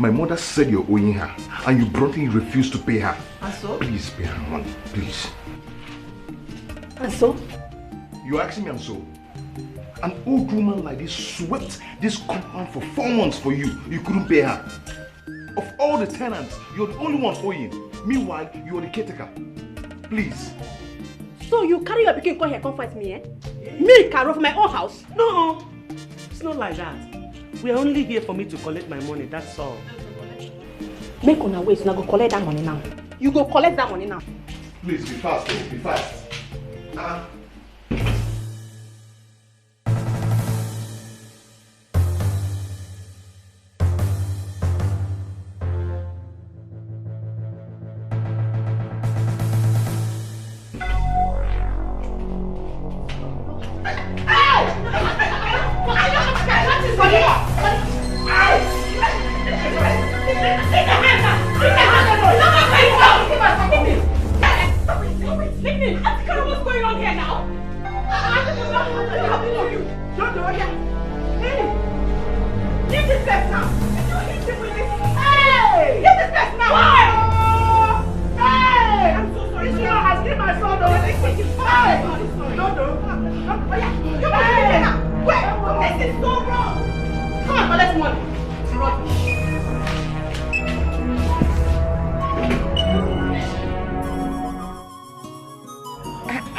my mother said you're owing her and you bluntly refused to pay her. And so? Please pay her money, please. And so? You're asking me and so? An old woman like this swept this compound for 4 months for you. You couldn't pay her. Of all the tenants, you're the only one owing. Meanwhile, you're the caretaker. Please. So you carry your pikin come here, come fight me, eh? Me, Carol, from my own house? No, it's not like that. We're only here for me to collect my money, that's all. Make una wait, so I go collect that money now. You go collect that money now. Please, be fast, oh, be fast.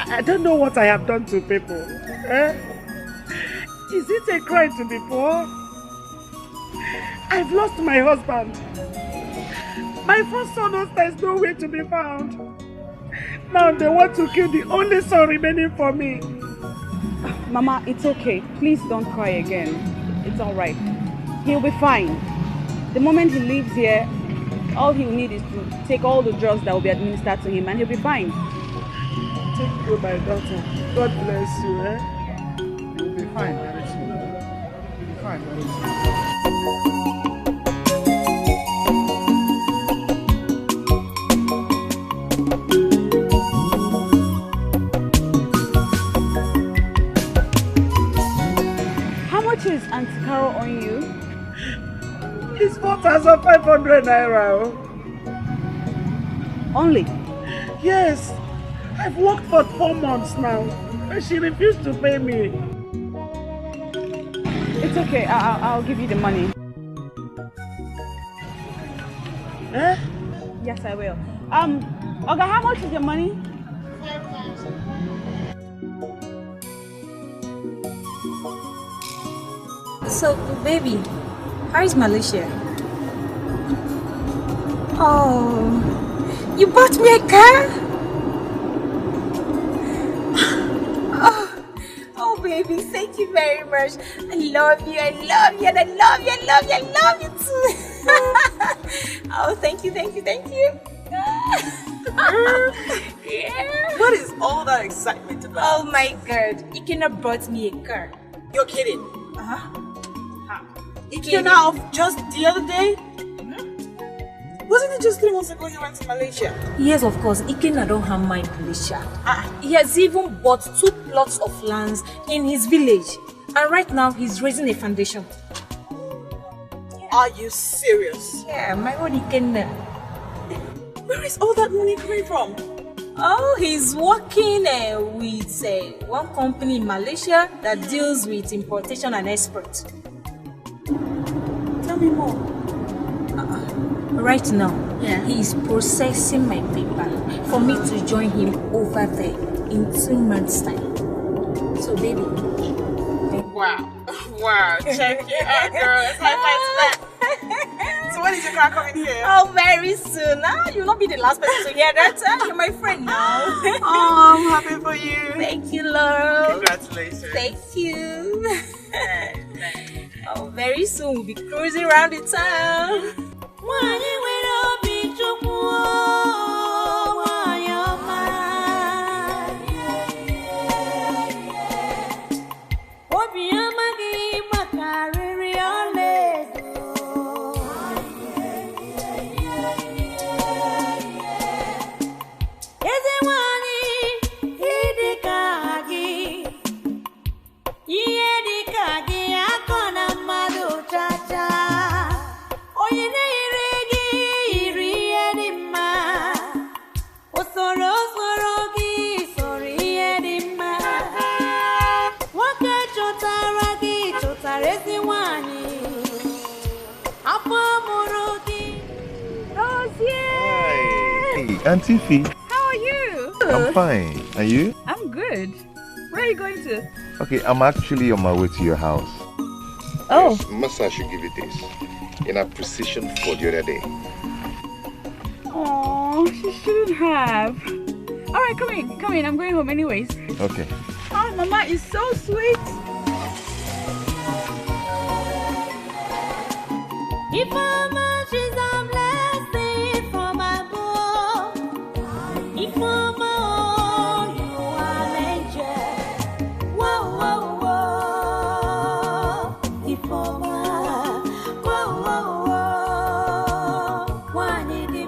I don't know what I have done to people. Eh? Is it a crime to be poor? I've lost my husband. My first son is nowhere to be found. Now they want to kill the only son remaining for me. Mama, it's okay. Please don't cry again. It's alright. He'll be fine. The moment he leaves here, all he'll need is to take all the drugs that will be administered to him and he'll be fine. Thank you, my daughter. God bless you, eh? You'll be fine very soon. You'll be fine very soon. How much is Auntie Carol on you? It's 4,500 naira. Only? Yes. I've worked for 4 months now, and she refused to pay me. It's okay, I'll give you the money. Eh? Yes, I will. Oga, how much is your money? 5,000. So, baby, how is Malaysia? Oh, you bought me a car? Oh, baby, thank you very much. I love you, and I love you too. Oh, thank you. Yeah. What is all that excitement about? Oh my God, Iyke brought me a car. You're kidding. Uh-huh. Iyke now, just the other day? Wasn't it just 3 months ago you went to Malaysia? Yes, of course. Iyke don't have my Malaysia. He has even bought 2 plots of lands in his village. And right now, he's raising a foundation. Are you serious? Yeah, my own Iyke. Where is all that money coming from? Oh, he's working with one company in Malaysia that deals with importation and export. Tell me more. Right now, he is processing my paper for me to join him over there in 2 months' time. So, baby. Wow. Check it out, girl. It's high five to that. So when is your car coming here? Oh, very soon. You'll not be the last person to hear that. You're my friend now. Oh, I'm happy for you. Thank you, love. Congratulations. Thank you. Oh, very soon we'll be cruising around the town. Chacha. Oh, you know. Hey, Auntie Fee. How are you? I'm fine. And you? I'm good. Where are you going to? Okay, I'm actually on my way to your house. Oh. Yes, Massa should give you this in appreciation for the other day. Oh, she shouldn't have. Alright, come in. I'm going home anyways. Okay. Oh, Mama is so sweet. If Mama, she's a blessing from above. If Mama, you are an angel. Whoa, whoa, whoa. If Mama, whoa, whoa, whoa. One in the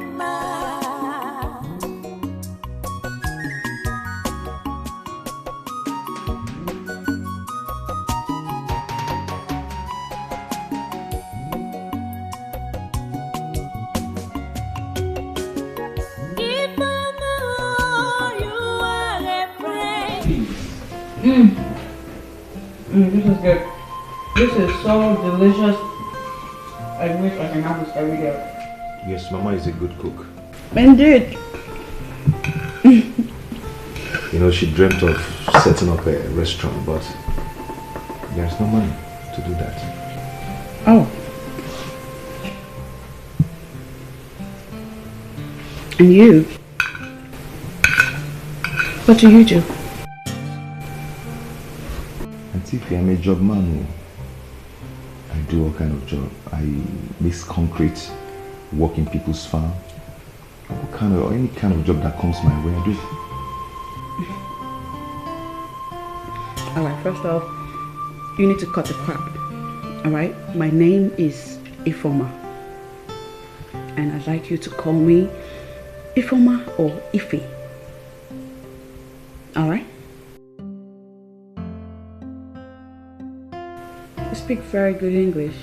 This is good. This is so delicious. I wish I can have this every day. Yes, Mama is a good cook. Indeed. You know, she dreamt of setting up a restaurant, but there's no money to do that. Oh. And you? What do you do? Auntie, I'm a job man. I do all kind of job. I mix concrete, work in people's farm. Any kind of job that comes my way, I do. Alright, first off, you need to cut the crap. Alright? My name is Ifoma. And I'd like you to call me Ifoma or Ife. Alright? You speak very good English.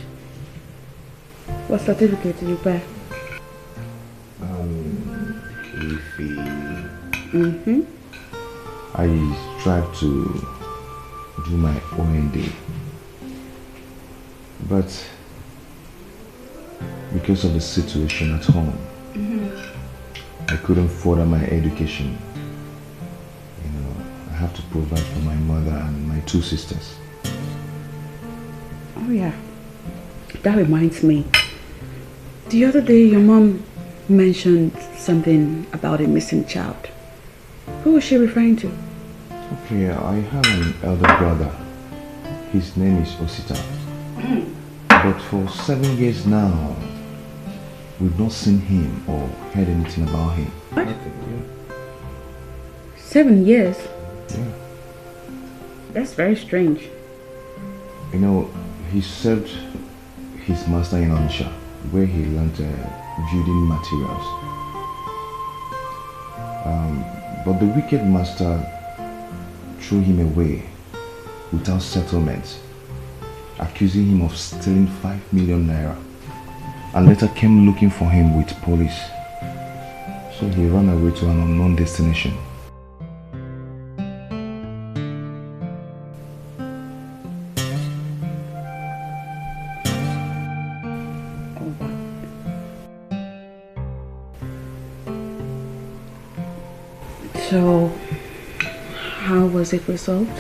What certificate did you buy? Ife. I tried to do my OND, but because of the situation at home, I couldn't further my education. You know, I have to provide for my mother and my two sisters. Oh yeah, that reminds me. The other day your mom mentioned something about a missing child. Who was she referring to? Okay, I have an elder brother. His name is Osita. But for 7 years now, we've not seen him or heard anything about him. What? Yeah. 7 years? Yeah. That's very strange. You know, he served his master in Onitsha, where he learned building materials. But the wicked master threw him away without settlement, accusing him of stealing 5 million naira, and later came looking for him with police. So he ran away to an unknown destination. So, how was it resolved?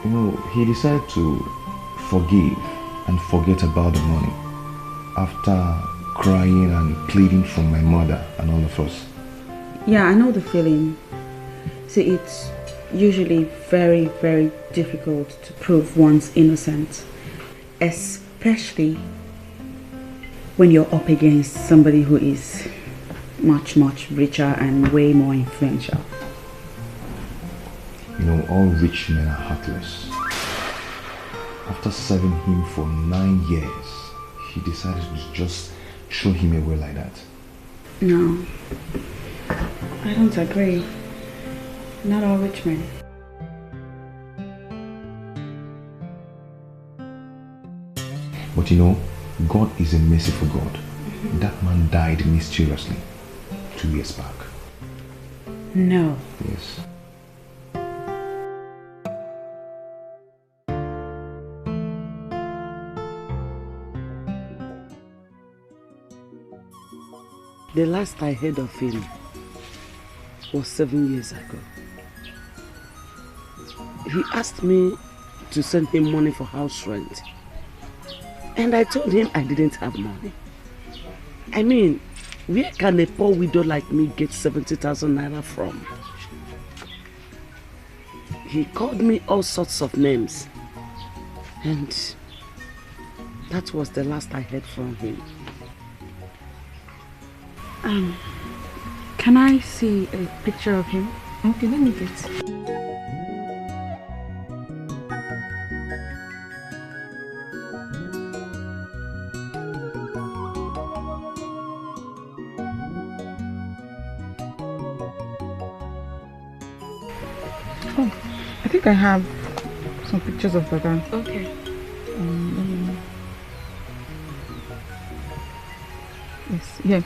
You know, he decided to forgive and forget about the money after crying and pleading from my mother and all of us. Yeah, I know the feeling. See, it's usually very, very difficult to prove one's innocence, especially when you're up against somebody who is much, much richer and way more influential. You know, all rich men are heartless. After serving him for 9 years, he decided to just throw him away like that. No, I don't agree. Not all rich men. But you know, God is a merciful God. That man died mysteriously 2 years back. No. Yes. The last I heard of him was 7 years ago. He asked me to send him money for house rent. And I told him I didn't have money. I mean, where can a poor widow like me get 70,000 naira from? He called me all sorts of names. And that was the last I heard from him. Can I see a picture of him? Okay, let me get it. Oh, I think I have some pictures of Baba. Okay. Yes, yeah.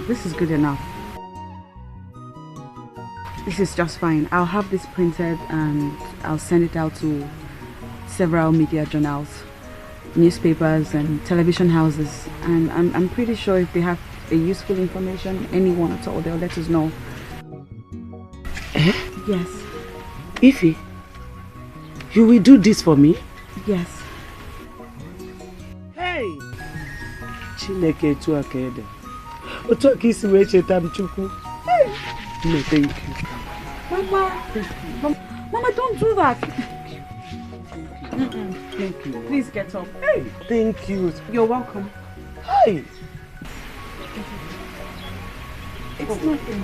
This is good enough. This is just fine. I'll have this printed and I'll send it out to several media journals, newspapers and television houses. And I'm pretty sure if they have a useful information, anyone at all, they'll let us know. Yes. Ify, you will do this for me? Yes. Hey! Chineke tu akede. Otu akisi we chetam chukwu. No, thank you. Mama, don't do that. Thank you. Please get up. Hey, thank you. You're welcome. Hey! It's nothing.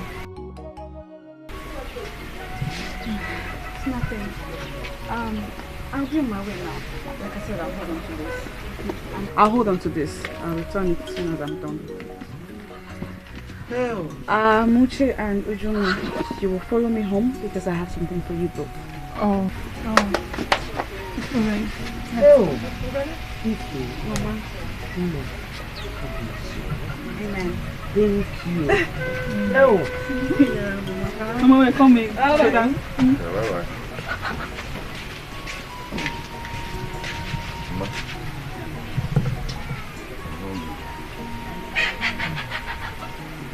It's nothing. I'll be on my way now. Like I said, I'll hold on to this. I'll hold on to this. I'll return it as soon as I'm done. Muche and Ujumi, you will follow me home because I have something for you both. Oh. It's alright. Mama. Amen. Thank you. Mama, we're coming. Bye bye.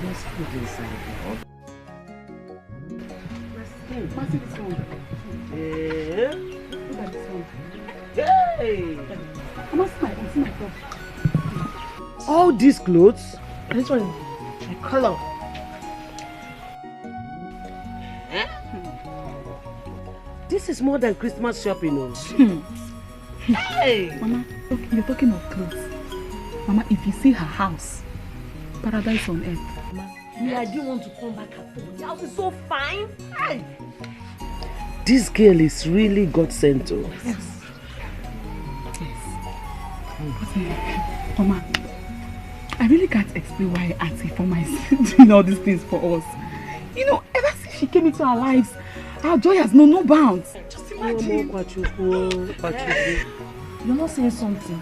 Let's put this in. Let's see this one. Yeah. Look at this one. Hey! Mama, see my clothes. All these clothes? This one, my color. This is more than Christmas shopping, Hey! Mama, look, you're talking of clothes. Mama, if you see her house, paradise on earth. Mama, I didn't want to come back at all. The house is so fine. Hey! This girl is really God sent to us. Yes. Mama, I really can't explain why Auntie Foma is doing all these things for us. You know, ever since she came into our lives, our joy has known no bounds. Just imagine. You're not saying something.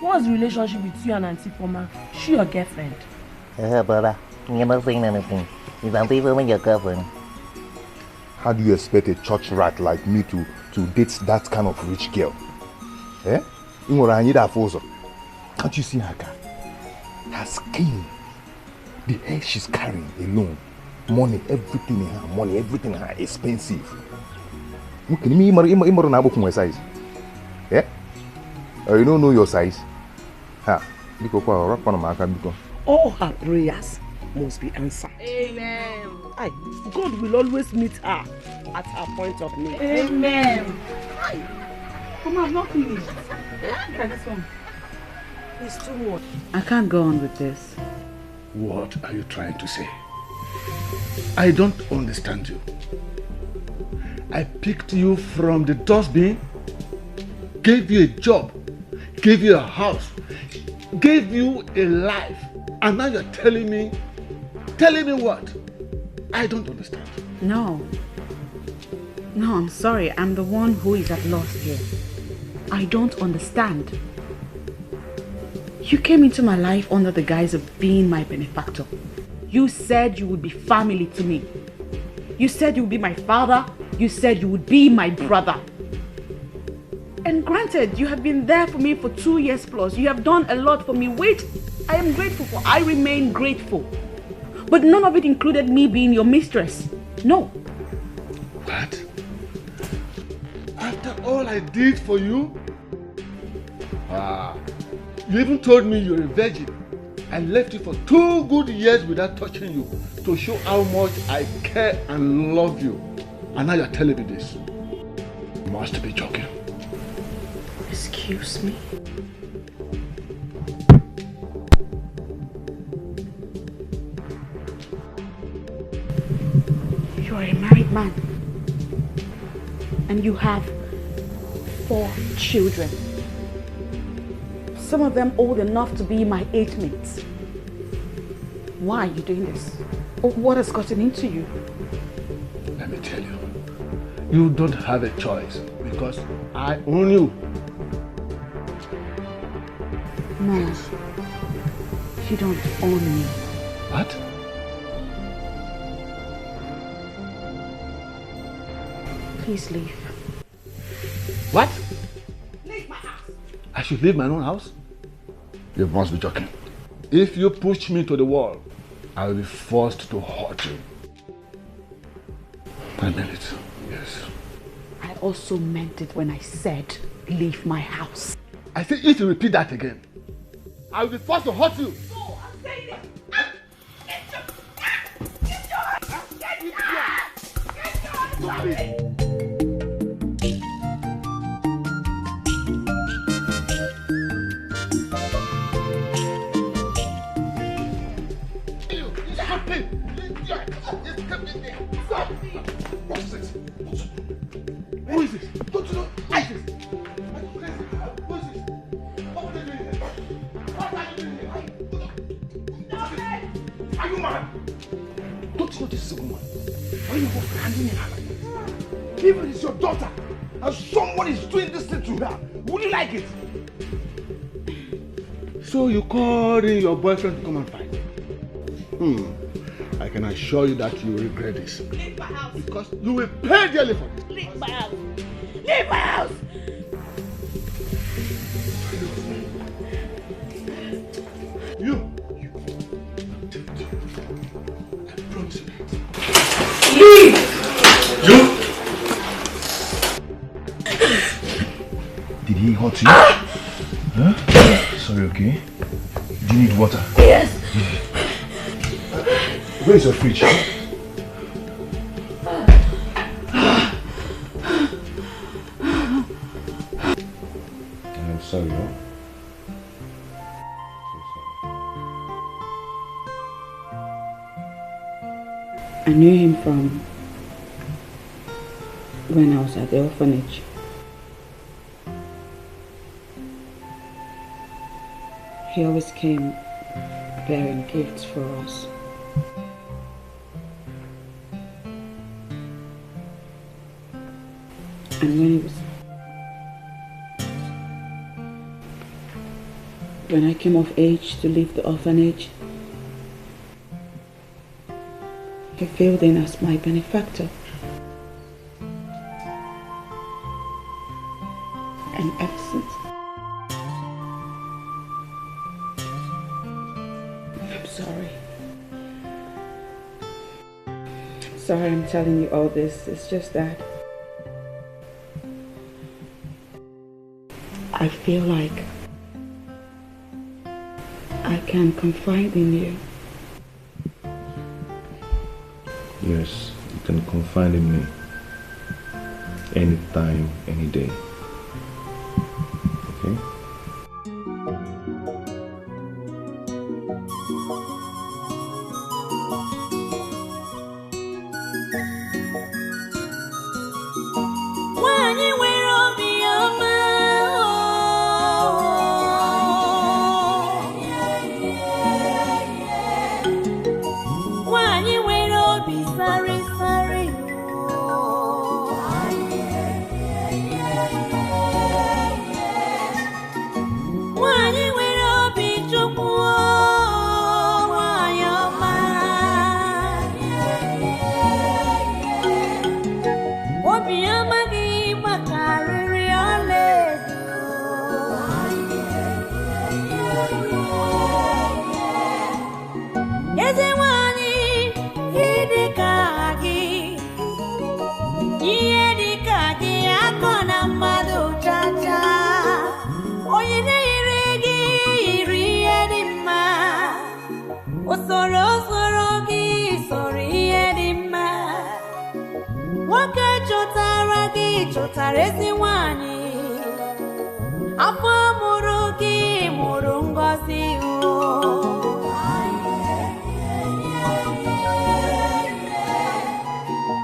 What's the relationship with you and Auntie Foma? She your girlfriend? Brother, you're not saying anything. Is Auntie Foma your girlfriend? How do you expect a church rat like me to date that kind of rich girl? Eh? Can't you see her car? Her skin, the hair she's carrying alone, money, everything in her, money, everything in her, expensive. Can you size? Yeah? You don't know your size? All her prayers must be answered. Amen. Aye, God will always meet her at her point of need. Amen. Mama, I've not finished. Look at this one. It's too much. I can't go on with this. What are you trying to say? I don't understand you. I picked you from the dustbin, gave you a job, gave you a house, gave you a life, and now you're telling me what? I don't understand. No, I'm sorry. I'm the one who is at loss here. I don't understand. You came into my life under the guise of being my benefactor. You said you would be family to me. You said you would be my father. You said you would be my brother. And granted, you have been there for me for 2 years plus. You have done a lot for me, which I am grateful for. I remain grateful. But none of it included me being your mistress. No. What? After all I did for you? You even told me you're a virgin. I left you for 2 good years without touching you to show how much I care and love you. And now you're telling me this. You must be joking. Excuse me? You're a married man. And you have 4 children. Some of them old enough to be my age mates. Why are you doing this? What has gotten into you? Let me tell you. You don't have a choice because I own you. No. You don't own me. What? Please leave. What? Leave my house. I should leave my own house? You must be joking. If you push me to the wall, I will be forced to hurt you. I meant it. Yes. I also meant it when I said, leave my house. I say if you repeat that again, I will be forced to hurt you. No, I'm saying it. What's this? Who is this? Don't you know? Who is this? Are you crazy? Who is this? What are you doing here? What are you doing here? Are you mad? Don't you know this is a woman? Why are you both handing her like this? Even if it's your daughter and someone is doing this thing to her, would you like it? So you called in your boyfriend to come and fight? I can assure you that you will regret this. Leave my house. Because you will pay dearly for it. Leave my house. Leave my house. You. I promise you. Leave. You. Did he hurt you? Huh? Sorry, okay? Do you need water? Yes. Where is your fridge? I'm sorry, huh? I knew him from when I was at the orphanage. He always came bearing gifts for us. And when I came of age to leave the orphanage, he filled in as my benefactor. And ever since, I'm sorry. I'm sorry I'm telling you all this. It's just that I feel like I can confide in you. Yes, you can confide in me. Anytime, any day. Okay? chọtara ezi nwanyị afọ mụrụ gị mụrụ ngọzi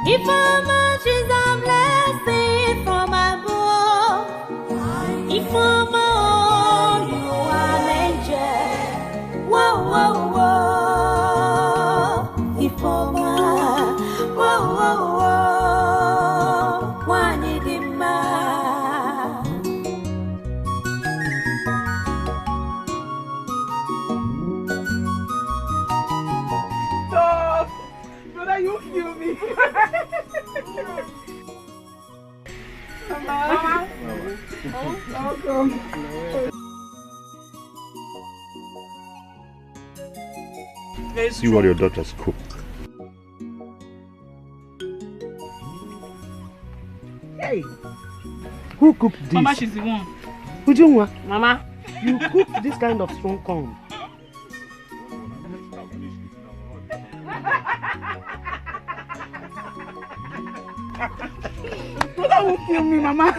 Ifeoma, she's a blessing from above. Ifeoma, oh, you are an angel. Whoa, whoa, whoa. Ifeoma, whoa, whoa, whoa. Wanidima. Stop! Brother, you kill me. Mama. Welcome. See what your daughters cook. Hey, who cooked this? Mama, she's the one. Ujungwa, Mama, you cooked this kind of strong corn. Brother will kill me, Mama.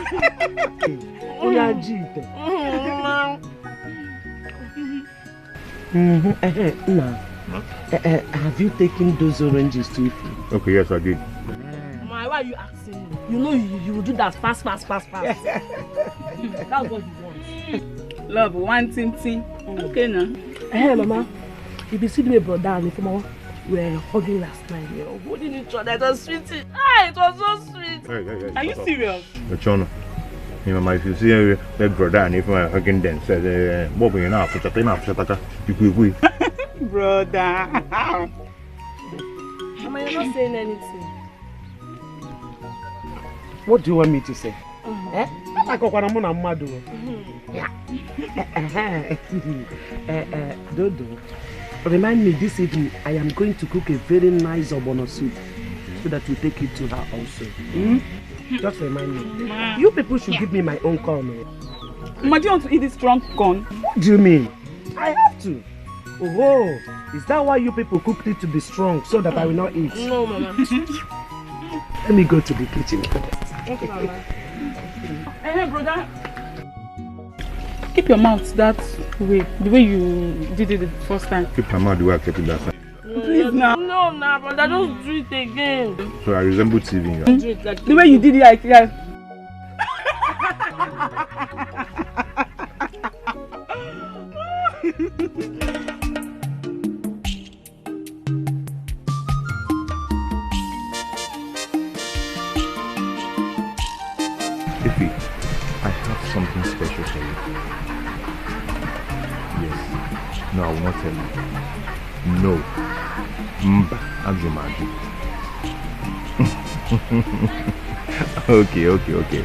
Have you taken those oranges to eat? Okay, yes, I did. Mama, why are you asking me? You know you will do that fast. That's what you want. Love, one thing. Okay, now. Hey, Mama. If you see me brother and if Mama were hugging last night, we were holding each other. It was sweet. Ah, it was so sweet. Hey. Are you serious? Chona. Mama, if you see a brother and if I'm hugging them, say, Bob, you're not put up enough. You could. Brother. Mama, you're not saying anything. What do you want me to say? Dodo, remind me this evening I am going to cook a very nice ogbono soup so that we take it to her also. Just remind me. You people should give me my own corn. Mama, do you want to eat this strong corn? What do you mean? I have to. Oh, is that why you people cooked it to be strong so that I will not eat? No, Mama. Let me go to the kitchen. Okay, Mama. Hey, brother. Keep your mouth that way, the way you did it the first time. Keep my mouth the way I kept it that time. Please now. No, brother, don't do it again. So I resemble TV. Do it like the way you did it, like that. Ify, I have something special for you. Yes. No, I will not tell you. No. Mba, Azumaju. Okay.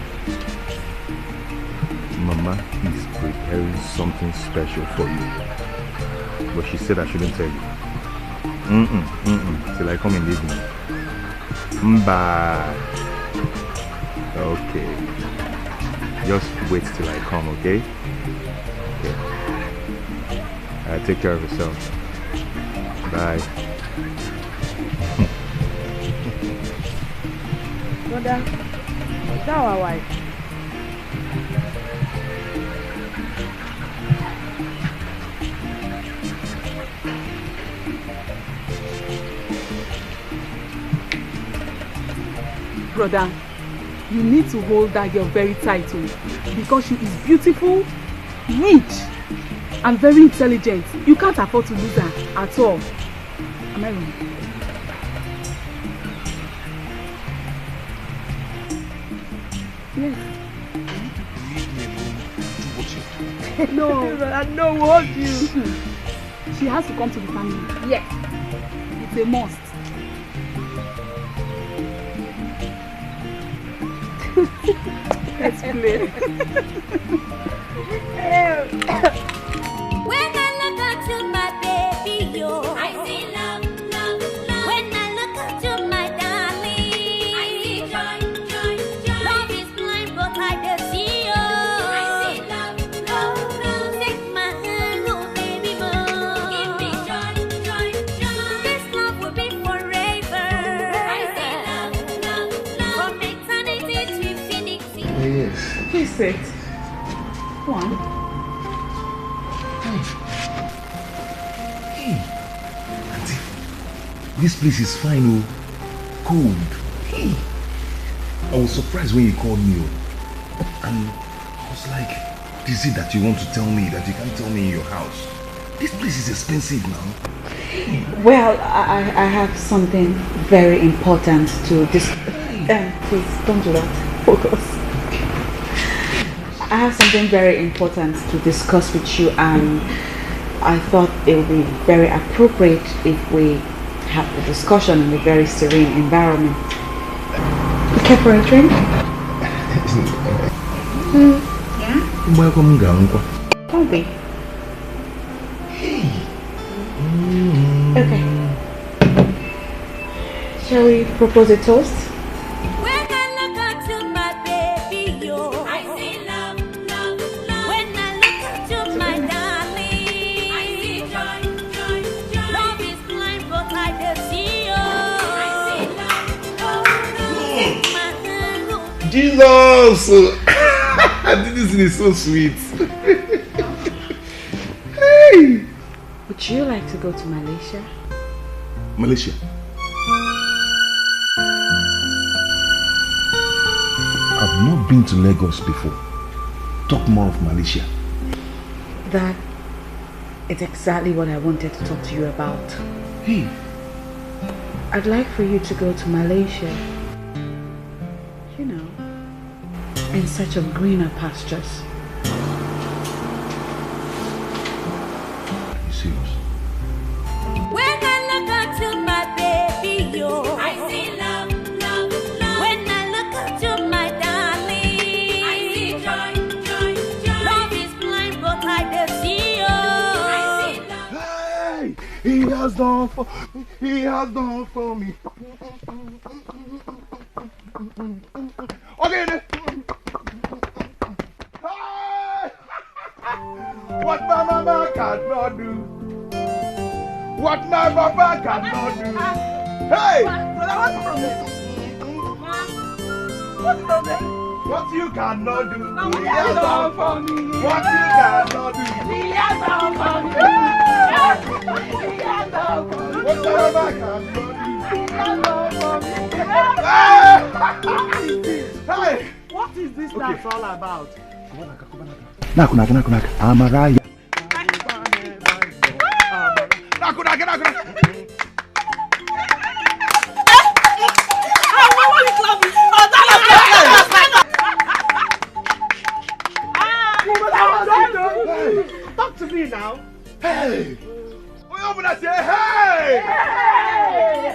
Mama is preparing something special for you. But she said I shouldn't tell you. Till I come in the evening. Mba. Okay. Just wait till I come, okay? Okay. Take care of yourself. Bye. Brother, is that our wife? Brother, you need to hold that girl very tight because she is beautiful, rich, and very intelligent. You can't afford to lose her at all. Am I wrong? Yes. No, no, what do you? She has to come to the family. Yes. It's a must. Let's play. When I look at you, my baby, yo, I see love. When I look at you, my darling, I see joy. Love is blind, but I can see you. I see love. Take my hand, oh baby, more. Give me joy. This love will be forever. I see love. From eternity to infinity. Please sit. Go on. Hey, Auntie, this place is fine, oh. Cold. Hey, I was surprised when you called me, oh. And I was like, is it that you want to tell me that you can't tell me in your house? This place is expensive now. Well, I have something very important to discuss. Please, don't do that. Focus. I have something very important to discuss with you, and I thought it would be very appropriate if we have the discussion in a very serene environment. You care for a drink? Yeah? Don't be. Okay. Shall we propose a toast? Jesus! This is so sweet. Hey! Would you like to go to Malaysia? Malaysia? I've not been to Lagos before. Talk more of Malaysia. That is exactly what I wanted to talk to you about. Hey! I'd like for you to go to Malaysia. You know, in search of greener pastures. Are you serious? When I look into my baby, yo, I see love, love, love. When I look into my darling, I see joy, joy, joy. Love is blind, but I see, yo. I see love. Hey! He has done for me. He has done for me. Okay, then. What my mama cannot do, what my papa cannot do. Hey! What's from there? What you cannot do, he has done for me. What you cannot do, he has done for me. He has done for me. What my mama cannot do, he has done for me. Hey! What is this dance all about? Naku, Amaraya. Naku. Talk to me now. Hey! We open that here. Hey!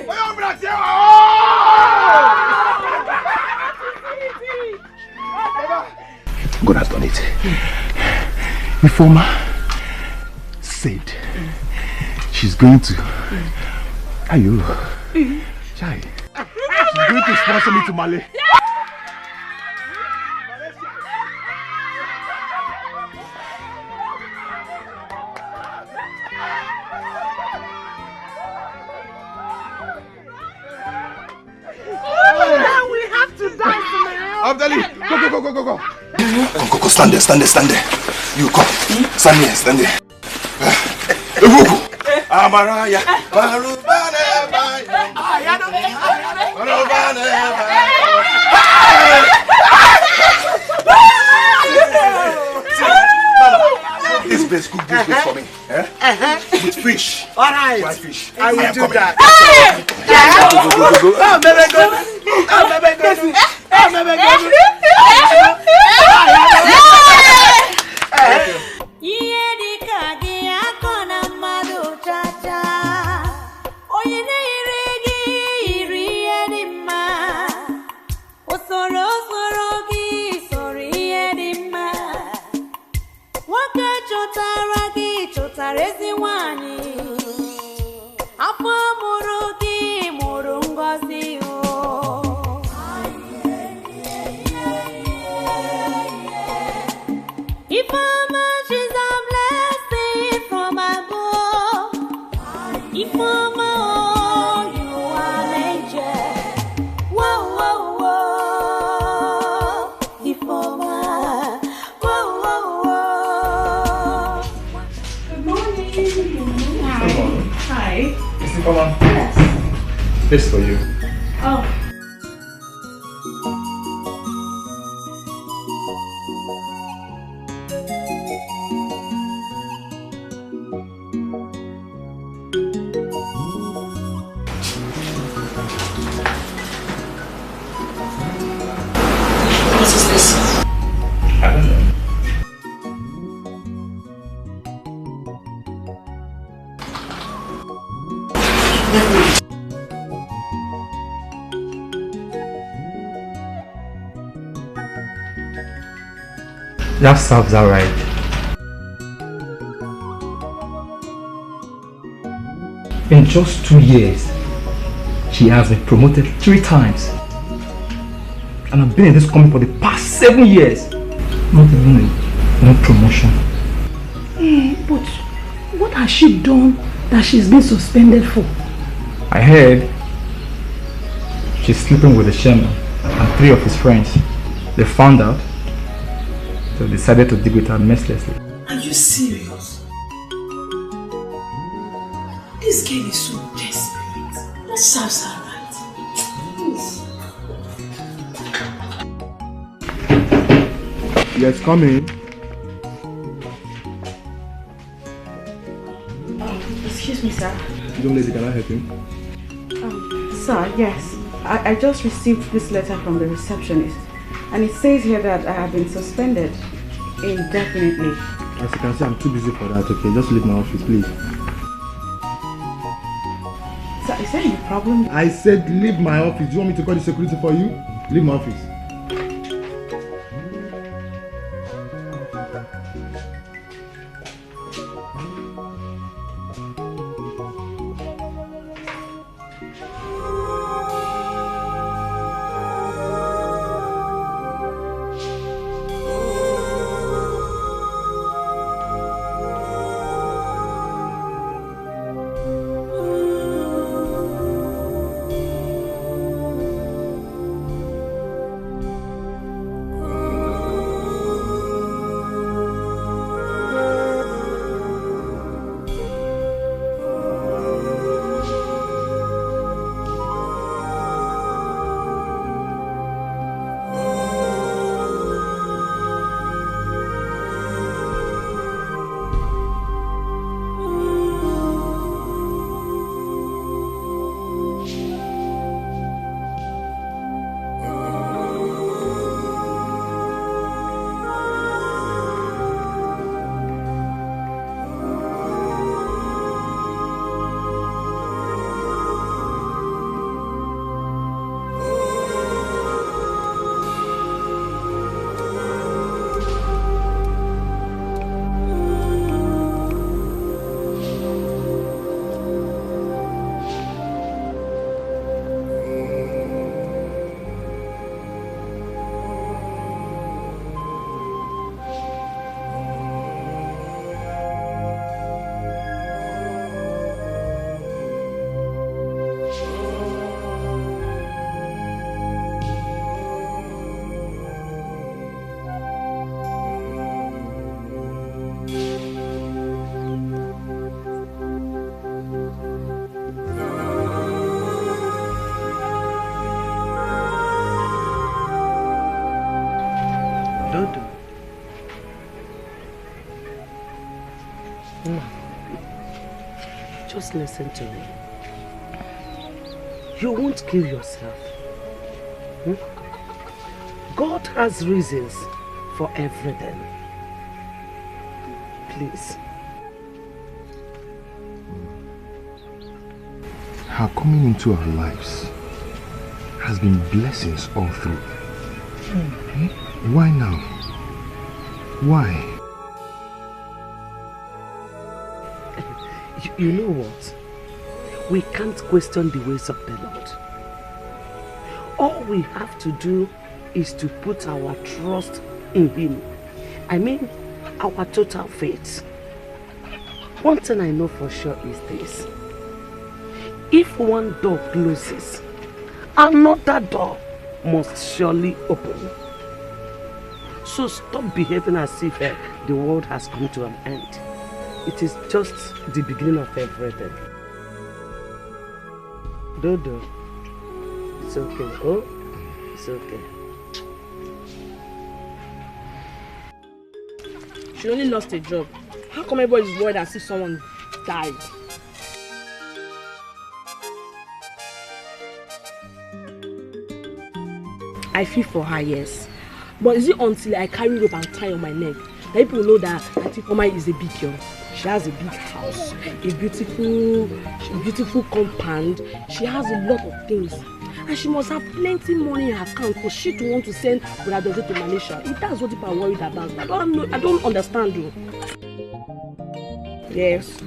We open that here. God has done it. Reformer said she's going to. Are you? Chai. She's going to sponsor me to Mali. We have to dance now. I'm telling you. Go. Go, stand there. You come. Stand there. Amaraya. This place, cook this place for me. With fish. All right. Fried fish. I will do that. This for you. Oh. That serves her right. In just 2 years, she has been promoted 3 times. And I've been in this company for the past 7 years. Not even one promotion. But what has she done that she's been suspended for? I heard she's sleeping with the chairman and 3 of his friends. They found out, so decided to dig with her mercilessly. Are you serious? This girl is so desperate. What serves her right? Please. Yes, come in. Excuse me, sir. Young lady, can I help you? Sir, yes. I just received this letter from the receptionist. And it says here that I have been suspended indefinitely. As you can see, I'm too busy for that, okay? Just leave my office, please. Sir, is there any problem? I said leave my office. Do you want me to call the security for you? Leave my office. Just listen to me. You won't kill yourself. God has reasons for everything. Please. Her coming into our lives has been blessings all through. Why now? Why? You know what? We can't question the ways of the Lord. All we have to do is to put our trust in Him. I mean, our total faith. One thing I know for sure is this. If one door closes, another door must surely open. So stop behaving as if the world has come to an end. It is just the beginning of everything. Dodo, It's okay. Oh, it's okay. She only lost a job. How come everybody is worried as if someone died? I feel for her, yes. But is it until I carry rope and tie on my neck that people know that Auntie Foma is a big girl? She has a big house, a beautiful compound. She has a lot of things. And she must have plenty money in her account for she to want to send Brother to Malaysia. If that's what people are worried about, I don't understand you. Yes.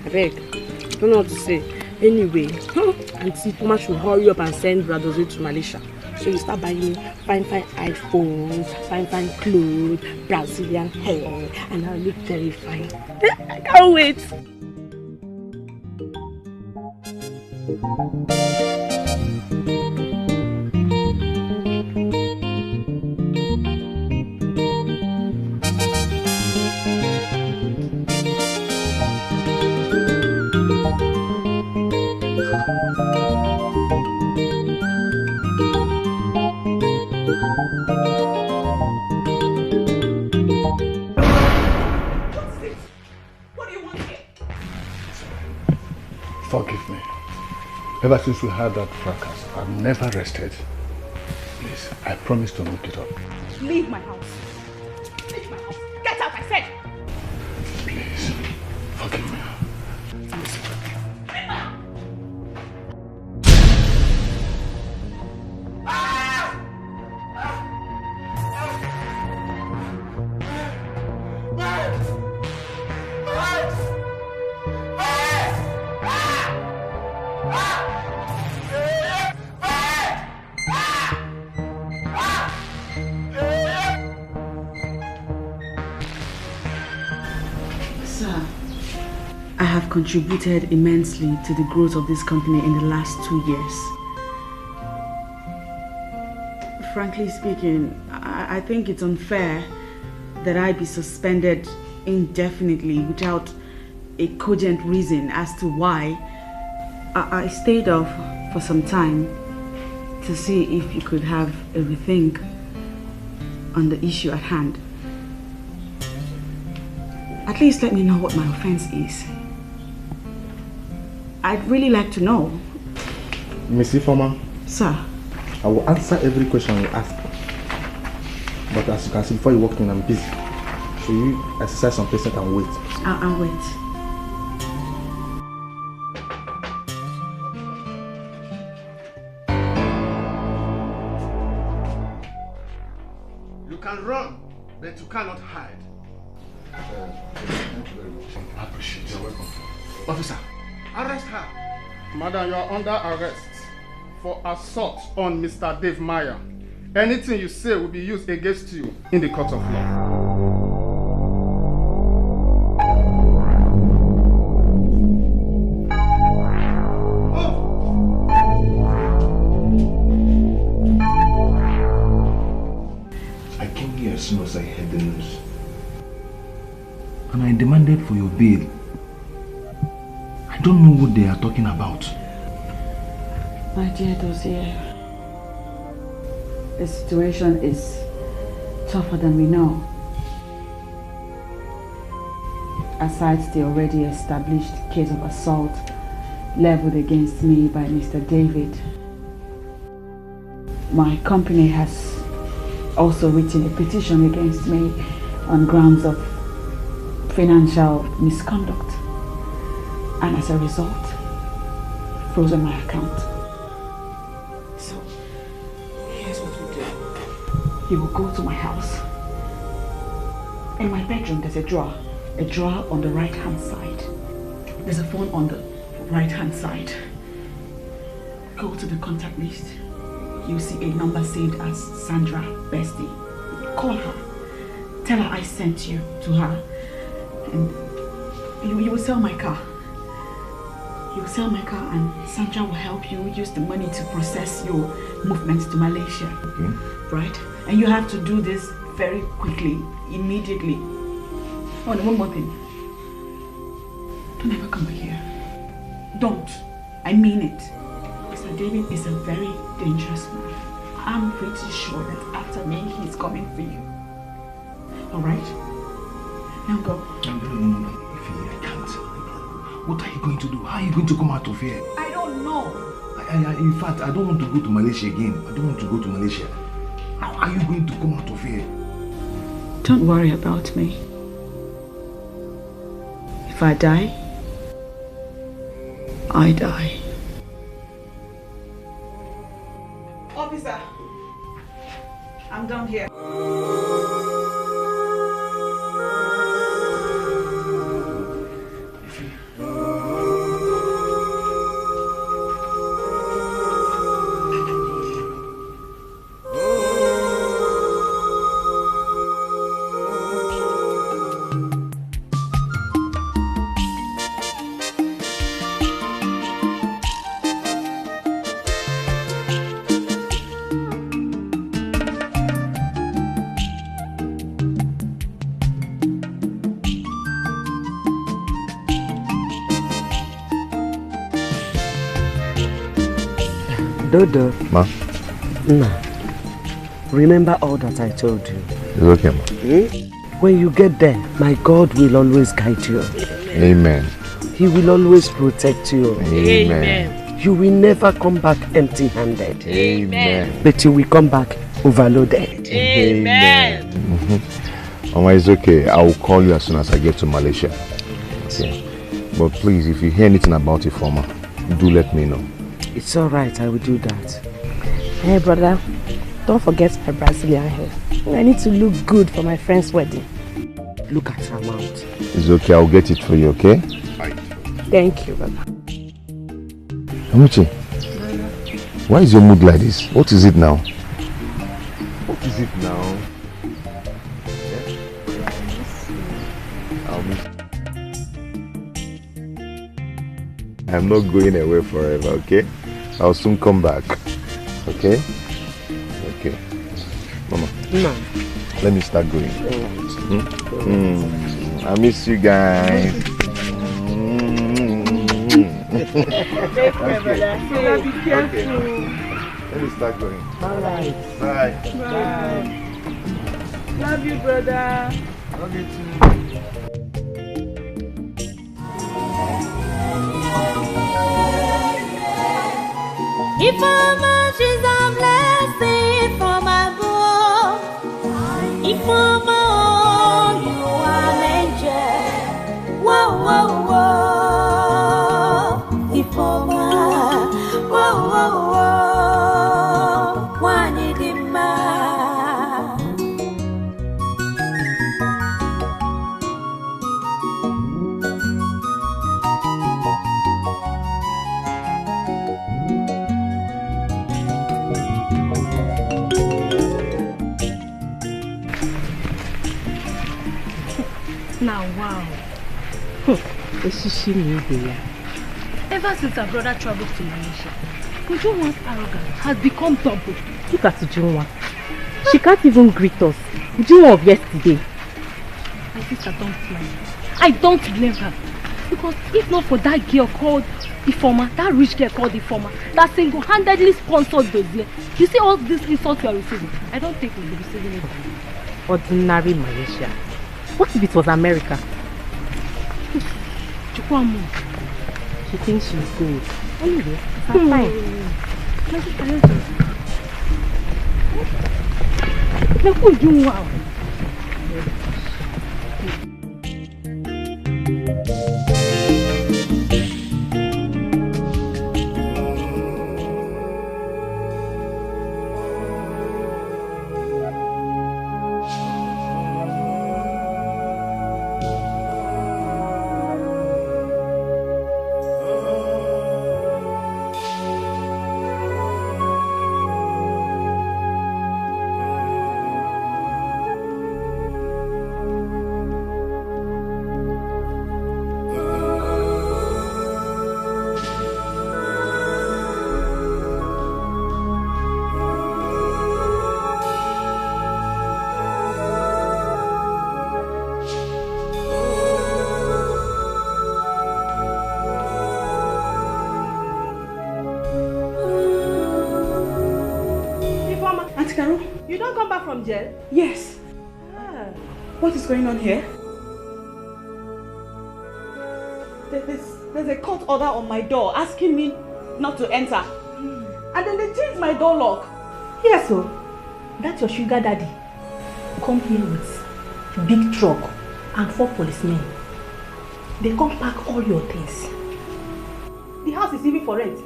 I beg. I don't know what to say. Anyway, Auntie Foma should hurry up and send Brother to Malaysia. So you start buying me fine iPhones, fine clothes, Brazilian hair, and I'll look very fine. I can't wait. Forgive me. Ever since we had that fracas, I've never rested. Please, I promise to make it up. Leave my house. Leave my house. Get out, I said. Please, forgive me. Contributed immensely to the growth of this company in the last 2 years. Frankly speaking, I think it's unfair that I be suspended indefinitely without a cogent reason as to why. I stayed off for some time to see if you could have a rethink on the issue at hand. At least let me know what my offense is. I'd really like to know. Missy Foma. Sir. I will answer every question you ask. But as you can see, before you walk in, I'm busy. So you exercise some patience and wait. I'll wait. You can run, but you cannot hide. Thank you very much. I appreciate it. You're welcome. Officer, arrest her. Madam, you are under arrest for assault on Mr. Dave Meyer. Anything you say will be used against you in the court of law. I came here as soon as I heard the news. And I demanded for your bail. I don't know what they are talking about. My dear Dozier, the situation is tougher than we know. Aside the already established case of assault leveled against me by Mr. David, my company has also written a petition against me on grounds of financial misconduct, and as a result, frozen my account. So, here's what we do. You will go to my house. In my bedroom, there's a drawer on the right-hand side. There's a phone on the right-hand side. Go to the contact list. You see a number saved as Sandra Bestie. Call her. Tell her I sent you to her. And you will sell my car. You will sell my car and Sandra will help you use the money to process your movements to Malaysia. Okay. Right? And you have to do this very quickly, immediately. Oh, and one more thing. Don't ever come back here. Don't. I mean it. Mr. David is a very dangerous man. I'm pretty sure that after me, he's coming for you. Alright? Now go. No. I can't. What are you going to do? How are you going to come out of here? I don't know. In fact, I don't want to go to Malaysia again. I don't want to go to Malaysia. How are you going to come out of here? Don't worry about me. If I die, I die. Officer, I'm done here. Dodo. Ma? No. Remember all that I told you. It's okay, ma. When you get there, my God will always guide you. Amen. He will always protect you. Amen. You will never come back empty-handed. Amen. But you will come back overloaded. Amen. Mama, it's okay. I will call you as soon as I get to Malaysia. Okay. But please, if you hear anything about Ifeoma, do let me know. It's alright, I will do that. Hey brother, don't forget my Brazilian hair. I need to look good for my friend's wedding. Look at her mouth. It's okay, I'll get it for you, okay? Thank you, brother. Amuchi, why is your mood like this? What is it now? What is it now? I'll miss you. I'm not going away forever, okay? I'll soon come back. Okay? Okay. Mama. No. Let me start going. I miss you guys. Take care, brother. Be careful. Okay. Let me start going. Alright. Bye. Bye. Love you, brother. Love you too. Ifeoma, she's a blessing for my boy. Ifeoma, you are an angel. Whoa, whoa, whoa. Ifeoma, whoa, whoa, whoa. Wanidima. Now, wow. Ever since our brother traveled to Malaysia, Ujunwa's arrogance has become double. Look at Ujunwa. She can't even greet us. Ujunwa of yesterday. My sister, don't blame her. I don't blame her. Because if not for that girl called Ifeoma, that rich girl called Ifeoma, that single-handedly sponsored Dozie, you see all these insults you are receiving? I don't think we'll be receiving it. Ordinary Malaysia. What if it was America? She thinks she's good. Anyway, I'm fine. Look who you are. come back from jail? Yes. What is going on here? There's a court order on my door asking me not to enter. And then they changed my door lock. Yes, so that's your sugar daddy. Come here with big truck and 4 policemen. They come pack all your things. The house is even for rent.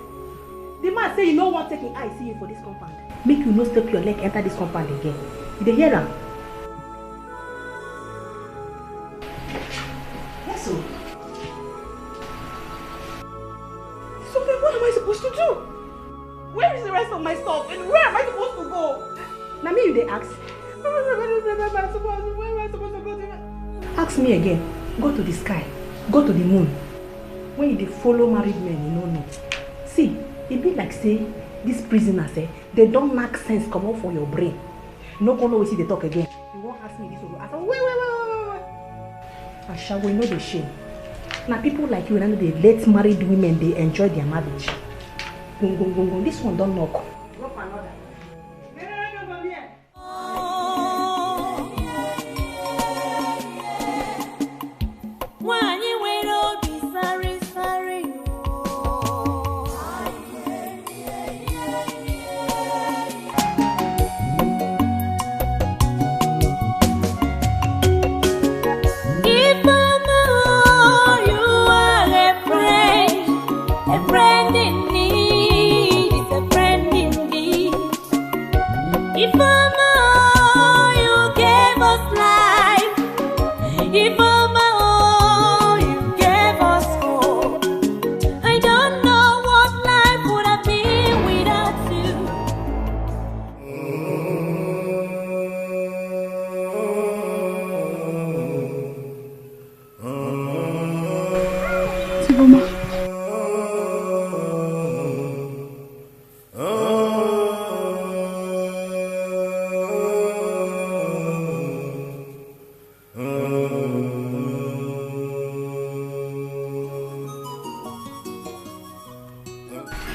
The man say you no want taking eye see you for this compound. Make you no step your leg enter this compound again. You dey hear am? Yes, so. So then what am I supposed to do? Where is the rest of my stuff and where am I supposed to go? Now me you dey ask. Where am I supposed to go to? Ask me again. Go to the sky. Go to the moon. When you dey follow married men, you don't know. See, it be like say these prisoners they don't make sense come out for your brain. You no gonna always see they talk again. You won't ask me this one. I said, wait. I shall we know the shame. Now people like you and they let married women they enjoy their marriage. Go. This one don't knock. Go for another.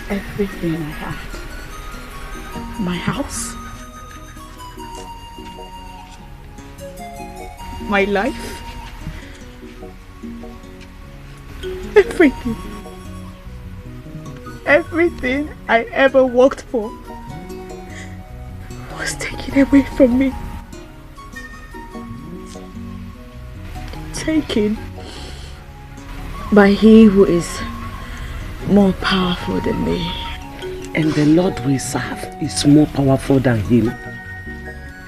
Everything I had. My house. My life. Everything. Everything I ever worked for was taken away from me. Taken by he who is more powerful than me. And the Lord we serve is more powerful than him.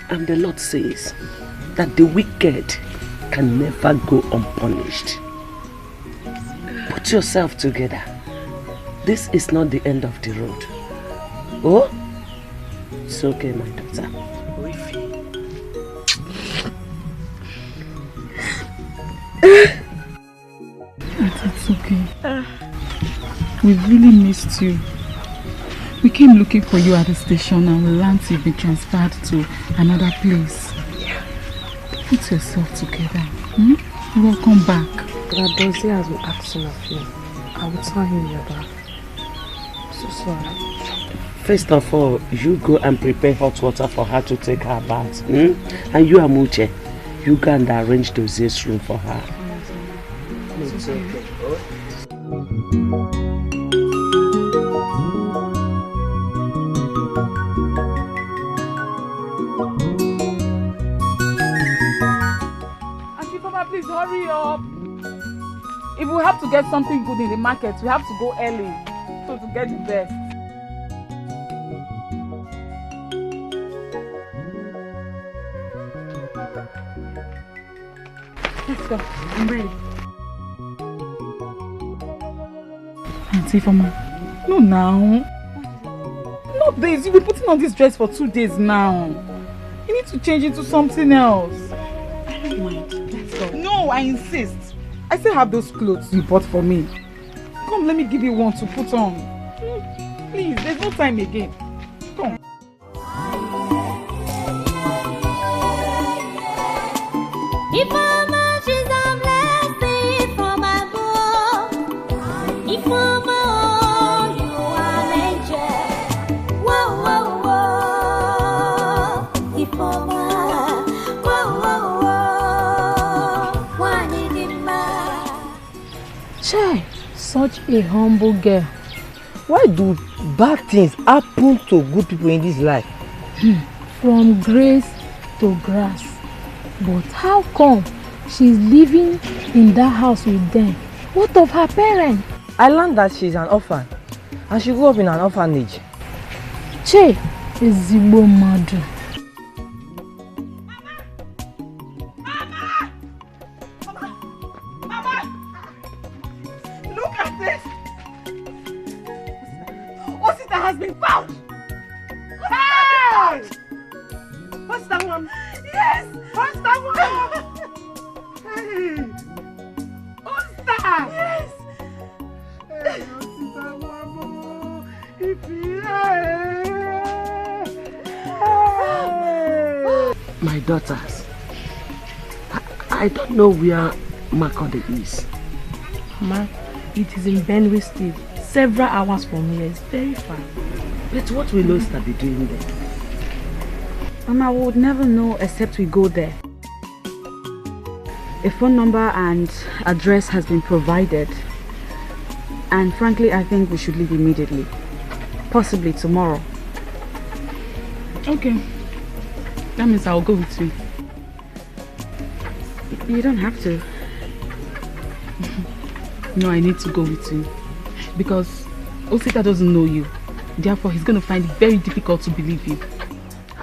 And the Lord says that the wicked can never go unpunished. Put yourself together. This is not the end of the road. Oh? It's okay, my daughter. It's okay. We really missed you. We came looking for you at the station and we learned you've been transferred to another place. Put yourself together. Welcome back. Radozi has been asking of you. I will tell him you're back. So sorry. First of all, you go and prepare hot water for her to take her bath. And you, Amuche, you go and arrange Dozier's room for her. It's okay. Please hurry up. If we have to get something good in the market, we have to go early so to get the best. Let's go. I'm ready. Auntie Fama. No now. Not this. You've been putting on this dress for 2 days now. You need to change into something else. I don't mind. No, I insist. I still have those clothes you bought for me. Come, let me give you one to put on. Please, there's no time again. Come. If mama, she's a blessing from above. If mama, you are an angel. Whoa, whoa, whoa. If mama, such a humble girl. Why do bad things happen to good people in this life? From grace to grass. But how come she's living in that house with them? What of her parents? I learned that she's an orphan and she grew up in an orphanage. Che, ezigbo madu. Look at this! Osita has been found! Hey! What's that one? Yes! What's that one? Hey! Osita! Yes! Hey, Osita, Mama! My daughters, I don't know where Macaulay is. Ma, it is in Benue State, several hours from here. It's very far. But what will Osita be doing there? Mama, we would never know except we go there. A phone number and address has been provided. And frankly, I think we should leave immediately. Possibly tomorrow. Okay. That means I'll go with you. You don't have to. No, I need to go with you. Because Osita doesn't know you. Therefore, he's going to find it very difficult to believe you.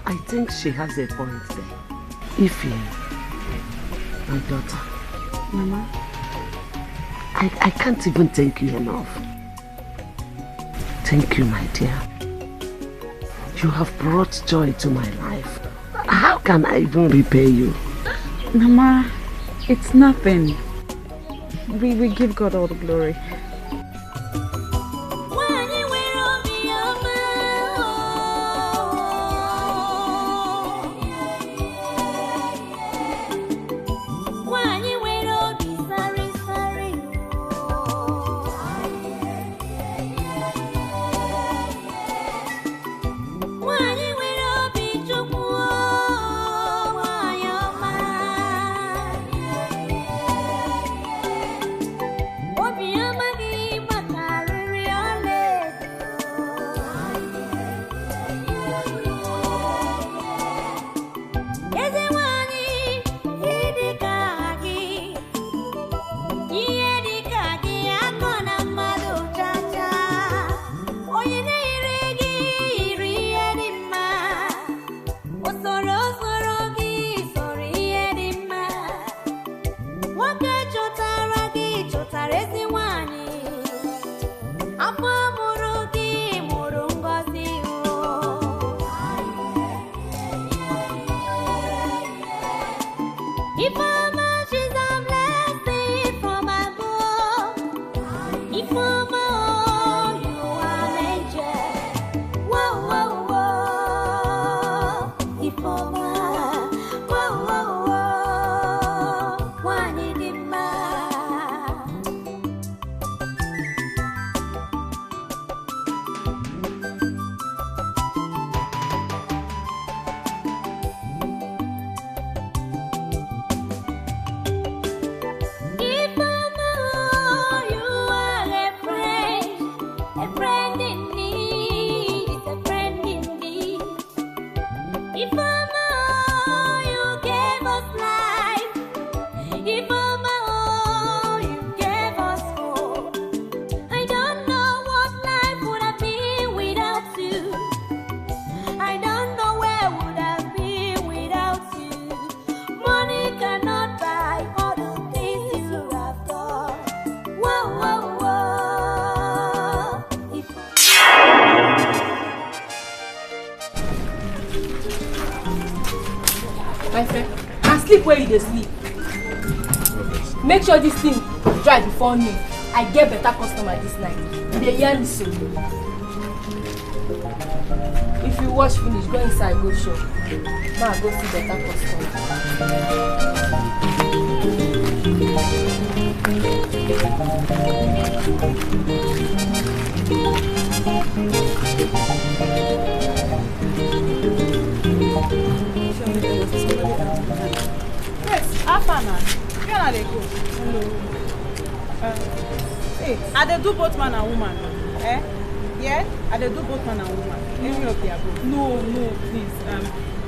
I think she has a point there. Iheme, my daughter. Mama? I can't even thank you enough. Thank you, my dear. You have brought joy to my life. How can I even repay you? Mama, it's nothing. We give God all the glory. Where you dey sleep? Make sure this thing dry before noon. I get better customer this night. They hear me so. If you wash finish, go inside, go shop. Now go see better customer. Yes, Afana. Where are they go? Hello. Wait, are they do both man and woman? Eh? Yeah? Are they do both man and woman? Any of the above? No, please.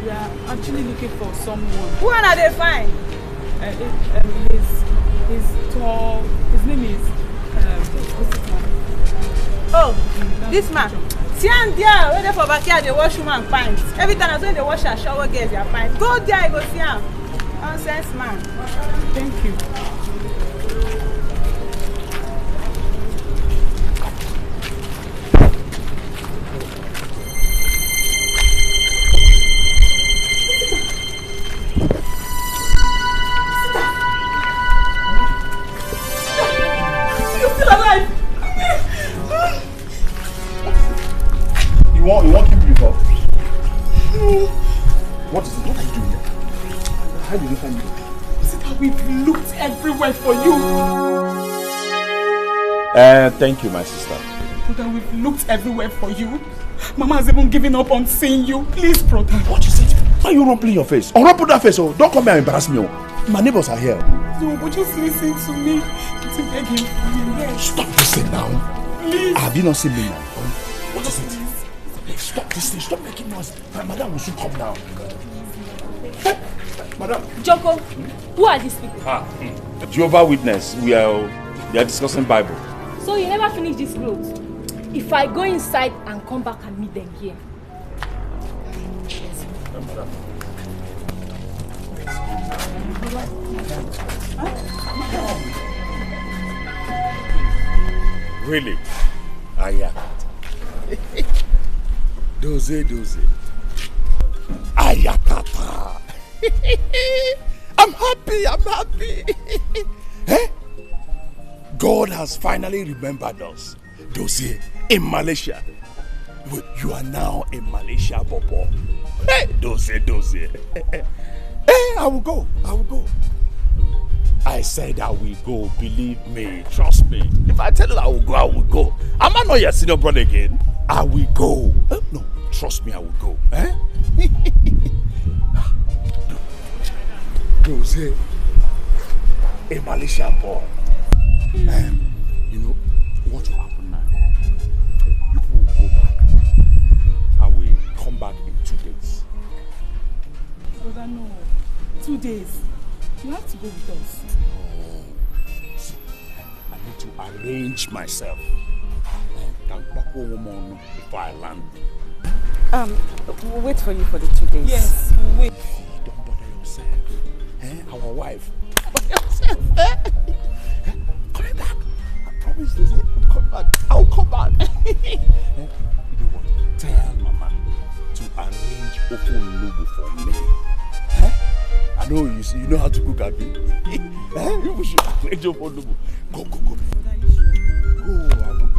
We are actually looking for someone. Who are they find? His tall. His name is Osita. Oh, this man. See and there, where they for backyard they wash woman pants. Every time I say they wash her shower girls their pants. Go there, I go see him. Nonsense man. Thank you. You want him before? What is it? What are you doing here? How did you find me? Osita, we've looked everywhere for you. Thank you, my sister. Brother, we've looked everywhere for you. Mama has even given up on seeing you. Please, brother. What is it? Why are you rumpling your face? Unrumple that face, oh. Don't come here and embarrass me, oh. My neighbors are here. No, but just listen to me. To beg him. Yes. Stop listening now. Please. Have you not seen me now? What is it? Stop this thing. Stop making noise. Madam will soon come down. Madam. Joko, who are these people? Jehovah's Witness. They are discussing Bible. So you never finish this road? If I go inside and come back and meet them here. Madam. Really? Yeah. Doze. Ayakata. I'm happy. Eh? God has finally remembered us. Doze, in Malaysia. You are now in Malaysia, Bobo. Hey, Doze. Hey, I will go. I said I will go. Believe me. Trust me. If I tell you I will go. Am I not your senior brother again? I will go. No, trust me, I will go. Eh? Doze, a Malaysian boy. You know what will happen now? People will go back. I will come back in 2 days. Brother, no. 2 days. You have to go with us. No. See, I need to arrange myself. Before I land. We'll wait for you for the 2 days. Yes, we'll wait. Don't bother yourself. Our wife. Coming back. I promise this. Come back. I'll come back. You know what? Tell Mama to arrange Ofonlobo for me. I know you know how to cook, Abi. You should arrange Ofonlobo. Go. Go, I will come.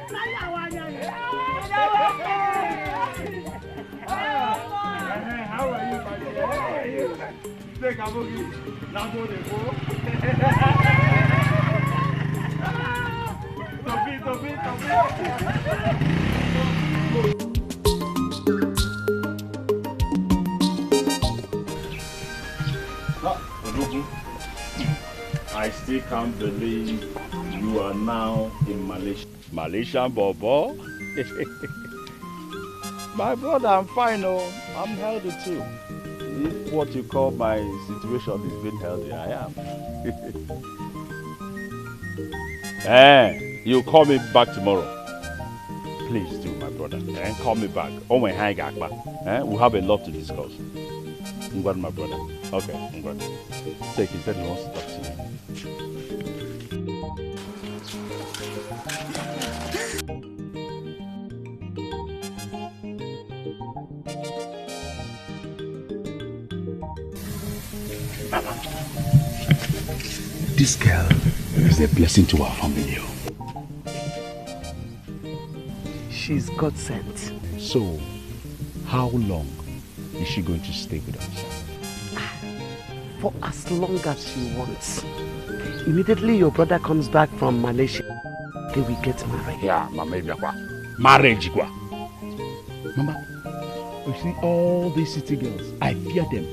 How are you, my dear? How are you? Take a boogie. Now go to go. Tobi. I still can't believe you are now in Malaysia. Malaysian Bobo? My brother, I'm fine, oh. I'm healthy too. If what you call my situation is being healthy, I am. You call me back tomorrow. Please do, my brother. Call me back. Oh my God, we'll have a lot to discuss. Ngwan, my brother. Okay, Ngwan. Take, he said he wants to talk to me. Mama, this girl is a blessing to our family. She's God sent. So, how long is she going to stay with us? For as long as she wants. Immediately your brother comes back from Malaysia, they will get married. Yeah, Mama, marriage. Mama, you see all these city girls, I fear them.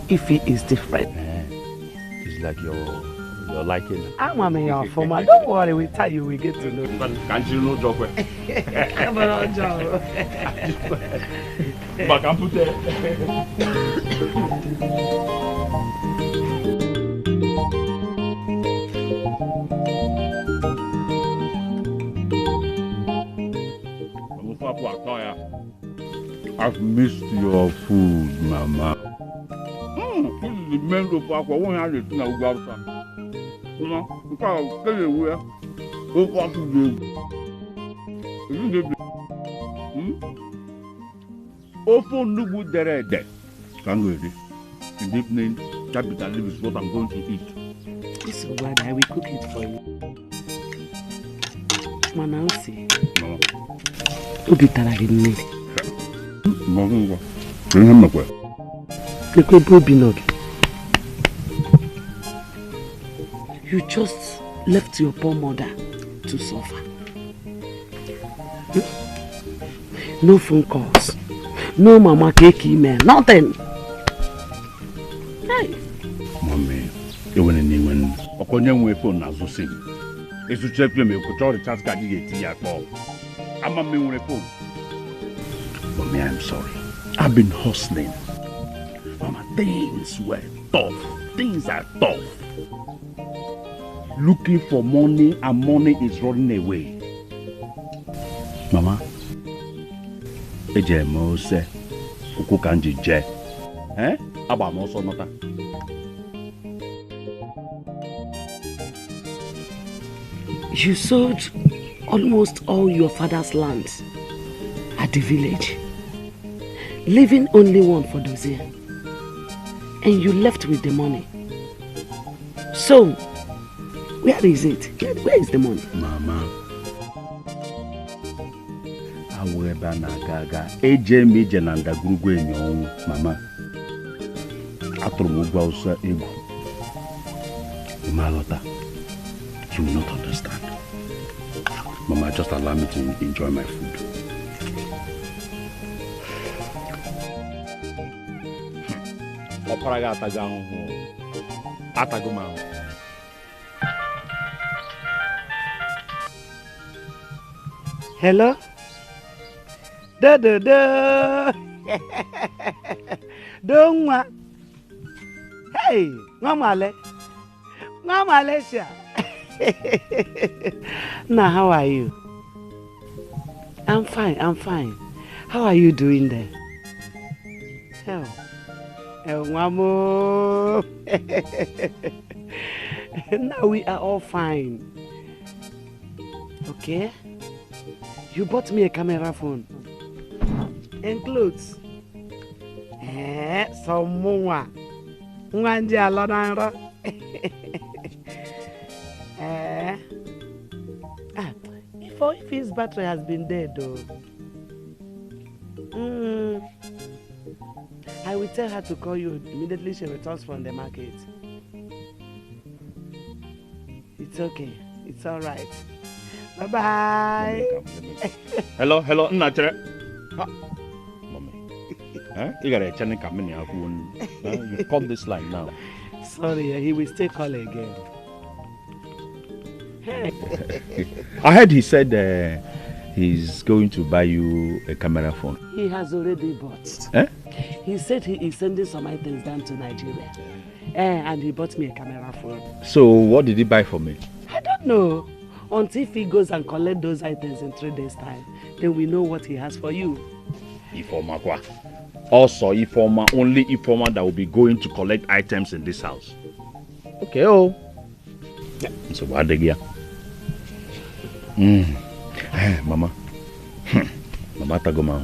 If he is different. It's like you're liking her. I'm a man for my. Don't worry, we'll tell you, we get to know. But can't you know joke? Come on, Joe. But I'm put there. I've missed your food, Mama. This is the main of our one hundred now. You know, because tell you where. Go back to the. Ofo nugu dere de. Can't go there. In the evening, capital leave is what I'm going to eat. This is why I will cook it for you. Manansi. Mama. Ubi taragini. You just left your poor mother to suffer. No phone calls, no mama cake email, nothing. Hey. Mommy, you want anyone? Okonye phone na zosim. Esu check me ko to recharge card get ya po. Ama me with phone. Mommy, I'm sorry. I've been hustling. Mama, things were tough. Things are tough. Looking for money and money is running away. Mama, Eje Mose, Ukukanji Je. Aba Moso Nota. You sold almost all your father's lands at the village, leaving only one for Dozier. And you left with the money. So, where is it? Where is the money? Mama, Aweba Nagaga, Eje Mijananda Grugu in your own, Mama. Atromugausa Ego. Malota, you will not understand. Mama, just allow me to enjoy my food. Hello? Da. Don't want. Hey, Mama Malaysia. Now, how are you? I'm fine. How are you doing there? Mamo. Now we are all fine. Okay? You bought me a camera phone and clothes. Some more. for if his battery has been dead though. I will tell her to call you immediately she returns from the market. It's okay. It's all right. Bye-bye. Hello, Nachere. Mommy. You got a channel coming here. You call this line now. Sorry, he will still call again. I heard he said he's going to buy you a camera phone. He has already bought. He said he is sending some items down to Nigeria. And he bought me a camera phone. So what did he buy for me? I don't know. Until he goes and collects those items in 3 days' time, then we know what he has for you. Ifoma kwa. Also Ifoma, only Ifoma that will be going to collect items in this house. Okay, oh. So what the gear? Mama. Mama Tagoma.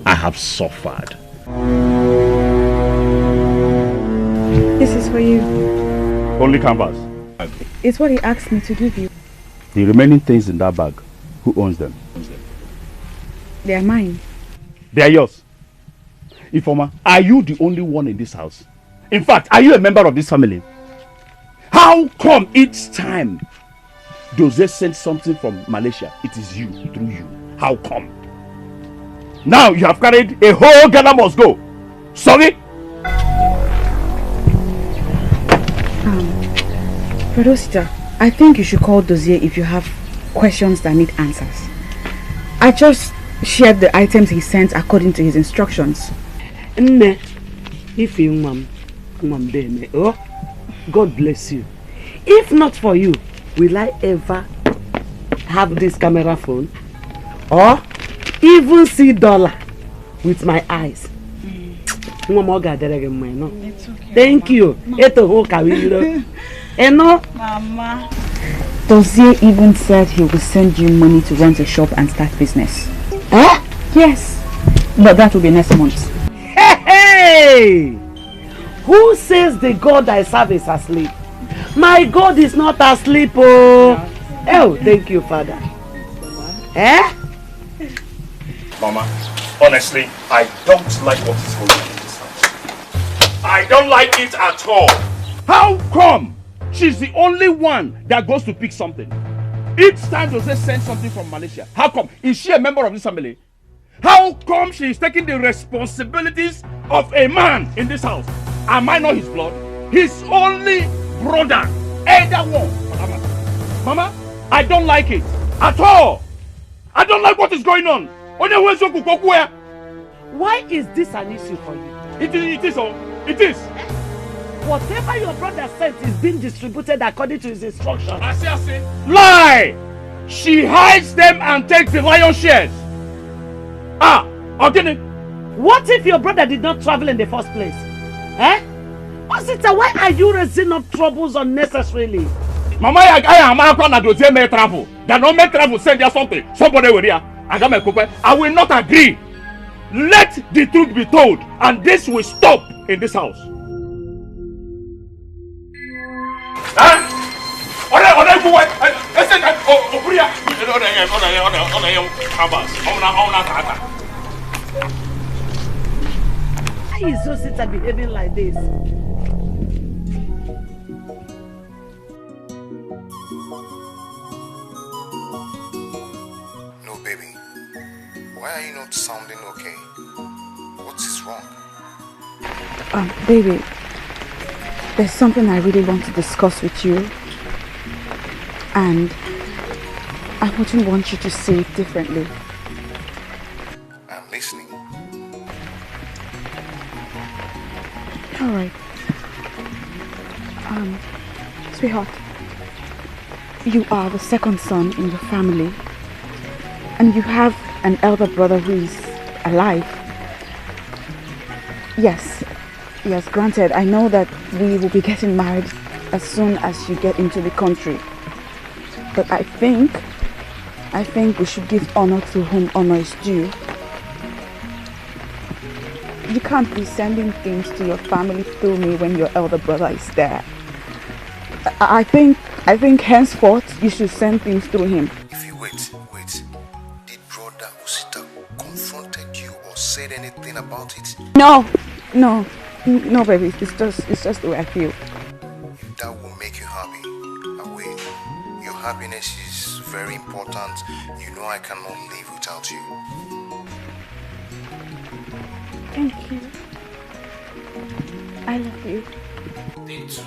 I have suffered. This is for you. Only canvas. It's what he asked me to give you. The remaining things in that bag, who owns them? They are mine. They are yours. Ifoma, are you the only one in this house? In fact, are you a member of this family? How come each time Jose sends something from Malaysia, it is you, through you? How come? Now you have carried a whole Ghana must go. Sorry? Osita, I think you should call Dozier if you have questions that need answers. I just shared the items he sent according to his instructions. If you oh, God bless you. If not for you, will I ever have this camera phone or even see dollar with my eyes? It's okay. Thank you. Mama. Dozier even said he will send you money to run the shop and start business. Yes. But that will be next month. Hey! Who says the God I serve is asleep? My God is not asleep, oh. Oh, thank you, Father. Mama, honestly, I don't like what is going on in this house. I don't like it at all. How come she's the only one that goes to pick something? Each time Jose sends something from Malaysia, how come? Is she a member of this family? How come she is taking the responsibilities of a man in this house? Am I not his blood? His only brother. Either one. Mama, I don't like it at all. I don't like what is going on. Why is this an issue for you? It is. It is. Whatever your brother sent is being distributed according to his instructions. I see. Lie! She hides them and takes the lion's shares. Okay. What if your brother did not travel in the first place? Osita, why are you raising up troubles unnecessarily? Mama, I am not going to travel. That no make travel send you something. Somebody will hear. I will not agree. Let the truth be told, and this will stop in this house. Why is Osita behaving like this? No, baby. Why are you not sounding okay? What is wrong? Baby, there's something I really want to discuss with you. And I wouldn't want you to see it differently. I'm listening. Alright. Sweetheart, you are the second son in your family. And you have an elder brother who is alive. Yes, granted, I know that we will be getting married as soon as you get into the country. But I think we should give honor to whom honor is due. You can't be sending things to your family through me when your elder brother is there. I think henceforth you should send things through him. If you wait. Did brother Osita confronted you or said anything about it? No, baby. It's just the way I feel. That will make you happy. Away. Your happiness is very important. You know I cannot live without you. Thank you. I love you. Me too.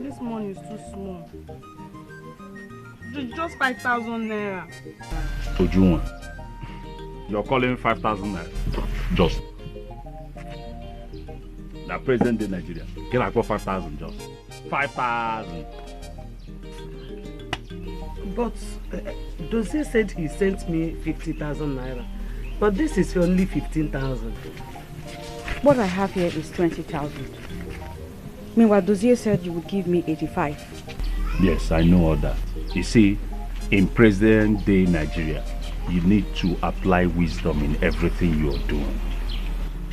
This money is too small. Just 5,000 naira. Ojuwan, you're calling 5,000 naira? Just. The president of Nigeria. Can I call 5,000 just? 5,000. But Dozie said he sent me 50,000 naira. But this is only 15,000. What I have here is 20,000. Meanwhile, Dozie said you would give me 85. Yes, I know all that. You see, in present day Nigeria, you need to apply wisdom in everything you are doing.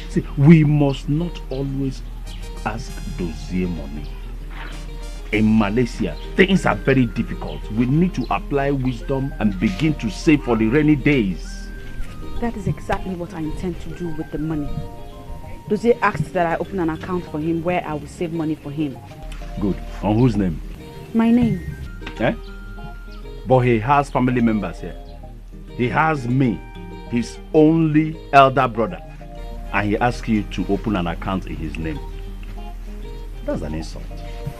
See, we must not always ask Dozie money. In Malaysia, things are very difficult. We need to apply wisdom and begin to save for the rainy days. That is exactly what I intend to do with the money. Dozie asked that I open an account for him where I will save money for him. Good. On whose name? My name. Eh? But he has family members here. He has me, his only elder brother. And he asked you to open an account in his name. That's an insult.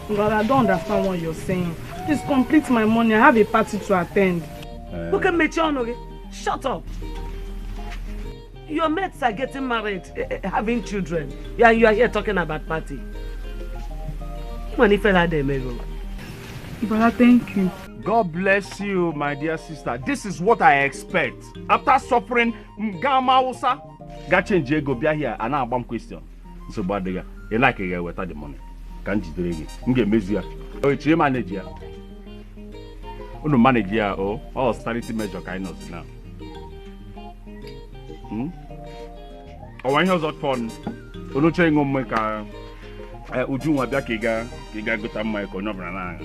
God, I don't understand what you're saying. Please complete my money. I have a party to attend. Look at me, shut up. Your mates are getting married, having children. Yeah, you are here talking about party. Brother, thank you. God bless you, my dear sister. This is what I expect. After suffering, Gamausa, Gachin Jego be here and now one question. So bad you like a without the money. Can't you do it? Get measure. Oh, it's your manager. Oh, no manager, oh, all austerity measure kindness now. Oh, when you're out fun, you don't change on my car. Ujunwa bia kiga go tam my ko nobra na.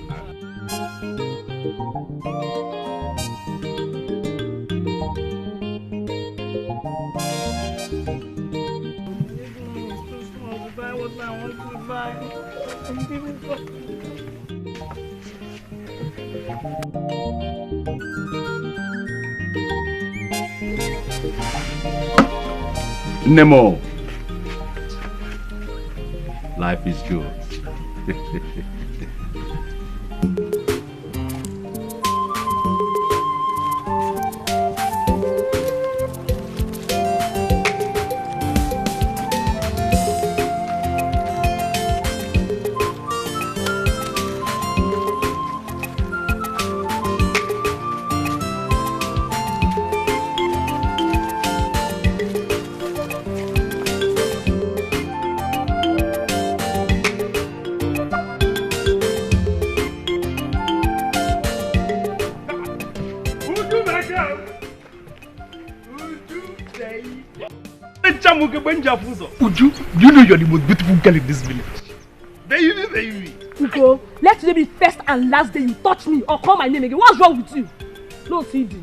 Nemo. Life is good. Uju, you know you're the most beautiful girl in this village. Baby. Ugo, let today be first and last day you touch me or call my name again. What's wrong with you? No, CD.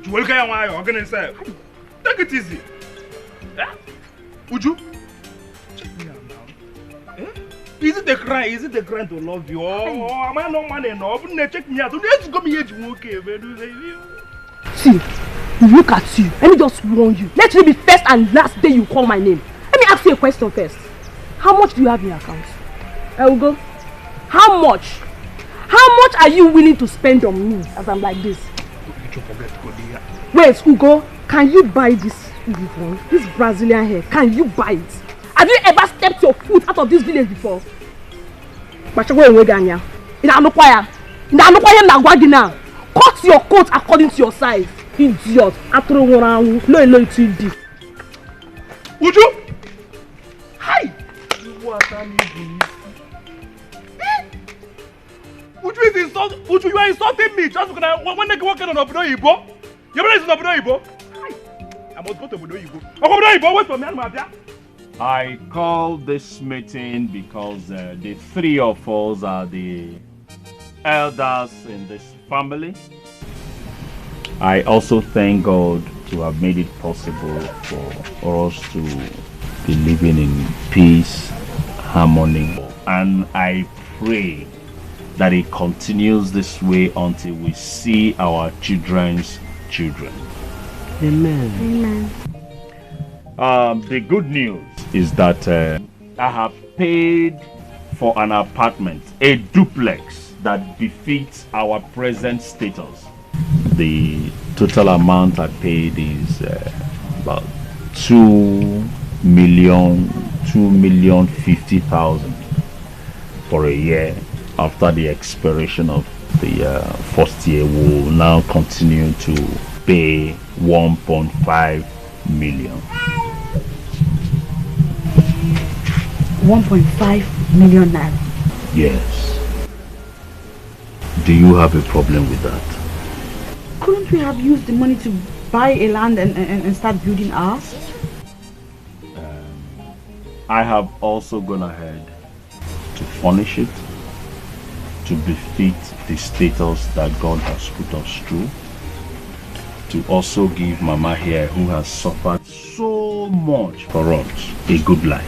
You will get my organizer. Take it easy. Uju, check me out now. Is it the crime? Is it the crime to love you? Oh, am I not man enough? Check me out. Let's go me here to okay, baby. See. Look at you. Let me just warn you. Let it be first and last day you call my name. Let me ask you a question first. How much do you have in your account? Ugo, how much? How much are you willing to spend on me as I'm like this? Wait, Ugo, can you buy this uniform? This Brazilian hair? Can you buy it? Have you ever stepped your foot out of this village before? Cut your coat according to your size. Idiot. Uju, Uju, you are insulting me just because I want to work on Obodo Igbo. Your brother is in Obodo Igbo. I must go to Obodo Igbo. Obodo Igbo, wait for me, I called this meeting because the three of us are the elders in this family. I also thank God to have made it possible for us to be living in peace, harmony, and I pray that it continues this way until we see our children's children. Amen. Amen. The good news is that I have paid for an apartment, a duplex that befits our present status. The total amount I paid is about 2,050,000 for a year. After the expiration of the first year, we will now continue to pay 1.5 million. 1.5 million naira. Yes. Do you have a problem with that? Couldn't we have used the money to buy a land and start building ours? I have also gone ahead to furnish it to befit the status that God has put us through, to also give Mama here, who has suffered so much for us, a good life.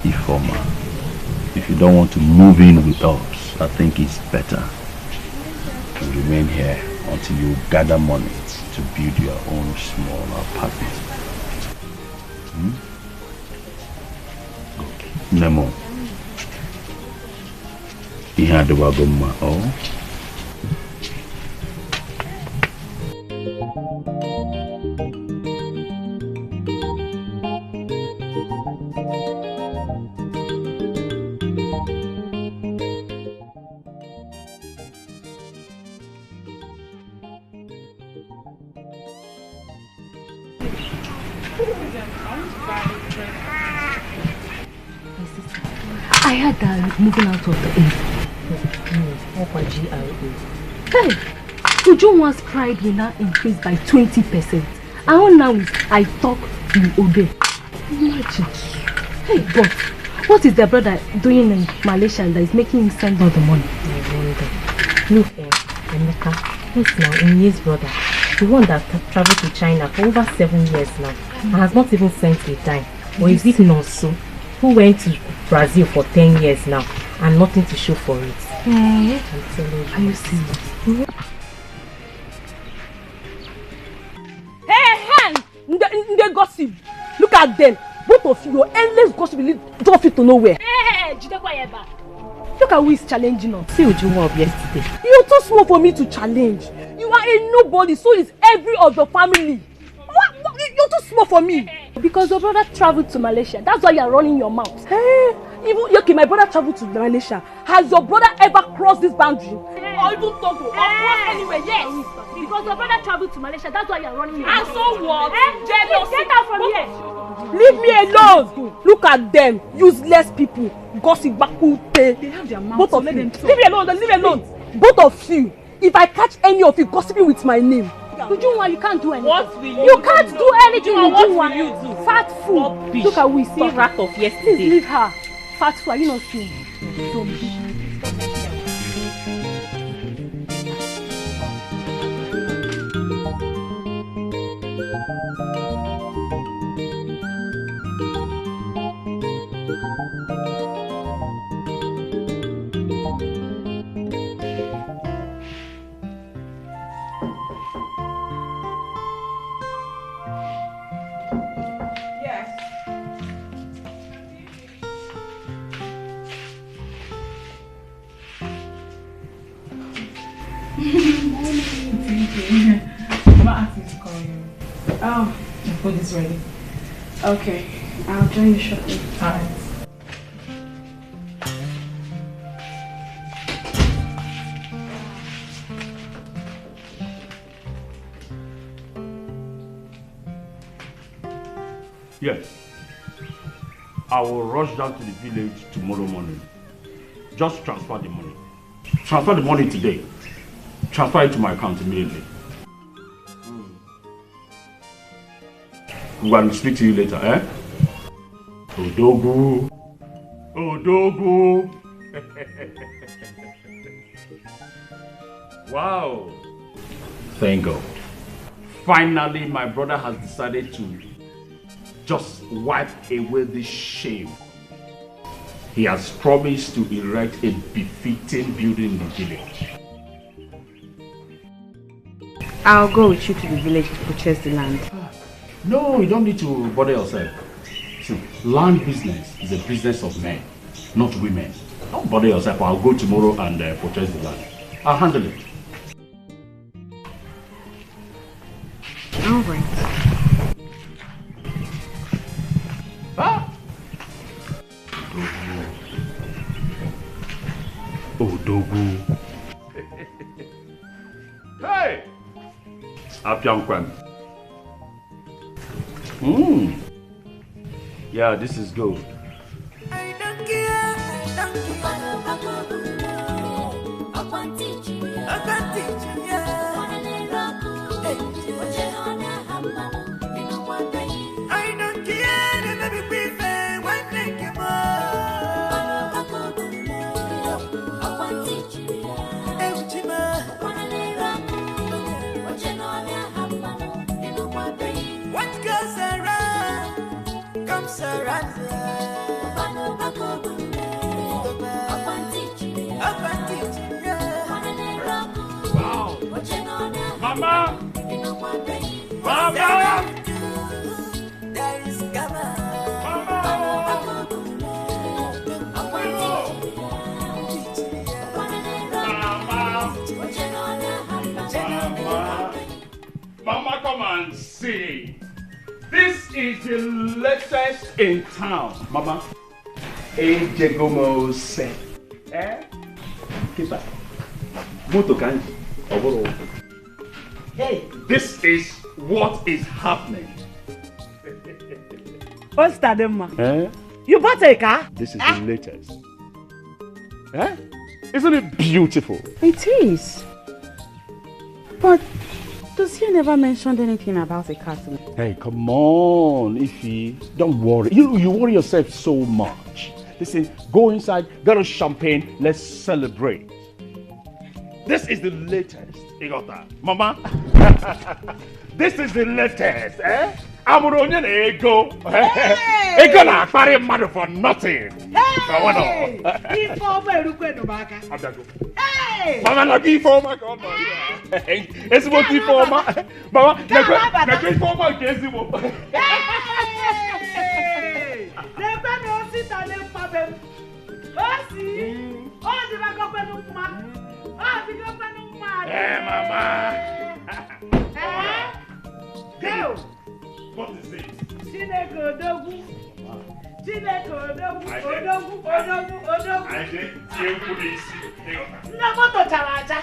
Ifoma, if you don't want to move in with us, I think it's better to remain here until you gather money to build your own small apartment. Nemo, he had the wagoma. Oh. I heard that moving out of the Hey, Uju once cried will now increase by 20%. And all now is I talk, you obey. Imagine. Hey, but what is the brother doing in Malaysia that is making him send all the money? I wonder. Look, Emeka, yes now, Onye's brother, the one that traveled to China for over 7 years now, and has not even sent a dime. Or is it not so? Who went to Brazil for 10 years now and nothing to show for it? I'm telling you. Are you serious? Hey, they gossip. Look at them. Both of you, your endless gossip will lead both of you to nowhere. Hey, Look at who is challenging us. See Uju of yesterday. You're too small for me to challenge. You are a nobody, so is every of the family. What? You're too small for me. Because your brother traveled to Malaysia. That's why you're running your mouth. Hey, okay, my brother traveled to Malaysia. Has your brother ever crossed this boundary? Or even Togo? Or crossed anywhere? Yes. Because your brother traveled to Malaysia. That's why you're running your mouth. And so what? Jealousy. Get out from here. Leave me alone. Look at them, useless people. Gossip bakute. They have their mouth. Both so of let you. them talk. Leave me alone. Leave me alone. Both of you. If I catch any of you gossiping with my name, Ujunwa, you can't do anything. What will you can't do anything, What will Ujunwa. you do? Fat fool. Look at who is See rat of yesterday. Please leave her. Fat fool, are you not seeing? Mama asked me to call you. Oh, the food is ready. Okay, I'll join you shortly. Alright. Yes. I will rush down to the village tomorrow morning. Just transfer the money. Transfer the money today. Transfer it to my account immediately. I'm going to speak to you later, eh? Odogu. Odogu. Wow. Thank God. Finally, my brother has decided to just wipe away this shame. He has promised to erect a befitting building in the village. I'll go with you to the village to purchase the land. No, you don't need to bother yourself. See, land business is a business of men, not women. Don't bother yourself. I'll go tomorrow and purchase the land. I'll handle it. All right. Ah! Odogu. Hey! Apiankwan. Yeah, this is good. Wow. Mama! Mama! Mama, come and see. This is the latest in town. Mama. Ejegomo said. Eh? Kiba. Moto kanji. Oboro. Hey, this is what is happening. What's that, Emma? Eh? You bought a car? This is the latest. Eh? Isn't it beautiful? It is. But does he never mention anything about a car to me? Hey, come on, Ify. Don't worry. You worry yourself so much. Listen, go inside, get us champagne, let's celebrate. This is the latest. You got that? Mama? This is the latest, eh? Amuronye na ego. Ego na akpari mmadụ for nothing. Hey! Ifeoma erukwe n'ụbaka. Hey! Mama, na gi Ifeoma ka ọ nọ ya. Ezigbo Ifeoma. Mama, na-ekwe Ifeoma nke ezigbo. N'ebe na Osita na-ekwabe m. Osi! O dị maka kwenu mma. O dị kwenu mma. Mama. Go! What is it? Chineke odogwu. Chineke odogwu. Odogwu. I did you police. Nna moto chara acha.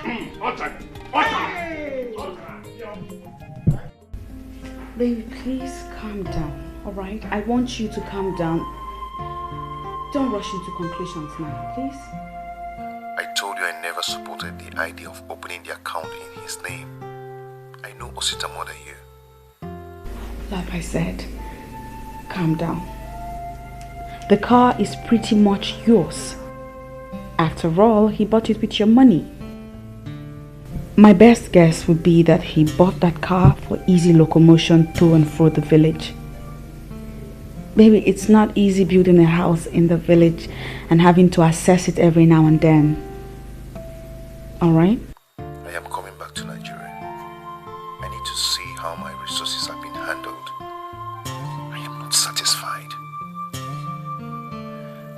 Baby, please calm down, all right? I want you to calm down. Don't rush into conclusions now, please. I told you I never supported the idea of opening the account in his name. I know Osita more than you. Like I said, calm down. The car is pretty much yours. After all, he bought it with your money. My best guess would be that he bought that car for easy locomotion to and fro the village. Baby, it's not easy building a house in the village and having to access it every now and then. Alright? I am coming back to Nigeria. I need to see how my resources have been handled. I am not satisfied.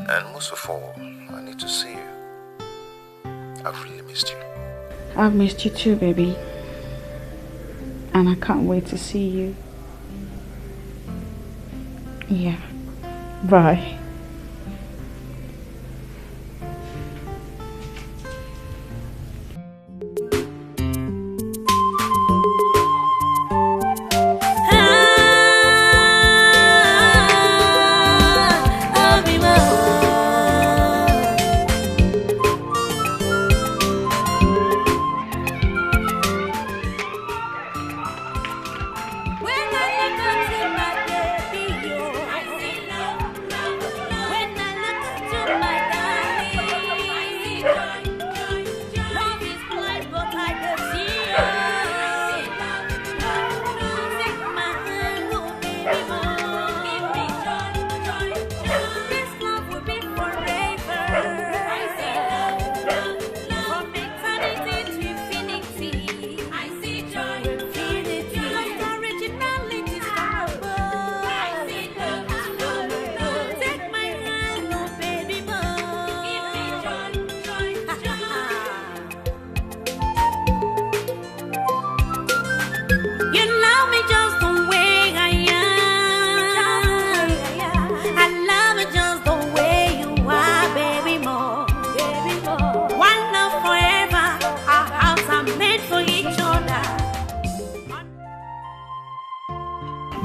And most of all, I need to see you. I've really missed you. I've missed you too, baby. And I can't wait to see you. Yeah. Bye.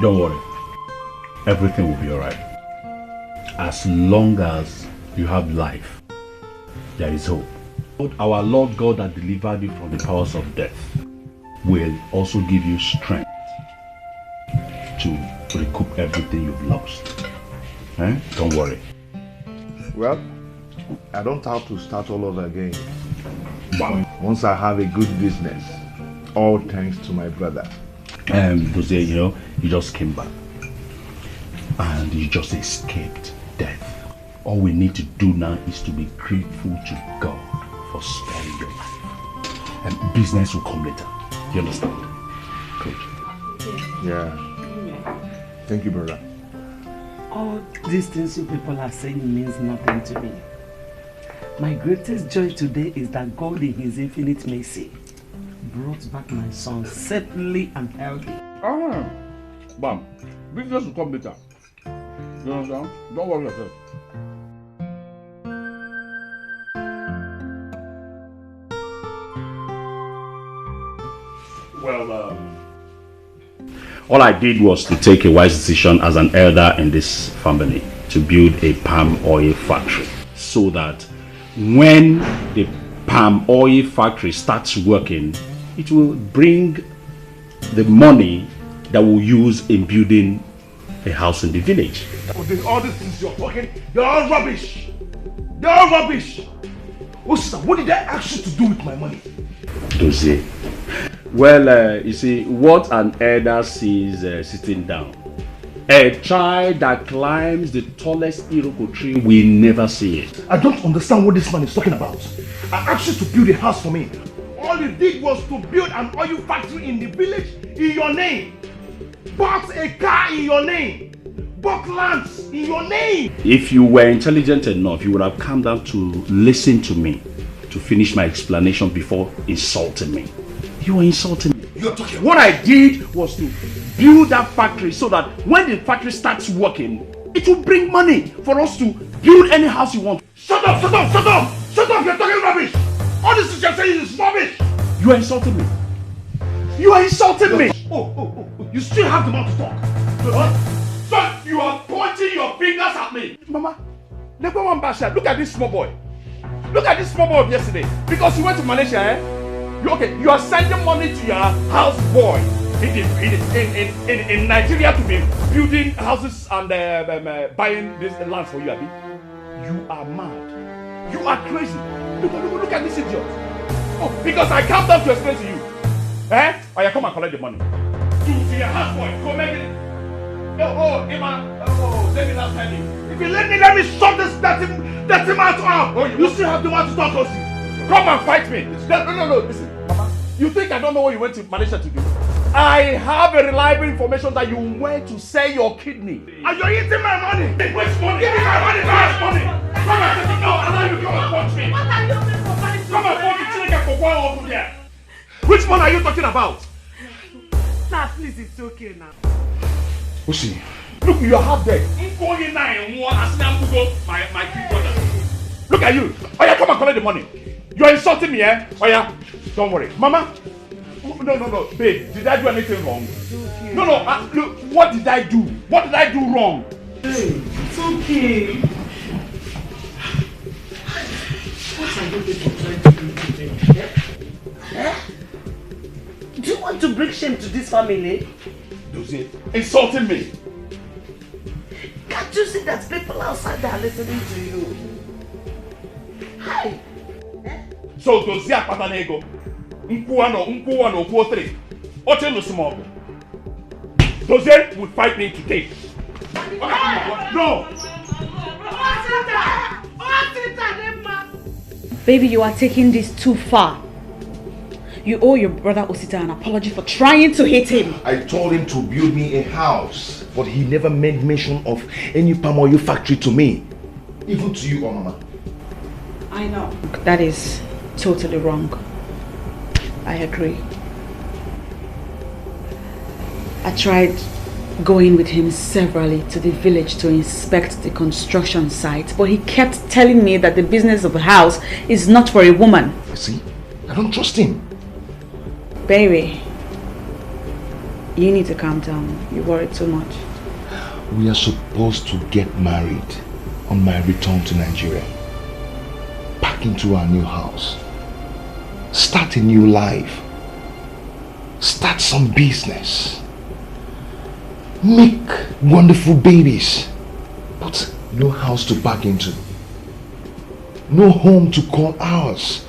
Don't worry. Everything will be alright. As long as you have life, there is hope. Our Lord God that delivered you from the powers of death will also give you strength to recoup everything you've lost. Don't worry. Well, I don't have to start all over again. Wow. Once I have a good business, all thanks to my brother. Jose, you know, you just came back and you just escaped death. All we need to do now is to be grateful to God for sparing your life. And business will come later. You understand? Good. Yeah. Thank you, brother. All these things you people are saying means nothing to me. My greatest joy today is that God in His infinite mercy brought back my son safely and healthy. Bam. Business will come later. You understand? Don't worry yourself. Well, all I did was to take a wise decision as an elder in this family to build a palm oil factory so that when the palm oil factory starts working, it will bring the money that we'll use in building a house in the village. All these things you're talking, they're all rubbish. They're all rubbish. Osita, what did I ask you to do with my money? Dozie. Well, you see, what an elder sees sitting down. A child that climbs the tallest iroko tree will never see it. I don't understand what this man is talking about. I asked you to build a house for me. All you did was to build an oil factory in the village in your name. Bought a car in your name. Bought lands in your name. If you were intelligent enough, you would have come down to listen to me, to finish my explanation before insulting me. You were insulting me. You're talking. What I did was to build that factory so that when the factory starts working, it will bring money for us to build any house you want. Shut up, shut up, shut up! Shut up, you're talking rubbish! All this is you're saying is rubbish! You are insulting me. You are insulting me. Oh, you still have the mouth to talk. So you are pointing your fingers at me. Mama, look at this small boy. Look at this small boy of yesterday. Because he went to Malaysia, you are sending money to your house boy in Nigeria to be building houses and buying this land for you, Abi. You are mad. You are crazy. Look at this idiot. Oh, because I come down to explain to you. Or you come and collect the money. To your house boy, go make it. Let me not tell you. If you let me shut this dirty mouth out. You still have the mouth to talk, Osi. Come and fight me. No, listen. Mama, you think I don't know what you went to Malaysia to do? I have a reliable information that you went to sell your kidney. And you're eating my money. Which money? Give me my money first. Money. Come and take it now. Allow you to come and punch me. What are you doing for money? Come and punch the chicken for one over there. Which one are you talking about? Nah, please, it's okay now. Osi. Look, you are half dead. My big brother. Look at you. Oya, come and collect the money. You are insulting me, Oya, don't worry. Mama. No. Babe, did I do anything wrong? Okay. No. Look, what did I do? What did I do wrong? Hey, it's okay. What are you people trying to do today? Do you want to bring shame to this family? Insulting me. Can't you see that people outside are listening to you? Hi. So Dozie Akpatanego, Nkuwa no 3. Oche no small. Dozie would fight me today. No. Baby, you are taking this too far. You owe your brother Osita an apology for trying to hit him. I told him to build me a house, but he never made mention of any palm oil factory to me. Even to you, Mama. I know. That is totally wrong. I agree. I tried going with him severally to the village to inspect the construction site, but he kept telling me that the business of a house is not for a woman. See, I don't trust him. Baby, You need to calm down. You worry too much. We are supposed to get married on my return to Nigeria. Back into our new house. Start a new life. Start some business. Make wonderful babies. But no house to back into. No home to call ours.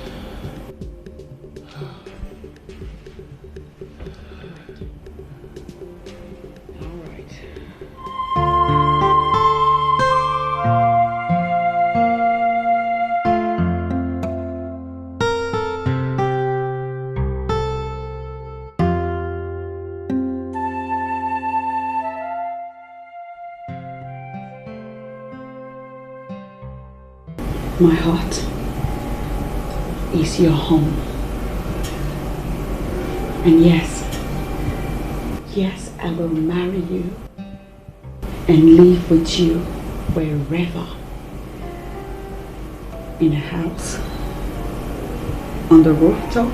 My heart is your home. And yes, I will marry you and live with you wherever. In a house, on the rooftop,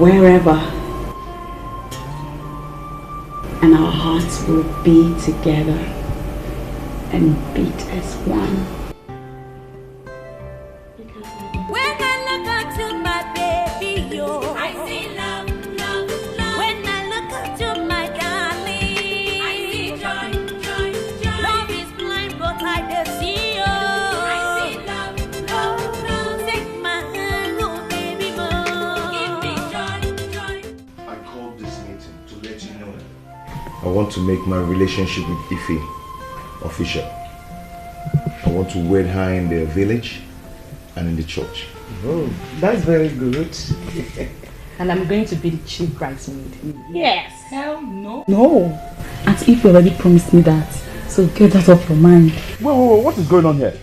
wherever. And our hearts will be together and beat as one. I want to make my relationship with Ife official. I want to wed her in the village and in the church. Oh, that's very good. And I'm going to be the chief bridesmaid. Yes. Hell no. No. Aunt Ife already promised me that. So get that off your mind. Whoa, what is going on here?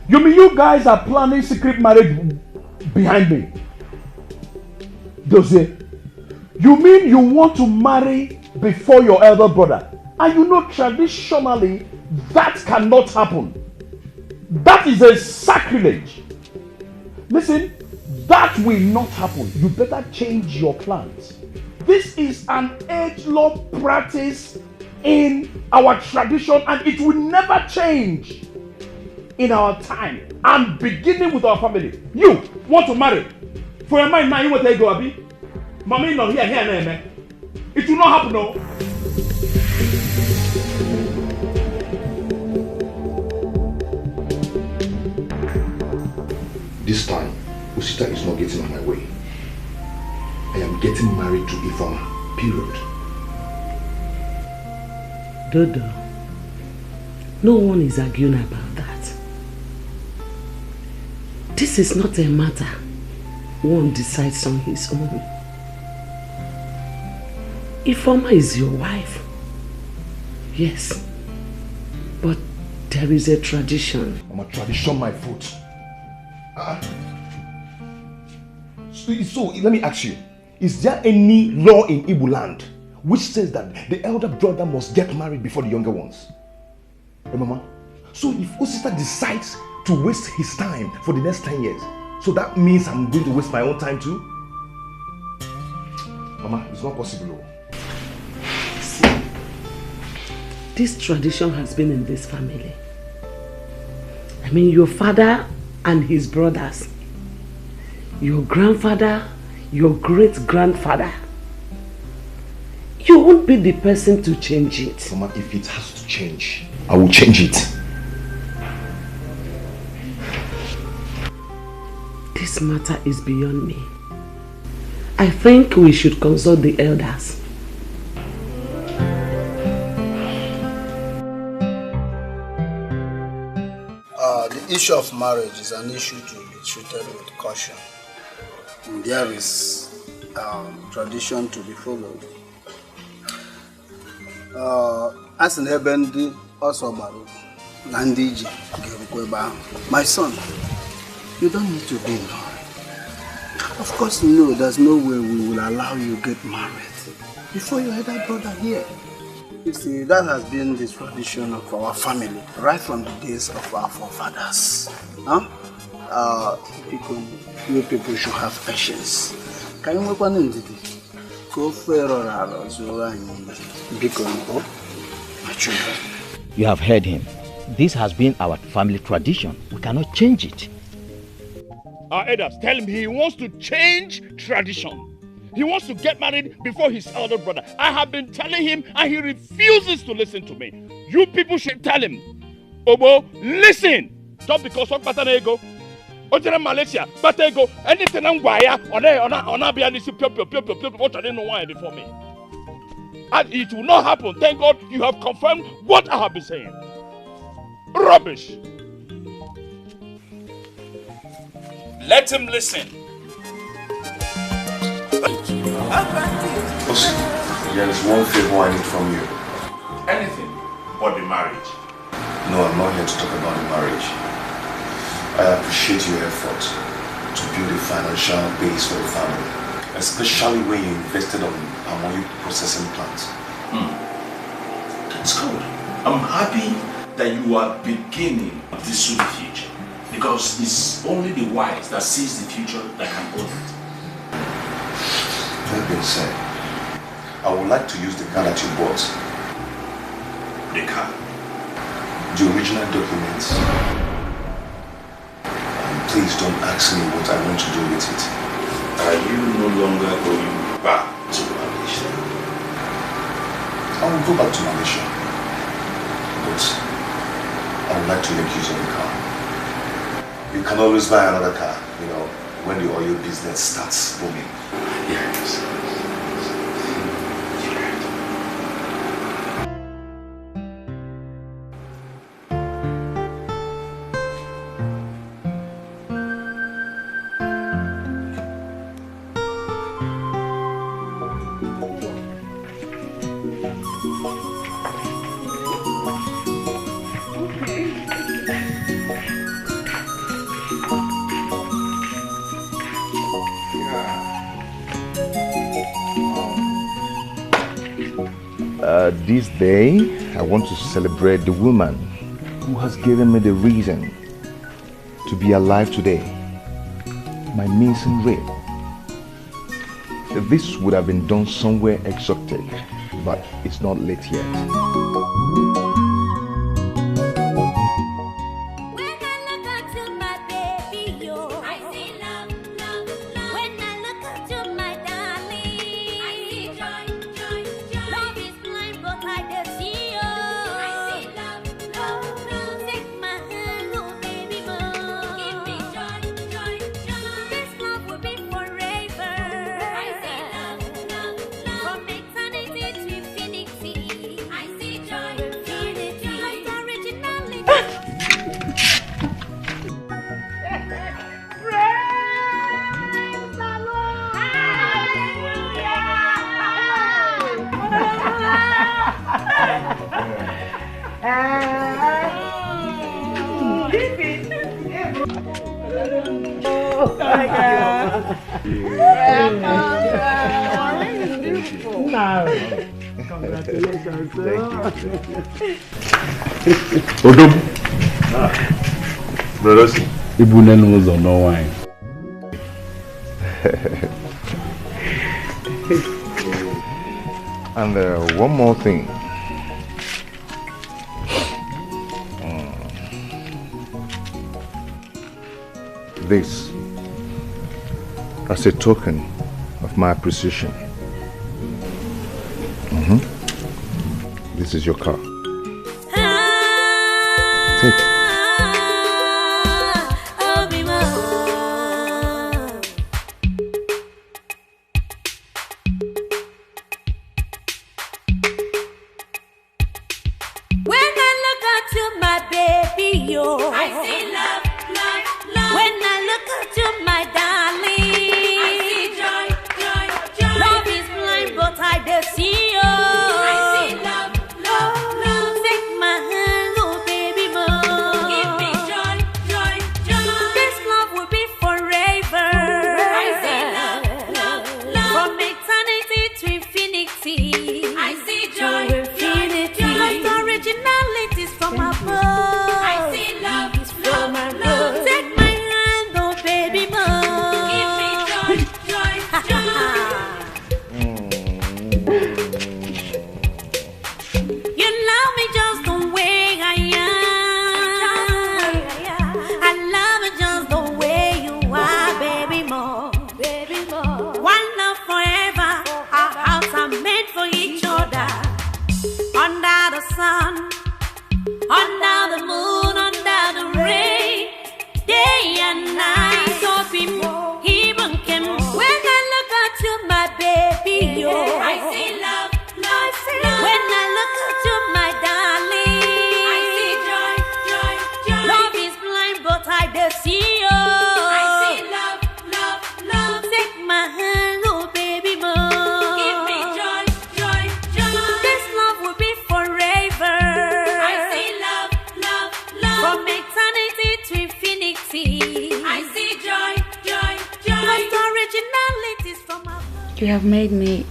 You mean you guys are planning secret marriage behind me? Dozie, you mean you want to marry before your elder brother? And you know traditionally that cannot happen. That is a sacrilege. Listen, that will not happen. You better change your plans. This is an age-long practice in our tradition and it will never change in our time. And beginning with our family. You want to marry? For your mind now, you want to go, Abi? Mommy, no, here, man. It will not happen, no. This time, Osita is not getting on my way. I am getting married to Ifeoma, period. Dodo, no one is arguing about that. This is not a matter one decides on his own. Ifeoma is your wife. Yes. But there is a tradition. I'm a tradition, my foot. So, let me ask you. Is there any law in Igbo land which says that the elder brother must get married before the younger ones? Hey, Mama? So if Osita decides to waste his time for the next 10 years, so that means I'm going to waste my own time too? Mama, it's not possible. See, this tradition has been in this family. I mean, your father and his brothers, your grandfather, your great-grandfather. You won't be the person to change it. Mama, if it has to change, I will change it. This matter is beyond me. I think we should consult the elders. The issue of marriage is an issue to be treated with caution. And there is tradition to be followed. As in heaven, also my son, you don't need to be in a hurry. Of course, no, there's no way we will allow you to get married before your elder brother here. You see, that has been the tradition of our family, right from the days of our forefathers. You people should have patience. Can you work on it? My children. You have heard him. This has been our family tradition. We cannot change it. Our elders tell him he wants to change tradition. He wants to get married before his elder brother. I have been telling him and he refuses to listen to me. You people should tell him. Obo, listen! Just because one pattern ego. Ojere Malaysia, but ego, anything I'm wire, on be any pure, what I didn't know why before me. And it will not happen. Thank God you have confirmed what I have been saying. Rubbish! Let him listen. There is one favor I need from you. Anything but the marriage. No, I'm not here to talk about the marriage. I appreciate your effort to build a financial base for the family, especially when you invested on oil processing plant. That's good. I'm happy that you are beginning to see the future, because it's only the wise that sees the future that can own it. That being said, I would like to use the car that you bought. The car? The original documents. And please don't ask me what I want to do with it. Are you no longer going back to Malaysia? I will go back to Malaysia. But I would like to make use of the car. You can always buy another car, when the oil business starts booming. Yes. This day, I want to celebrate the woman who has given me the reason to be alive today. My Mason Ray. This would have been done somewhere exotic, but it's not late yet. Odom. Brothers, Ibunen was on no wine. And one more thing. This as a token of my appreciation. This is your car. Take it. You have made me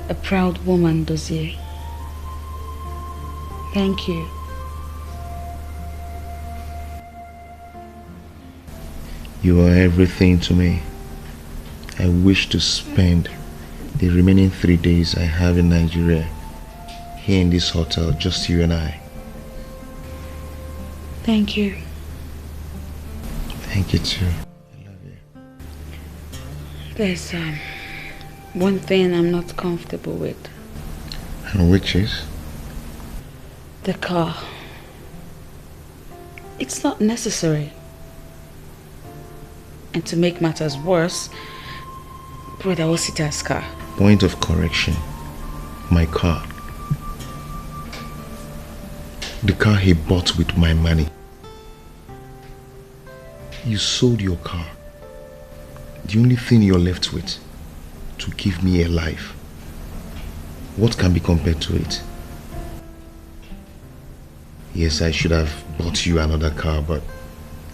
a proud woman, Dozie. Thank you. You are everything to me. I wish to spend the remaining 3 days I have in Nigeria here in this hotel, just you and I. Thank you. Thank you too. There's one thing I'm not comfortable with. And which is? The car. It's not necessary. And to make matters worse, Brother Osita's car. Point of correction. My car. The car he bought with my money. You sold your car. The only thing you're left with to give me a life. What can be compared to it? Yes, I should have bought you another car, but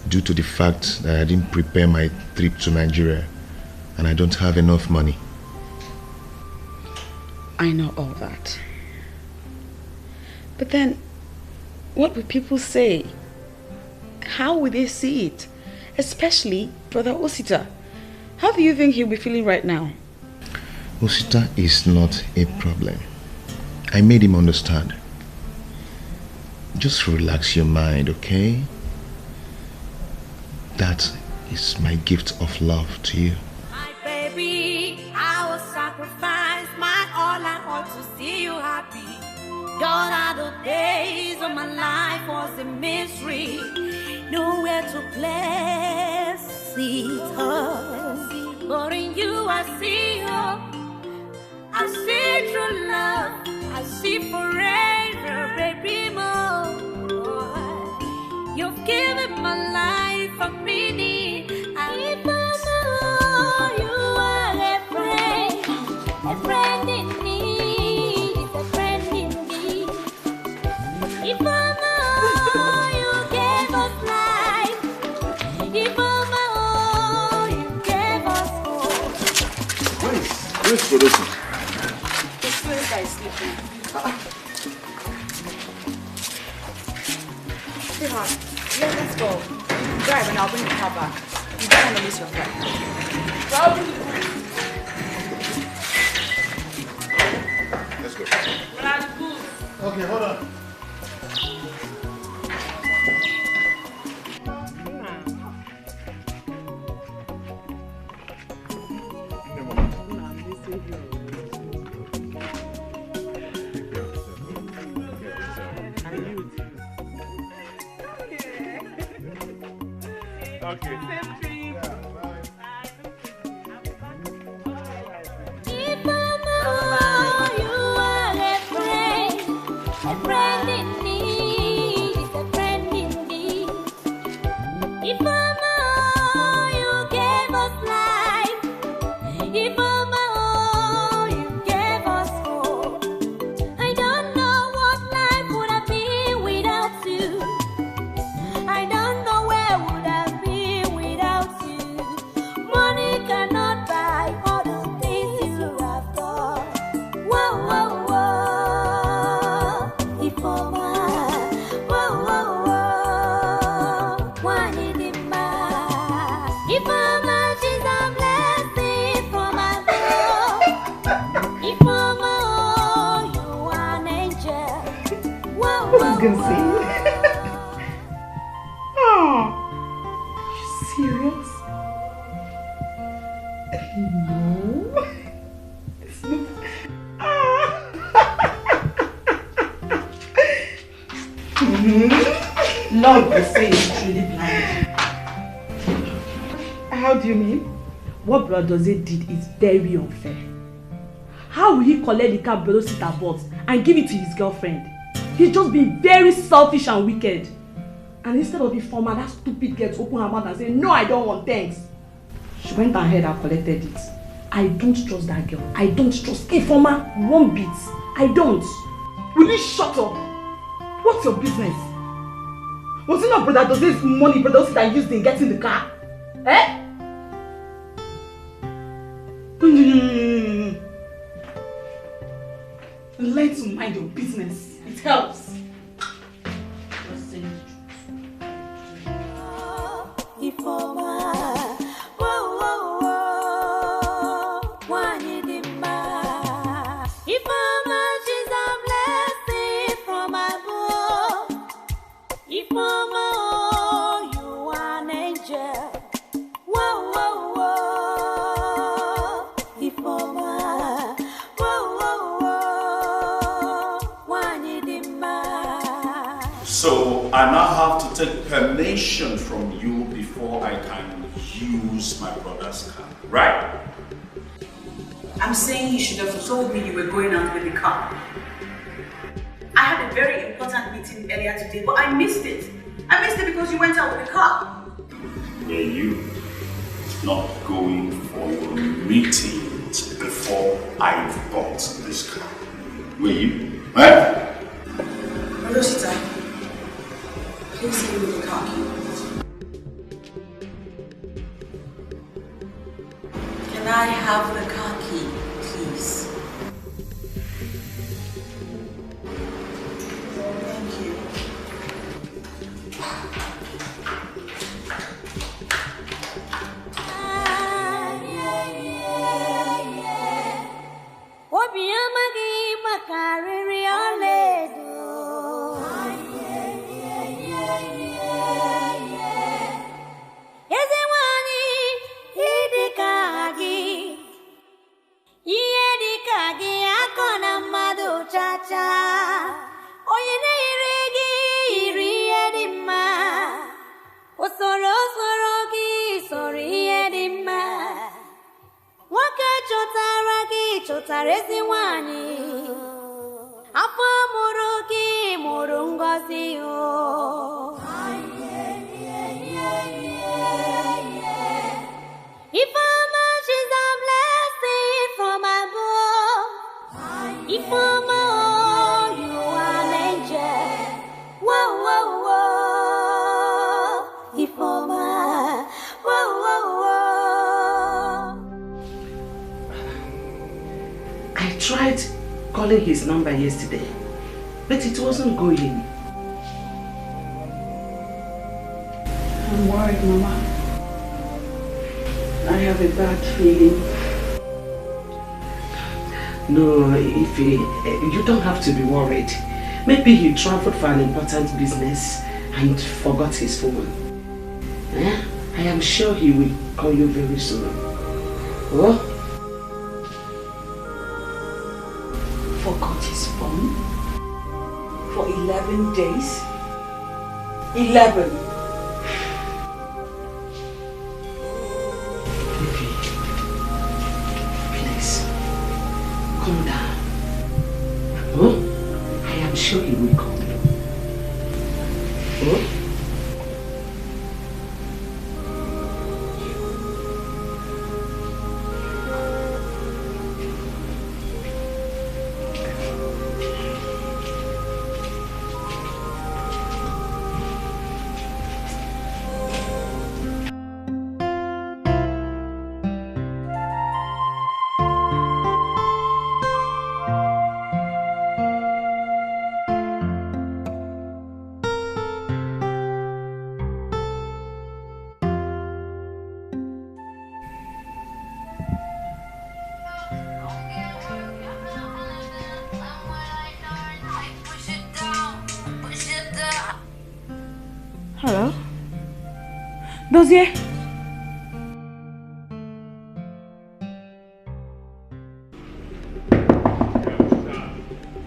due to the fact that I didn't prepare my trip to Nigeria and I don't have enough money. I know all that. But then, what will people say? How will they see it? Especially Brother Osita. How do you think he'll be feeling right now? Osita is not a problem. I made him understand. Just relax your mind, okay? That is my gift of love to you. My baby, I will sacrifice my all I want to see you happy. Gone are the days of my life was a mystery. Nowhere to place it. But in you I see hope. I see true love. I see forever, baby, more. You've given my life a meaning. And if I know you are a friend in need, a friend in need. If I know you gave us life, if I know you gave us hope. Where's Producer? The slave guy is sleeping. Sweetheart, let's go. Drive and I'll bring the car back. You don't want to miss your flight. Let's go. Okay, hold on. Okay. A friend in need, a friend indeed. If I know you gave us life, if I know you gave us hope, I don't know what life would have been without you. I don't know where would have been without you. Money cannot buy all the things you have done. Whoa, whoa, whoa. Can see. Oh, you serious? No, it's not. Lord will say it's truly blind. How do you mean? What Brother Dozie did is very unfair. How will he collect the car Brother Osita bought and give it to his girlfriend? He's just being very selfish and wicked. And instead of the former, that stupid girl to open her mouth and say, no, I don't want thanks. She went ahead and collected it. I don't trust that girl. I don't trust Informer one bit. I don't. Will you shut up? What's your business? Was it not Brother Dozie's money Brother Osita used in getting the car? Eh? mind your business. It helps. So I now have to take permission from you before I can use my brother's car, right? I'm saying you should have told me you were going out with the car. I had a very important meeting earlier today, but I missed it. I missed it because you went out with the car. Were you not going for your meetings before I bought this car? Were you? Right? Osita, please give me the car keys. Can I have the car key, please? Thank you. Chacha, onye na-ere gị iri ihe dị mma, usoro gị soro ihe dị mma, nwoke chọtara gị chọtara ezi nwanyị, afọ mụrụ gị mụrụ ngọzi o. Ifeoma, she's a blessing from above. Ifeoma, you are an angel. Whoa, whoa, whoa. Ifeoma, whoa, whoa, whoa. I tried calling his number yesterday, but it wasn't going. I'm worried, Mama. I have a bad feeling. No, if you don't have to be worried. Maybe he traveled for an important business and forgot his phone. I am sure he will call you very soon. Oh? Forgot his phone? For 11 days? 11! Calm down. Oh? I am sure he will come. Oh? Hello? Dozier?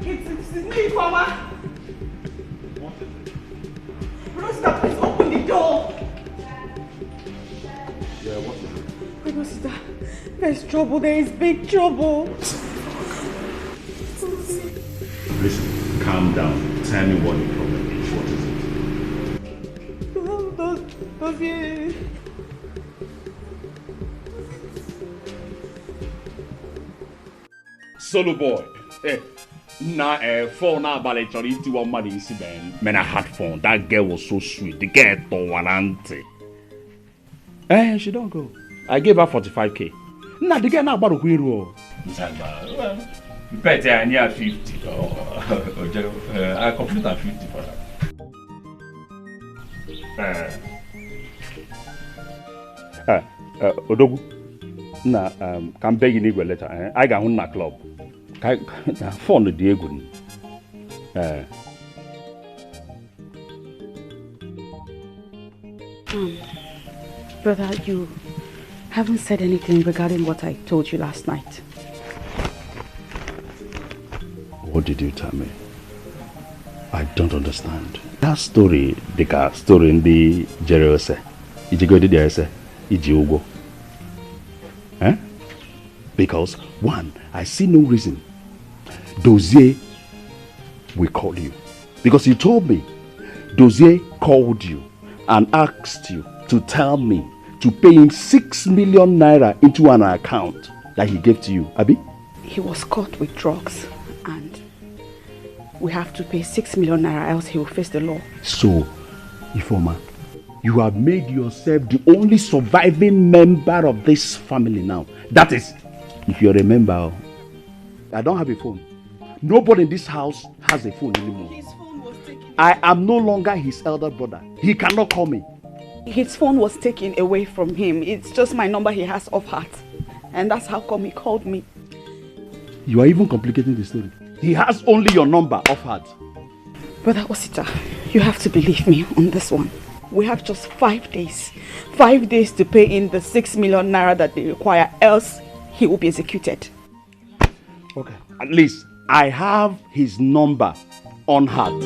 It's me, Mama. Rosita, please open the door. Yeah, what's it? Rosita, there's trouble. There is big trouble. Listen, calm down. Tell me what the problem is. What is it? Dozier. Solo boy. Phone abalị chọrọ itiwa mmadụ isi man. I had fun. That girl was so sweet. The girl tọwarante. She don't go. I gave her 45k. Nah, the girl na agbarokwa iru. Bet I near 50. I complete at 50 for that. Odogu, na can beg in Igwe letter. I got on my club. I found the Diego. Brother, you haven't said anything regarding what I told you last night. What did you tell me? I don't understand. That story, the story in the Jerose. Ijigodi Derese, Ijiogo. Eh? Because, one, I see no reason Dozier will call you. Because you told me Dozier called you and asked you to tell me to pay him 6 million naira into an account that he gave to you, Abi? He was caught with drugs and we have to pay 6 million naira else he will face the law. So, Ifoma, you have made yourself the only surviving member of this family now. That is, if you remember, I don't have a phone. Nobody in this house has a phone anymore. His phone was taken. I am no longer his elder brother. He cannot call me. His phone was taken away from him. It's just my number he has off heart. And that's how come he called me. You are even complicating the story. He has only your number off heart. Brother Osita, you have to believe me on this one. We have just 5 days. 5 days to pay in the 6 million naira that they require, else he will be executed. Okay. At least I have his number on heart.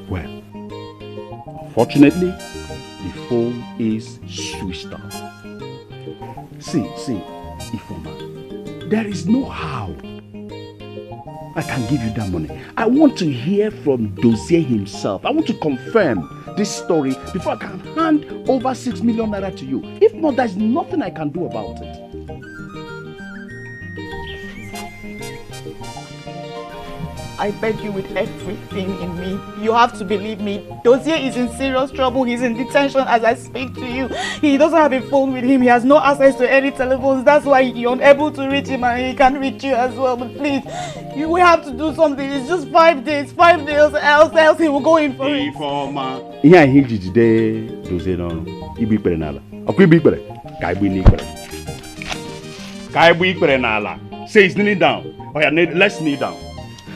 Well, fortunately, the phone is switched off. See, Ifoma, there is no how I can give you that money. I want to hear from Dozier himself. I want to confirm this story before I can hand over 6 million naira to you. If not, there's nothing I can do about it. I beg you with everything in me. You have to believe me. Dozier is in serious trouble. He's in detention as I speak to you. He doesn't have a phone with him. He has no access to any telephones. That's why you're unable to reach him and he can't reach you as well. But please, we have to do something. It's just 5 days. 5 days else he will go in for it. Yeah, he did today. Dozier no. Ibi pere nala. Okwi ibi pere. Kaibu ni pere. Kaibu pere nala. Say he's kneeling down. Oh yeah, let's kneel down.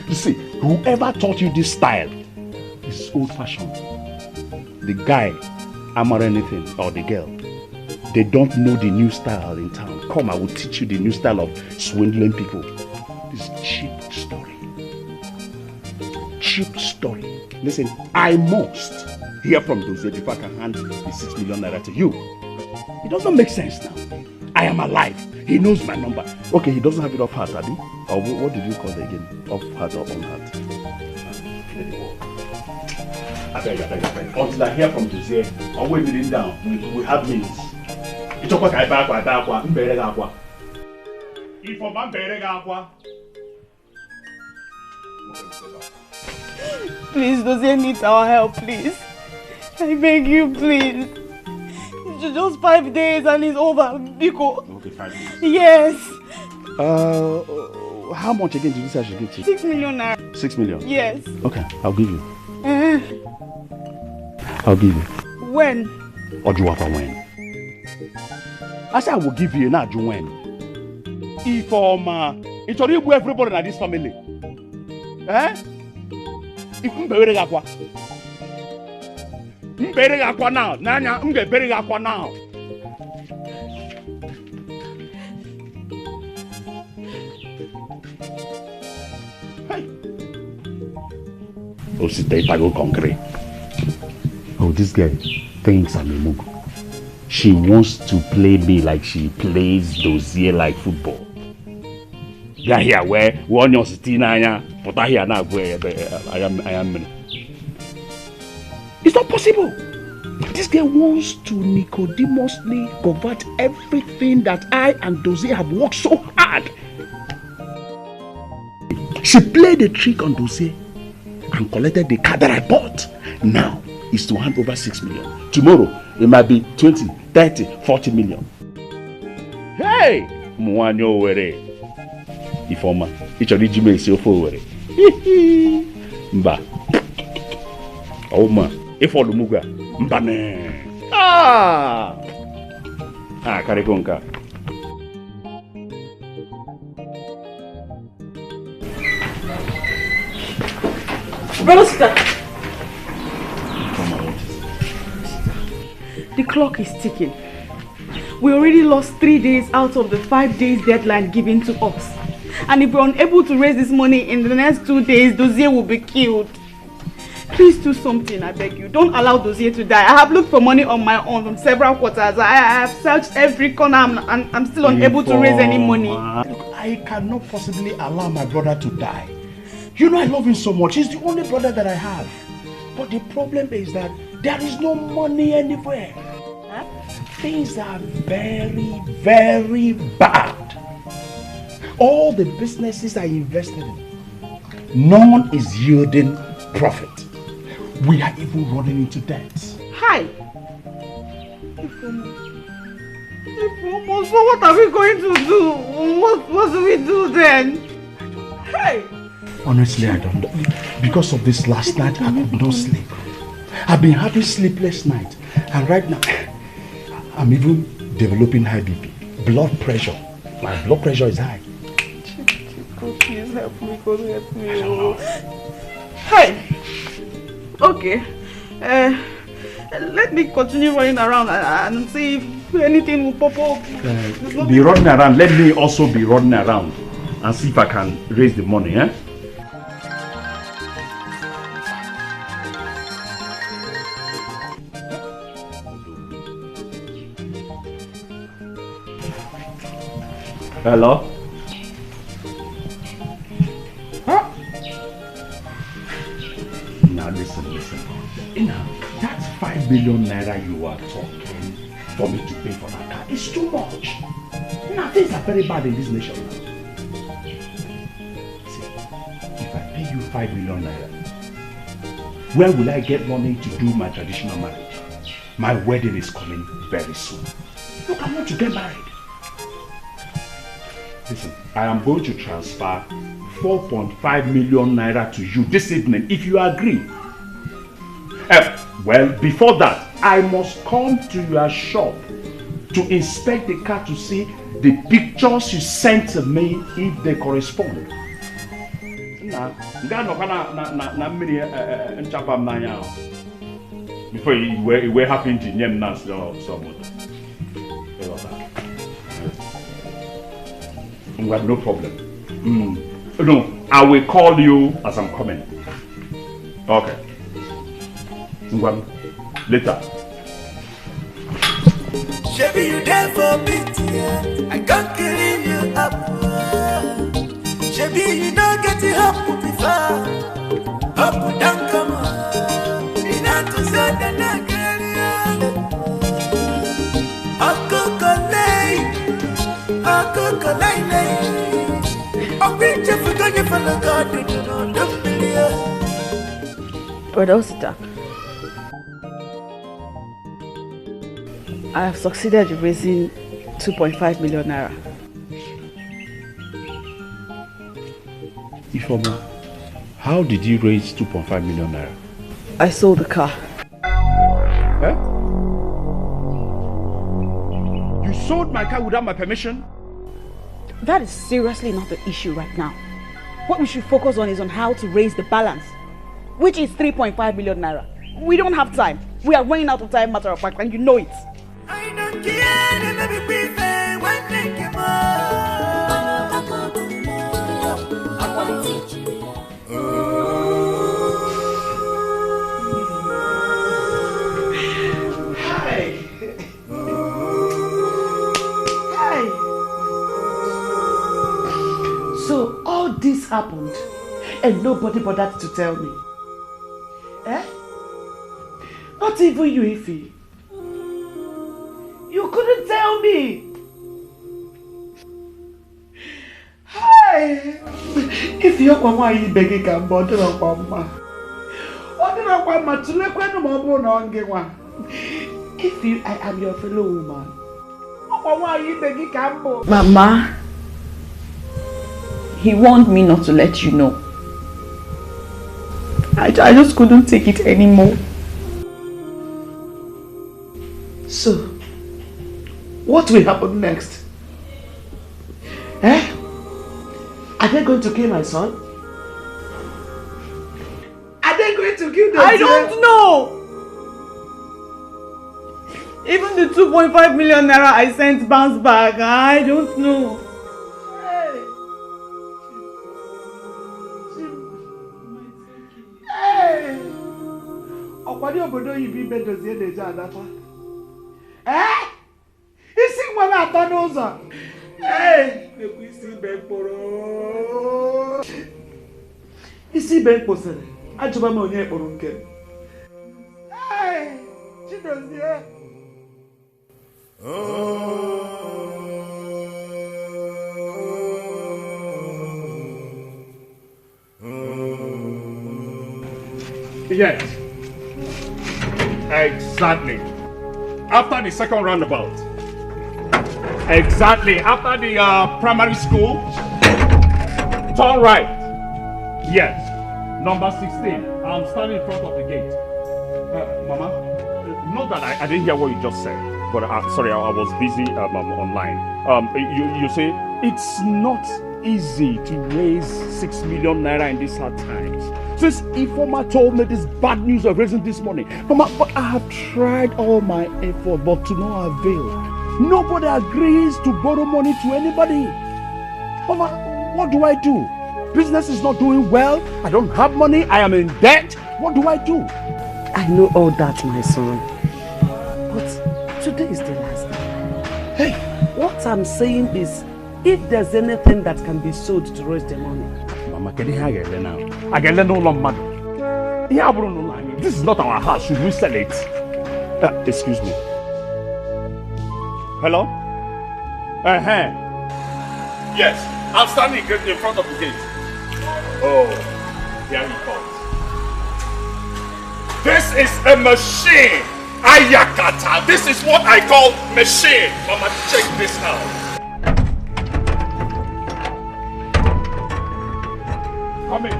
You see, whoever taught you this style is old-fashioned. The guy, or anything, or the girl, they don't know the new style in town. Come, I will teach you the new style of swindling people. This cheap story. Cheap story. Listen, I must hear from Dozier before I can hand the 6 million naira to you. It doesn't make sense now. I am alive. He knows my number. Okay, he doesn't have it off heart, Abi? Or what did you call it again? Off heart or on heart? I beg. Until I hear from Dozier, I'll wait it down. We have means. It's okay, Please, Dozier needs our help, please. I beg you, please. It's just 5 days and it's over, Biko. Okay, 5 days. Yes. How much again did you say I should give you? 6 million naira. 6 million? Yes. Okay, I'll give you. I'll give you. When? Or do you want when? I said I will give you, not when. If it's already everybody in this family. Eh? If I'm burying aqua. I'm burying aqua now. Nanya, I'm burying aqua now. Osita Itago concrete. Oh, this girl thinks I'm a mugu. She wants to play me like she plays Dozier like football. Yeah, here where one your Sitina, but I hear now where I am. It's not possible. This girl wants to Nicodemously convert everything that I and Dozier have worked so hard. She played a trick on Dozier and collected the car that I bought. Now is to hand over 6 million. Tomorrow it might be 20, 30, 40 million. Hey! Mwanyo were. Ifoma. Ichori jime isi ofo were. Mba. Oma. Ifo lumuga. Mba ne. Karikonka. Brother, sister. The clock is ticking. We already lost 3 days out of the 5 days deadline given to us. And if we're unable to raise this money in the next 2 days, Dozier will be killed. Please do something, I beg you. Don't allow Dozier to die. I have looked for money on my own from several quarters. I have searched every corner and I'm still unable to raise any money. I cannot possibly allow my brother to die. You know I love him so much. He's the only brother that I have. But the problem is that there is no money anywhere. Huh? Things are very, very bad. All the businesses I invested in, none is yielding profit. We are even running into debt. Hi! So what are we going to do? What do we do then? Hey! Honestly, I don't know. Because of this last night, I could not sleep. I've been having sleepless nights. And right now, I'm even developing high BP. Blood pressure. My blood pressure is high. God, please help me. God, help me. Hey! Okay. Let me continue running around and see if anything will pop up. Be running around. Let me also be running around and see if I can raise the money, eh? Hello? Huh? Now listen. You know, that's 5 million naira you are talking for me to pay for that car. It's too much. Now things are very bad in this nation now. See, if I pay you 5 million naira, where will I get money to do my traditional marriage? My wedding is coming very soon. Look, I want to get married. Listen, I am going to transfer 4.5 million naira to you this evening if you agree. Well, before that, I must come to your shop to inspect the car to see the pictures you sent to me if they correspond. Before you were happy to name us someone. No problem. No, I will call you as I'm coming. Okay. Later. Shabby, you there for me, I can't clean you up. Shabby, you don't get it up before. Up down, come on. You not to say that I get Brother Osita, I have succeeded in raising 2.5 million naira. Ifoma, how did you raise 2.5 million naira? I sold the car. Eh? You sold my car without my permission? That is seriously not the issue right now. What we should focus on is on how to raise the balance, which is 3.5 million naira. We don't have time. We are running out of time, matter of fact, and you know it. I don't care, baby, be fair, when they come So all this happened and nobody bothered to tell me. Eh? Not even you, Ife. You couldn't tell me. Hey! If you're Mama, you begging can bother of Mama. If I am your fellow woman, why are you begging Cambo? Mama, he warned me not to let you know. I just couldn't take it anymore. So, what will happen next? Eh? Are they going to kill my son? Are they going to kill the I don't know! Even the 2.5 million naira I sent bounce back. I don't know. Hey! Hey! Okwadi obodo yibi bedozie deja adafa. Eh? Isi nwere atọ n'ụzọ. Hey! Ekwu isi be mkpụrụ. Isi be mkpụsịrị. Ajụba m onye kpụrụ nke. Hey! Chidozie. Yes. Exactly. After the second roundabout. Exactly. After the primary school. Turn right. Yes. Number 16. I'm standing in front of the gate. Mama, not that I didn't hear what you just said. But sorry, I was busy online. You say it's not easy to raise 6 million naira in these hard times. Since Ifoma told me this bad news of raising this money, Mama, but I have tried all my effort, but to no avail. Nobody agrees to borrow money to anybody. Mama, what do I do? Business is not doing well. I don't have money. I am in debt. What do I do? I know all that, my son. But today is the last day. Hey, what I'm saying is, if there's anything that can be sold to raise the money. Mama, can you hear it now? I can no longer. This is not our house. Should we sell it? Excuse me. Hello? Yes, I'm standing in front of the gate. Oh, here he comes. This is a machine. Ayakata. This is what I call machine. Mama, check this out. Come in.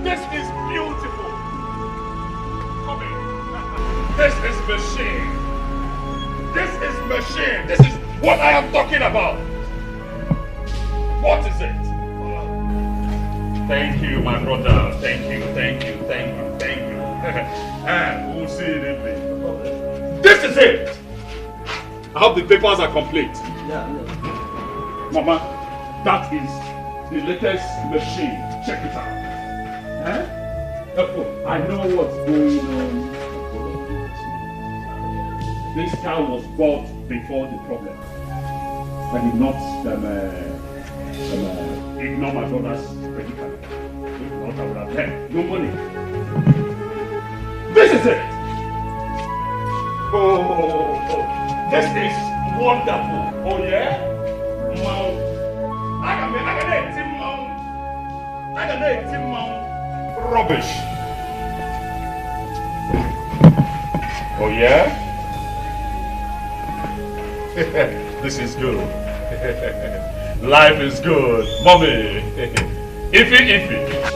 This is beautiful. Come in. This is machine. This is what I am talking about. What is it? Thank you, my brother. Thank you. We'll see it in me. This is it. I hope the papers are complete. Yeah. Mama, that is the latest machine. Check it out. I know what's going on. This car was bought before the problem. I did not ignore my brother's predicament. If not, I would have had no money. This is it! Oh, this is wonderful. Oh yeah? Rubbish. Oh yeah? This is good. Life is good. Mommy. Iffy.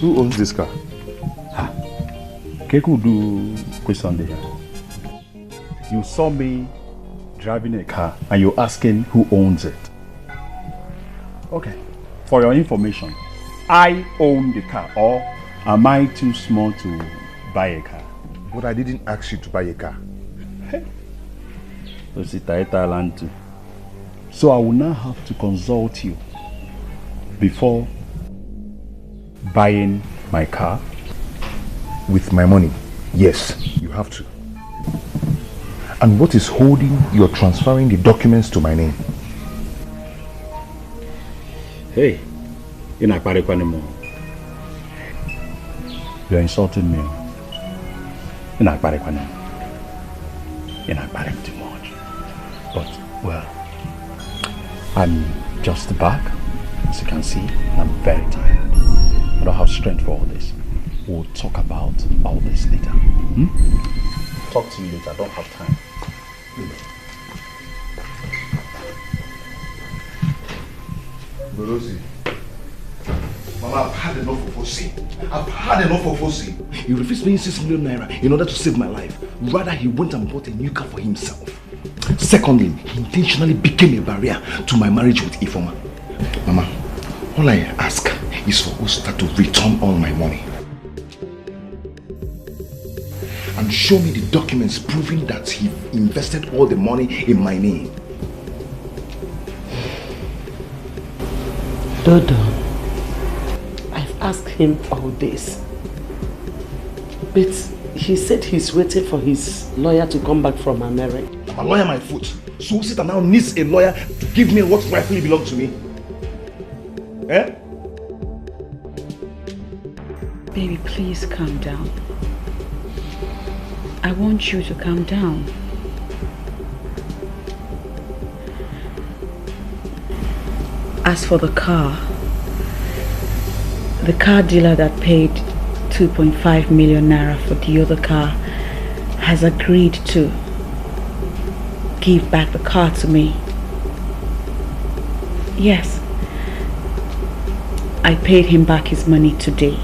Who owns this car? Keku do question there. You saw me driving a car and you're asking who owns it. Okay. For your information, I own the car, or am I too small to buy a car? But I didn't ask you to buy a car. Osita Thailand too. So I will now have to consult you before buying my car. With my money? Yes, you have to. And what is holding your transferring the documents to my name? Hey, you're not anymore. You're insulting me. You're not anymore. You're not too much. But, well, I'm just back, as you can see, and I'm very tired. I don't have strength for all this. We'll talk about all this later. Talk to you later. I don't have time. Rosie, Mama, I've had enough of Osi. I've had enough of Osi. He refused paying 6 million naira in order to save my life. Rather, he went and bought a new car for himself. Secondly, he intentionally became a barrier to my marriage with Ifoma. Mama, all I ask is for Osita to return all my money. And show me the documents proving that he invested all the money in my name. Dodo, I've asked him all this. But he said he's waiting for his lawyer to come back from America. I'm a lawyer, my foot. So Osita now needs a lawyer to give me what rightfully belongs to me. Eh? Baby, please calm down. I want you to calm down. As for the car dealer that paid 2.5 million naira for the other car has agreed to give back the car to me. Yes, I paid him back his money today.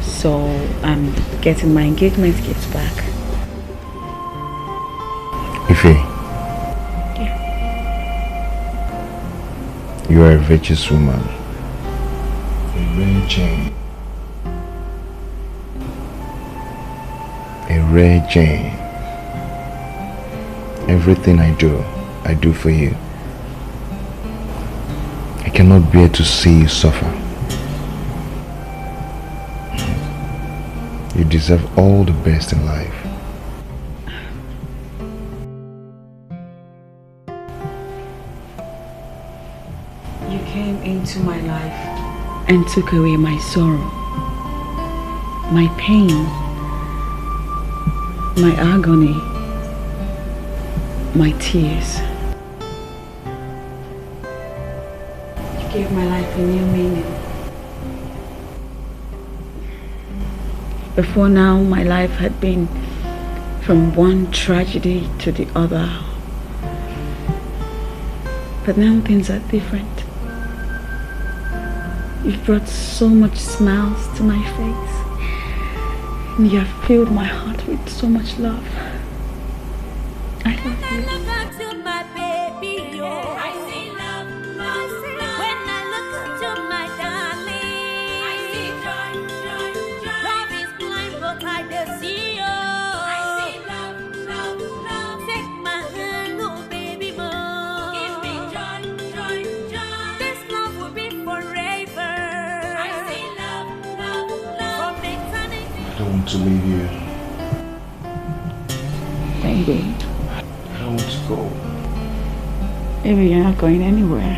So I'm getting my engagement gifts back. Ife. Yeah. You are a virtuous woman. A rare gem. Everything I do for you. I cannot bear to see you suffer. You deserve all the best in life. You came into my life and took away my sorrow, my pain, my agony, my tears. You gave my life a new meaning. Before now, my life had been from one tragedy to the other. But now things are different. You've brought so much smiles to my face. And you have filled my heart with so much love. I love you. To leave you. Baby. I don't want to go. Baby, you're not going anywhere.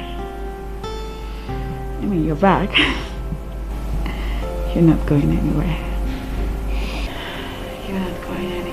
I mean, you're back. You're not going anywhere. You're not going anywhere.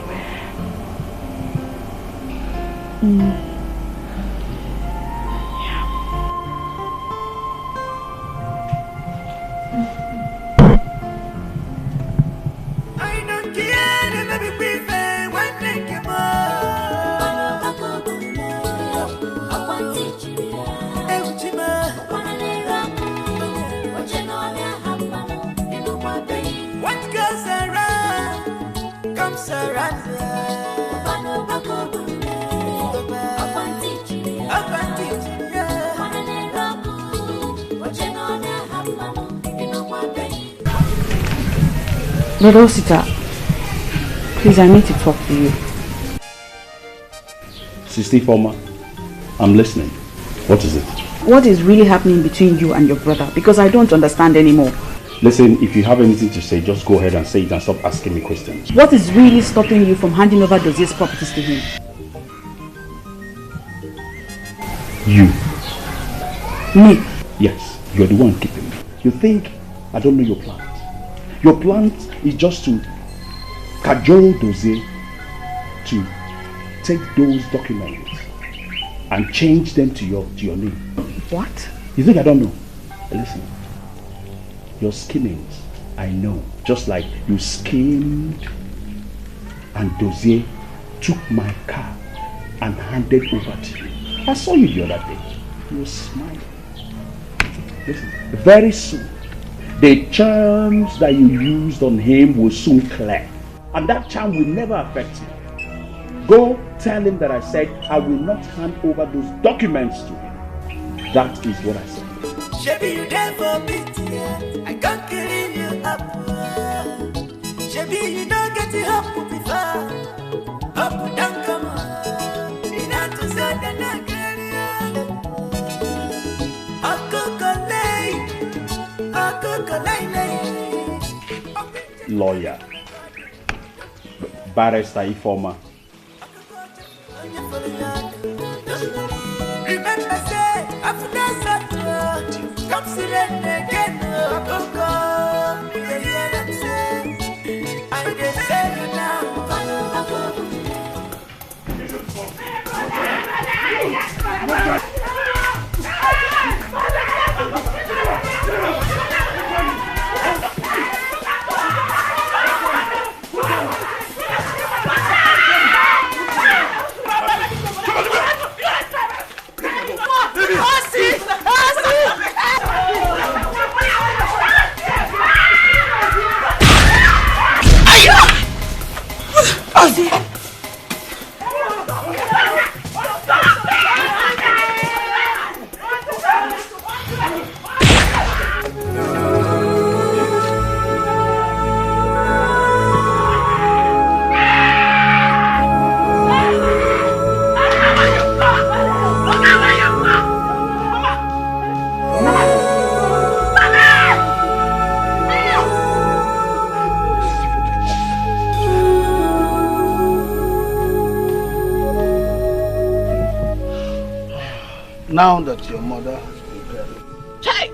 Brother Osita, please, I need to talk to you. Sister Former, I'm listening. What is it? What is really happening between you and your brother? Because I don't understand anymore. Listen, if you have anything to say, just go ahead and say it and stop asking me questions. What is really stopping you from handing over Dozie's properties to him? You. Me? Yes, you're the one keeping me. You think I don't know your plans? Your plans is just to cajole Dozie to take those documents and change them to your name. What? You think I don't know? Listen, your schemings, I know. Just like you schemed and Dozie took my car and handed over to you. I saw you the other day. You were smiling. Listen, very soon, the charms that you used on him will soon clear. And that charm will never affect you. Go tell him that I said I will not hand over those documents to him. That is what I said. Shebi you there for me, I can't clean you up. Shebi you don't get it up before. Up down come on. Ina to say the Nigerian. Lawyer, barrister Ifoma. Remember say after that come see them again. I just say you now. Now that your mother has been buried.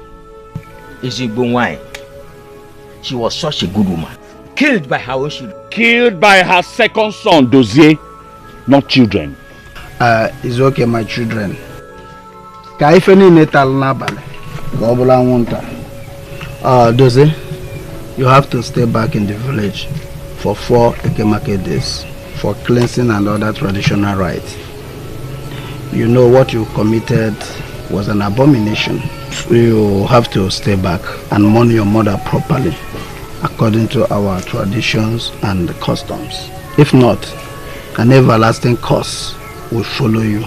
Ezuruonye, she was such a good woman. Killed by her own children. Killed by her second son, Dozie. Not children. It's okay, my children. Dozie, you have to stay back in the village for 4 Ekemake days for cleansing and other traditional rites. You know what you committed was an abomination. You have to stay back and mourn your mother properly according to our traditions and customs. If not, an everlasting curse will follow you,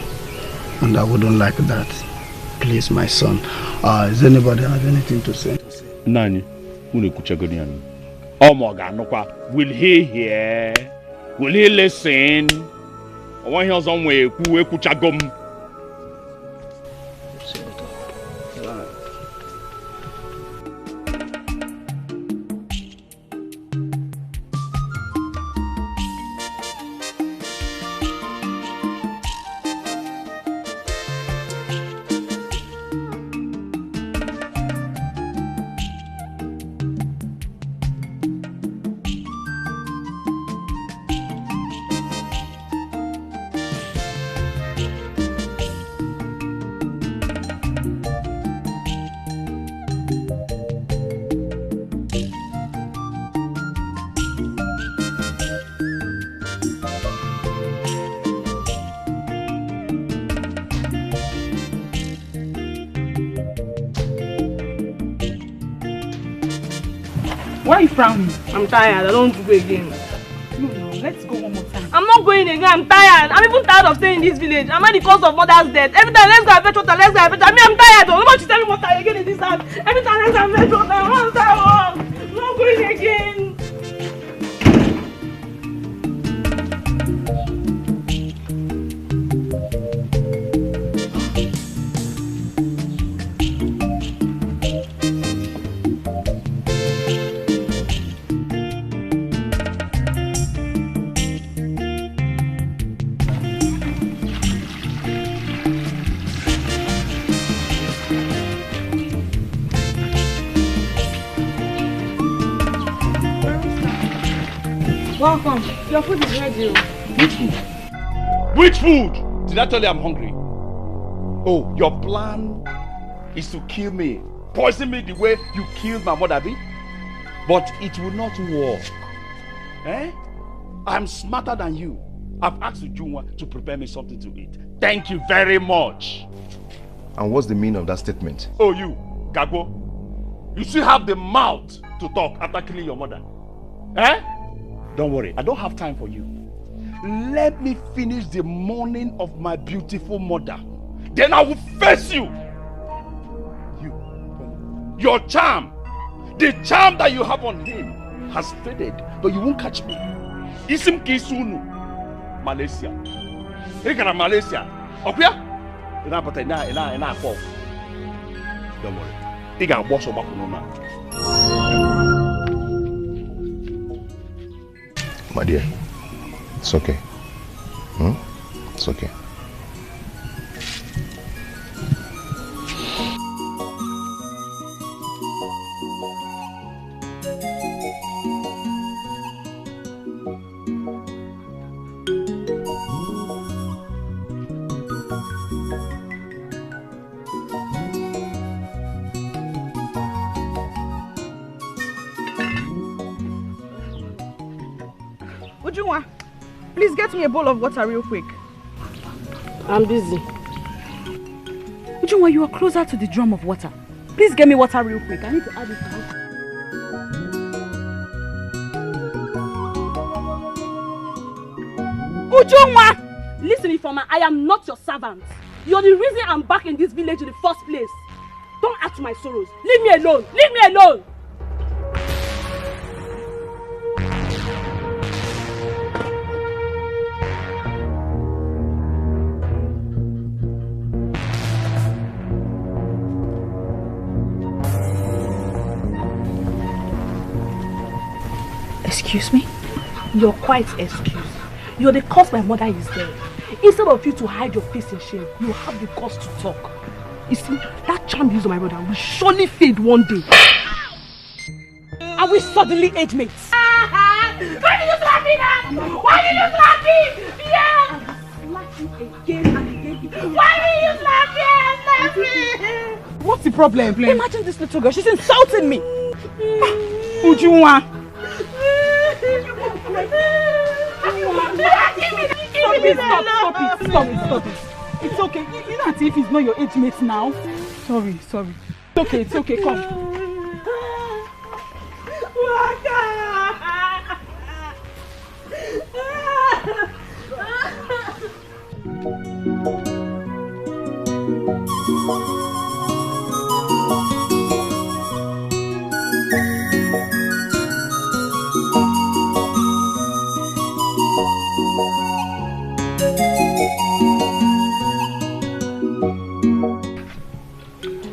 and I wouldn't like that. Please, my son. Does anybody have anything to say? Nani, will he hear? Will he listen? I want him somewhere who kuchagum. Why are you frowning? I'm tired. I don't want to go again. No, let's go one more time. I'm not going again. I'm tired. I'm even tired of staying in this village. I'm at the cause of mother's death. Every time, let's go and fetch water. Let's go and fetch water. I mean, I'm tired. Don't want to tell me water again in this house. Every time, let's go and fetch water. I'm not going again. welcome. Your food is ready. Which food? Which food? Did I tell you I'm hungry? Oh, your plan is to kill me. Poison me the way you killed my mother, B? But it will not work. Eh? I'm smarter than you. I've asked Ujunwa to prepare me something to eat. Thank you very much. And what's the meaning of that statement? Oh, you, Gagbo. You still have the mouth to talk after killing your mother. Eh? Don't worry, I don't have time for you. Let me finish the mourning of my beautiful mother. Then I will face you. Your charm, the charm that you have on him has faded, but you won't catch me. Isim Kisunu, Malaysia. Ikana Malaysia. Okay? Don't worry. You can wash back no man. My dear, it's okay. It's okay. Ujunwa, please get me a bowl of water real quick. I'm busy. Ujunwa, you are closer to the drum of water. Please get me water real quick. I need to add it to it. Ujunwa! Listen, Ifeoma, I am not your servant. You're the reason I'm back in this village in the first place. Don't add to my sorrows. Leave me alone. Leave me alone. Excuse me? You're quite excused. You're the cause my mother is dead. Instead of you to hide your face in shame, you have the cause to talk. You see, that charm used on my brother will surely fade one day. And we suddenly age mates. Why did you slap me now? Why did you slap me? Yeah! Slap you again and again. Why did you slap me and slap me? What's the problem? Imagine this little girl. She's insulting me. Ujunwa. Stop it. It's okay. You don't see if he's not your age mate now. Sorry. It's okay, come.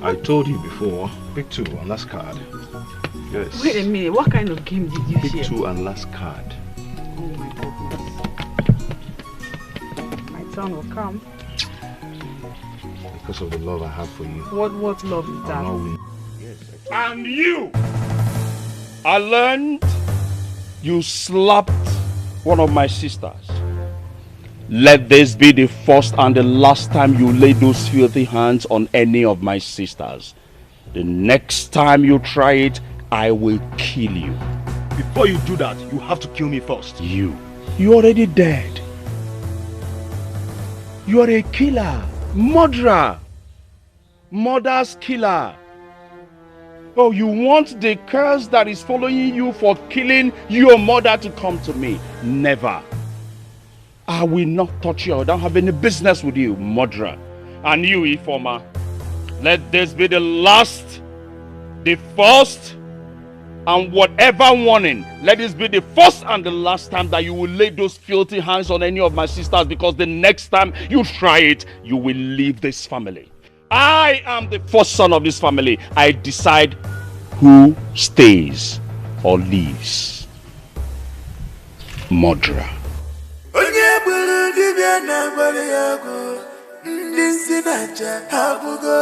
I told you before, pick 2 and last card. Yes. Wait a minute, what kind of game did you pick share? 2 and last card. Oh my goodness. My turn will come. Because of the love I have for you. What love is that? And you! I learned you slapped one of my sisters. Let this be the first and the last time you lay those filthy hands on any of my sisters. The next time you try it, I will kill you. Before you do that, you have to kill me first. You're already dead. You are a killer, murderer, mother's killer. Oh, you want the curse that is following you for killing your mother to come to me? Never. I will not touch you. I don't have any business with you, murderer. And you, Ifeoma, let this be the last, the first, and whatever warning. Let this be the first and the last time that you will lay those filthy hands on any of my sisters, because the next time you try it, you will leave this family. I am the first son of this family. I decide who stays or leaves. Murderer. Onye buru dibia na gbara ya go, ndị si na-acha abụgo.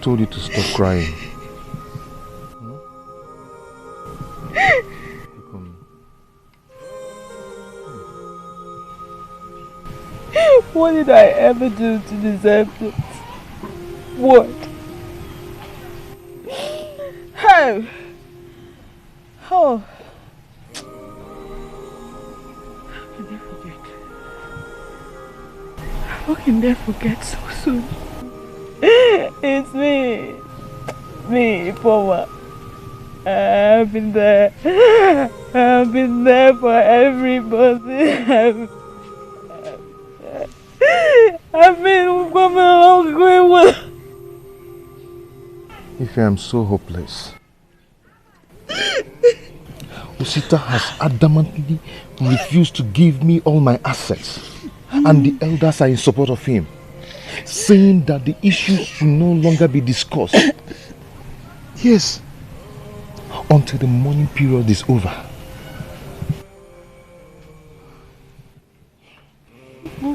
told you to stop crying. What did I ever do to deserve this? What? How? Oh. How can they forget so soon? It's me. Me, Poma. I've been there. I've been there for everybody. I've been coming along going well. If I am so hopeless. Osita has adamantly refused to give me all my assets, and the elders are in support of him, saying that the issues should no longer be discussed. Yes, until the mourning period is over.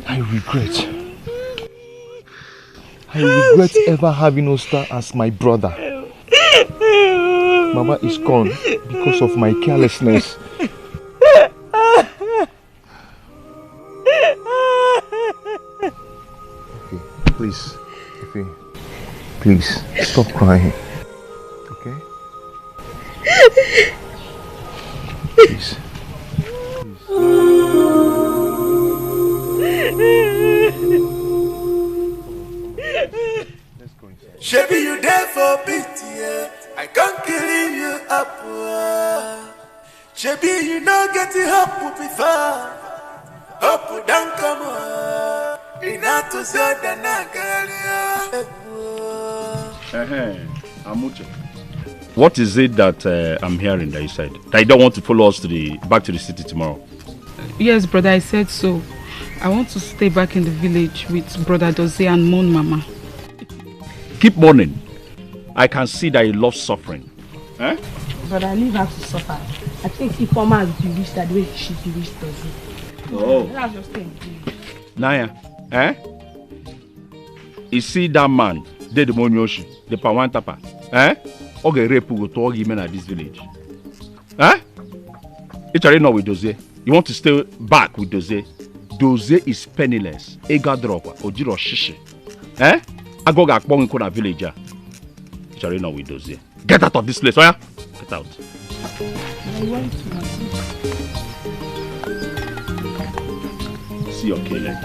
I regret ever having Osita as my brother. Mama is gone because of my carelessness. Okay, please, please stop crying. Okay? Please. Shebi you there for pity, yeah. I can't kill you up. Shebi you know get it up before. Up down come on. Ina to say the nagalia. Amuche. What is it that I'm hearing that you said? That you don't want to follow us back to the city tomorrow? Yes, brother, I said so. I want to stay back in the village with brother Dozie and mourn Mama. Keep mourning. I can see that you love suffering. Eh? But I leave her to suffer. I think Ifeoma has bewitched that way she bewitched Dozie. Oh. That's just thing. Naya, eh? You see that man, the Monyoshi, the Pawantapa, eh? Okay, rape go to all women at this village. Eh? It's already not with Dozie. You want to stay back with Dozie? Dozie is penniless. Ega drop, Ojiro Shishi. Eh? I go back in the village. It's already not with Dozie. Get out of this place, oh yeah? Get out. See your killing.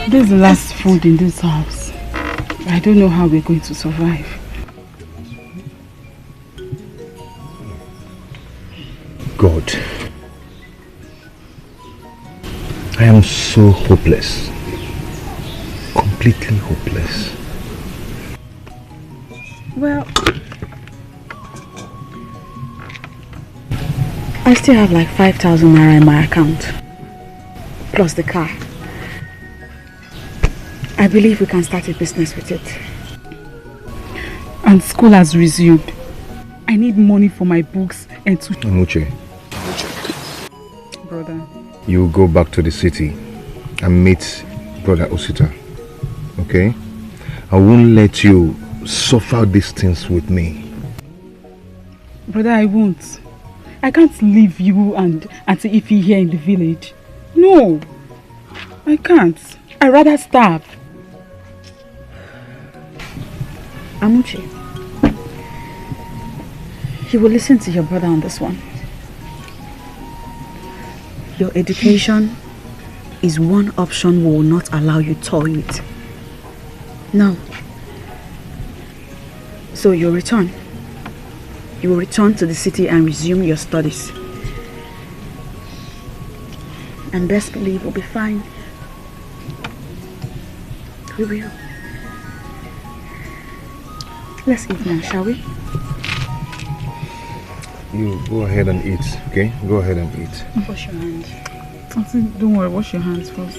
This is the last food in this house. I don't know how we're going to survive. God, I am so hopeless. Completely hopeless. Well, I still have like 5,000 naira in my account. Plus the car. I believe we can start a business with it. And school has resumed. I need money for my books and to... Amuche. Brother. You go back to the city and meet Brother Osita. Okay? I won't let you suffer these things with me. Brother, I won't. I can't leave you and Auntie Ify here in the village. No. I can't. I'd rather starve. Amuche, you will listen to your brother on this one. Your education is one option we will not allow you tolerate. Now, so you'll return. You will return to the city and resume your studies. And best believe we'll be fine. We will. Let's eat now, shall we? You go ahead and eat, okay? Go ahead and eat. Wash your hands. Don't worry, wash your hands first.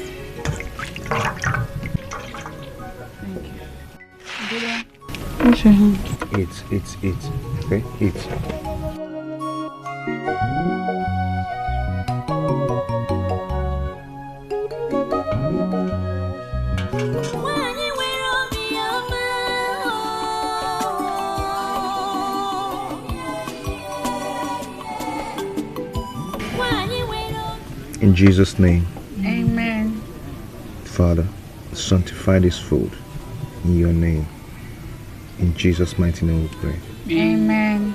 Thank you. Wash your hands. Eat. Okay, eat. In Jesus' name. Amen. Father, sanctify this food in your name. In Jesus' mighty name we pray. Amen.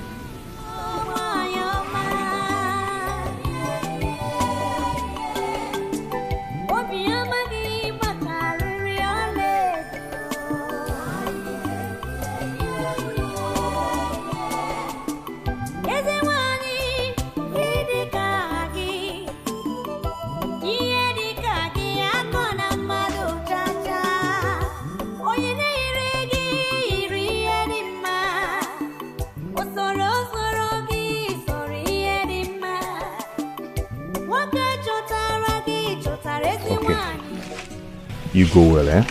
You go well, eh?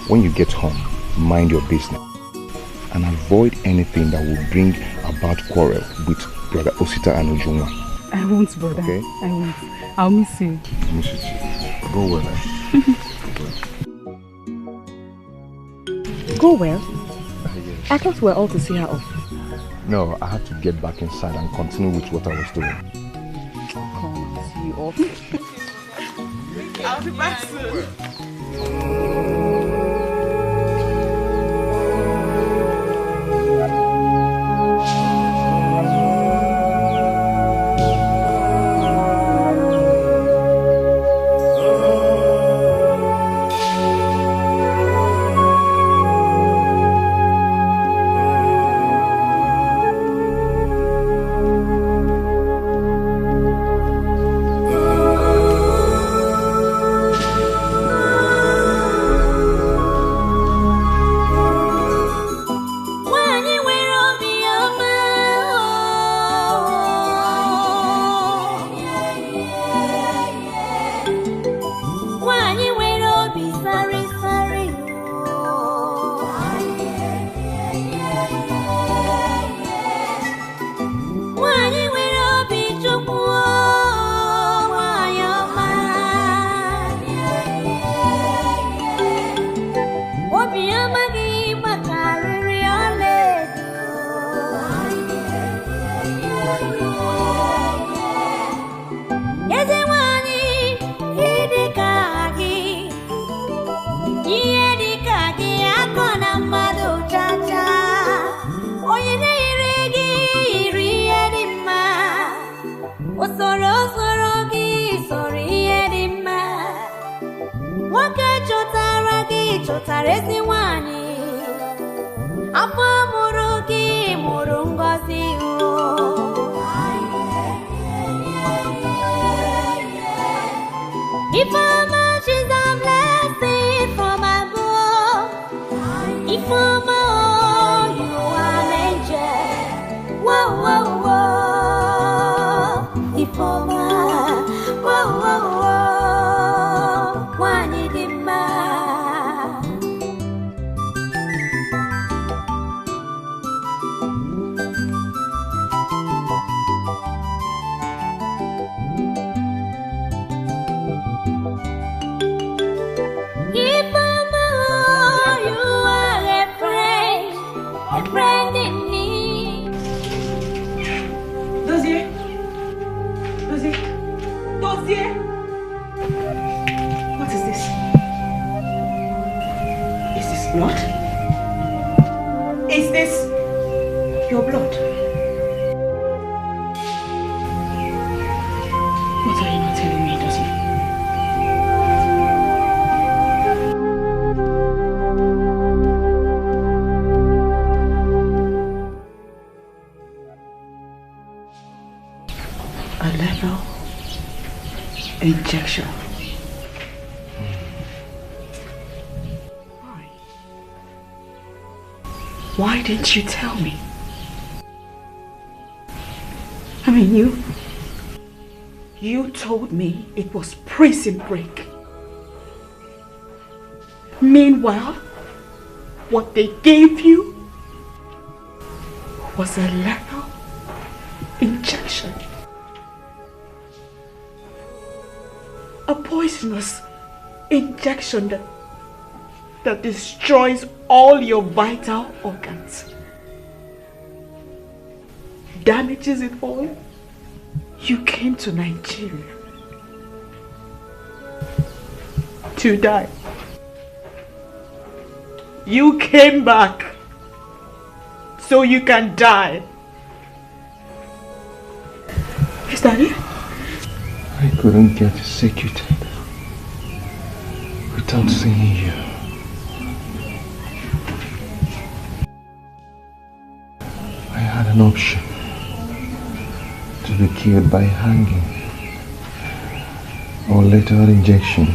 When you get home, mind your business and avoid anything that will bring about quarrel with brother Osita and Ujunwa. I won't, brother. Okay? I won't. I'll miss you. I miss you too. Go well, eh? Go well? Yes. I thought we were all to see her off. No, I had to get back inside and continue with what I was doing. Come see you off. I'll be back soon. Injection. Why didn't you tell me? I mean, you told me it was prison break. Meanwhile, what they gave you was a lethal injection. A poisonous injection that destroys all your vital organs. Damages it all. You came to Nigeria to die. You came back so you can die. Is that it? I couldn't get executed without seeing you. I had an option to be killed by hanging or later injection.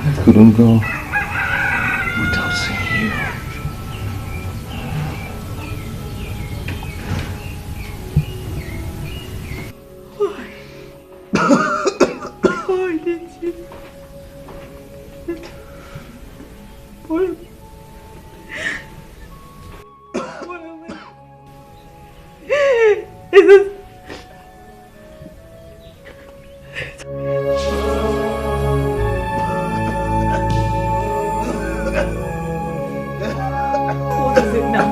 I couldn't go without seeing you. Why did you? Why? Is this? What is it now?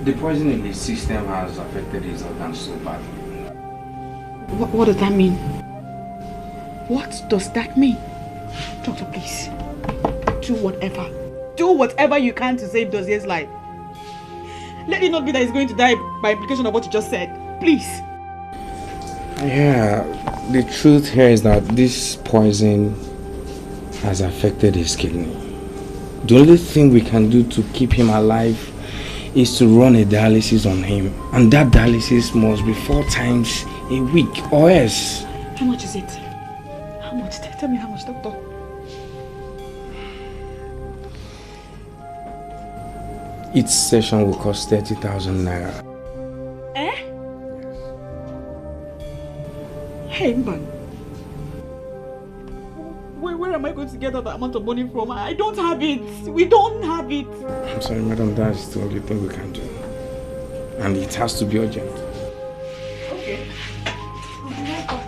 The poison in his system has affected his organs so badly. What does that mean? What does that mean? Doctor, please. Do whatever. Do whatever you can to save Dozier's life. Let it not be that he's going to die by implication of what you just said. Please. Yeah, the truth here is that this poison has affected his kidney. The only thing we can do to keep him alive is to run a dialysis on him. And that dialysis must be 4 times a week or else. How much is it? How much? Tell me how much, doctor. Each session will cost 30,000 naira. Eh? Hey, man. Where am I going to get that amount of money from? I don't have it. We don't have it. I'm sorry, madam, that's the only thing we can do. And it has to be urgent. Okay. I'll be right back.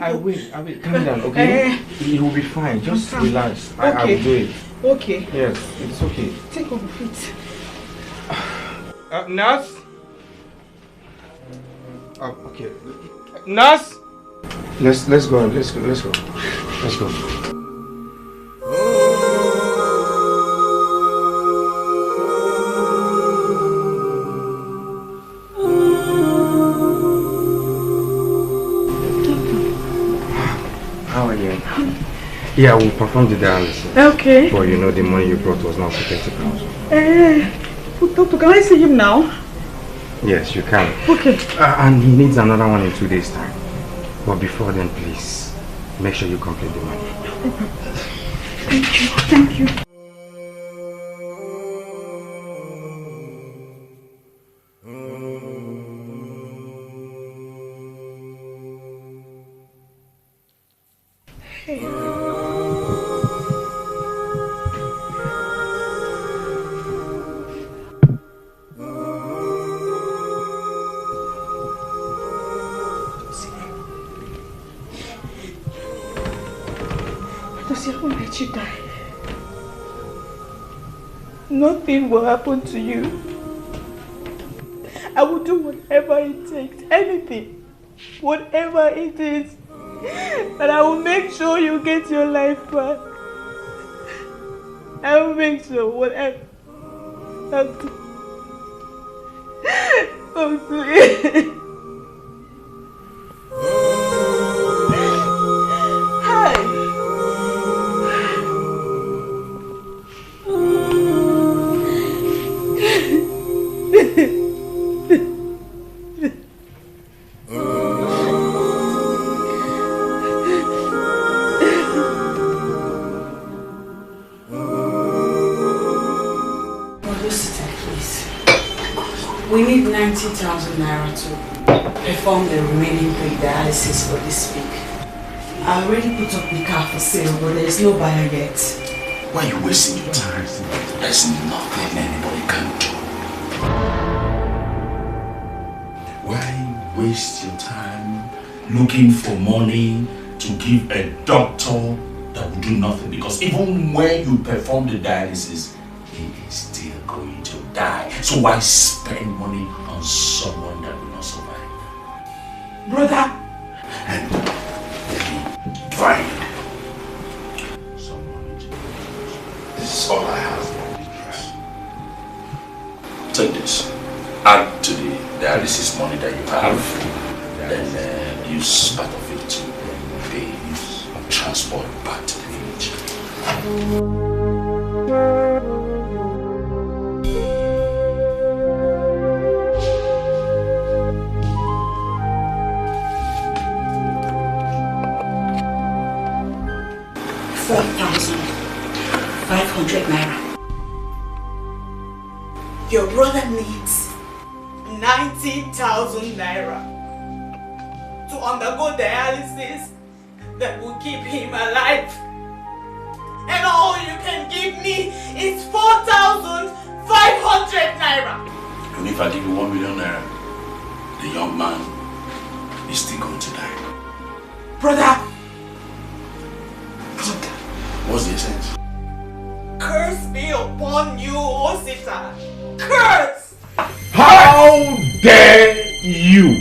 I will. Calm down, okay? It will be fine. Just relax. Okay. I will do it. Okay. Yes, it's okay. Take off the feet. Nurse? Okay. Nurse? Let's go. Let's go. How are you? Yeah, we'll perform the dialysis. Okay. But you know the money you brought was not for 30,000. Doctor, can I see him now? Yes, you can. Okay. And he needs another one in 2 days' time. But before then, please, make sure you complete the money. Thank you. Thank you. You die. Nothing will happen to you. I will do whatever it takes, anything, whatever it is, but I will make sure you get your life back. I will make sure whatever. Oh, please. We need 90,000 naira to perform the remaining dialysis for this week. I already put up the car for sale, but there's no buyer yet. Why are you wasting your time? There's nothing anybody can do. Why waste your time looking for money to give a doctor that will do nothing? Because even when you perform the dialysis, he is still going to die. So why spend money on someone that will not survive? Brother! And let me find someone. This is all I have. Take this. Add to the dialysis money that you have. Then use part of it to pay transport back to the village. 4,500 naira. Your brother needs 90,000 naira to undergo dialysis that will keep him alive. And all you can give me is 4,500 naira. And if I give you 1 million naira, the young man is still going to die. Brother! What's the essence? Curse be upon you, Osita! Curse! How dare you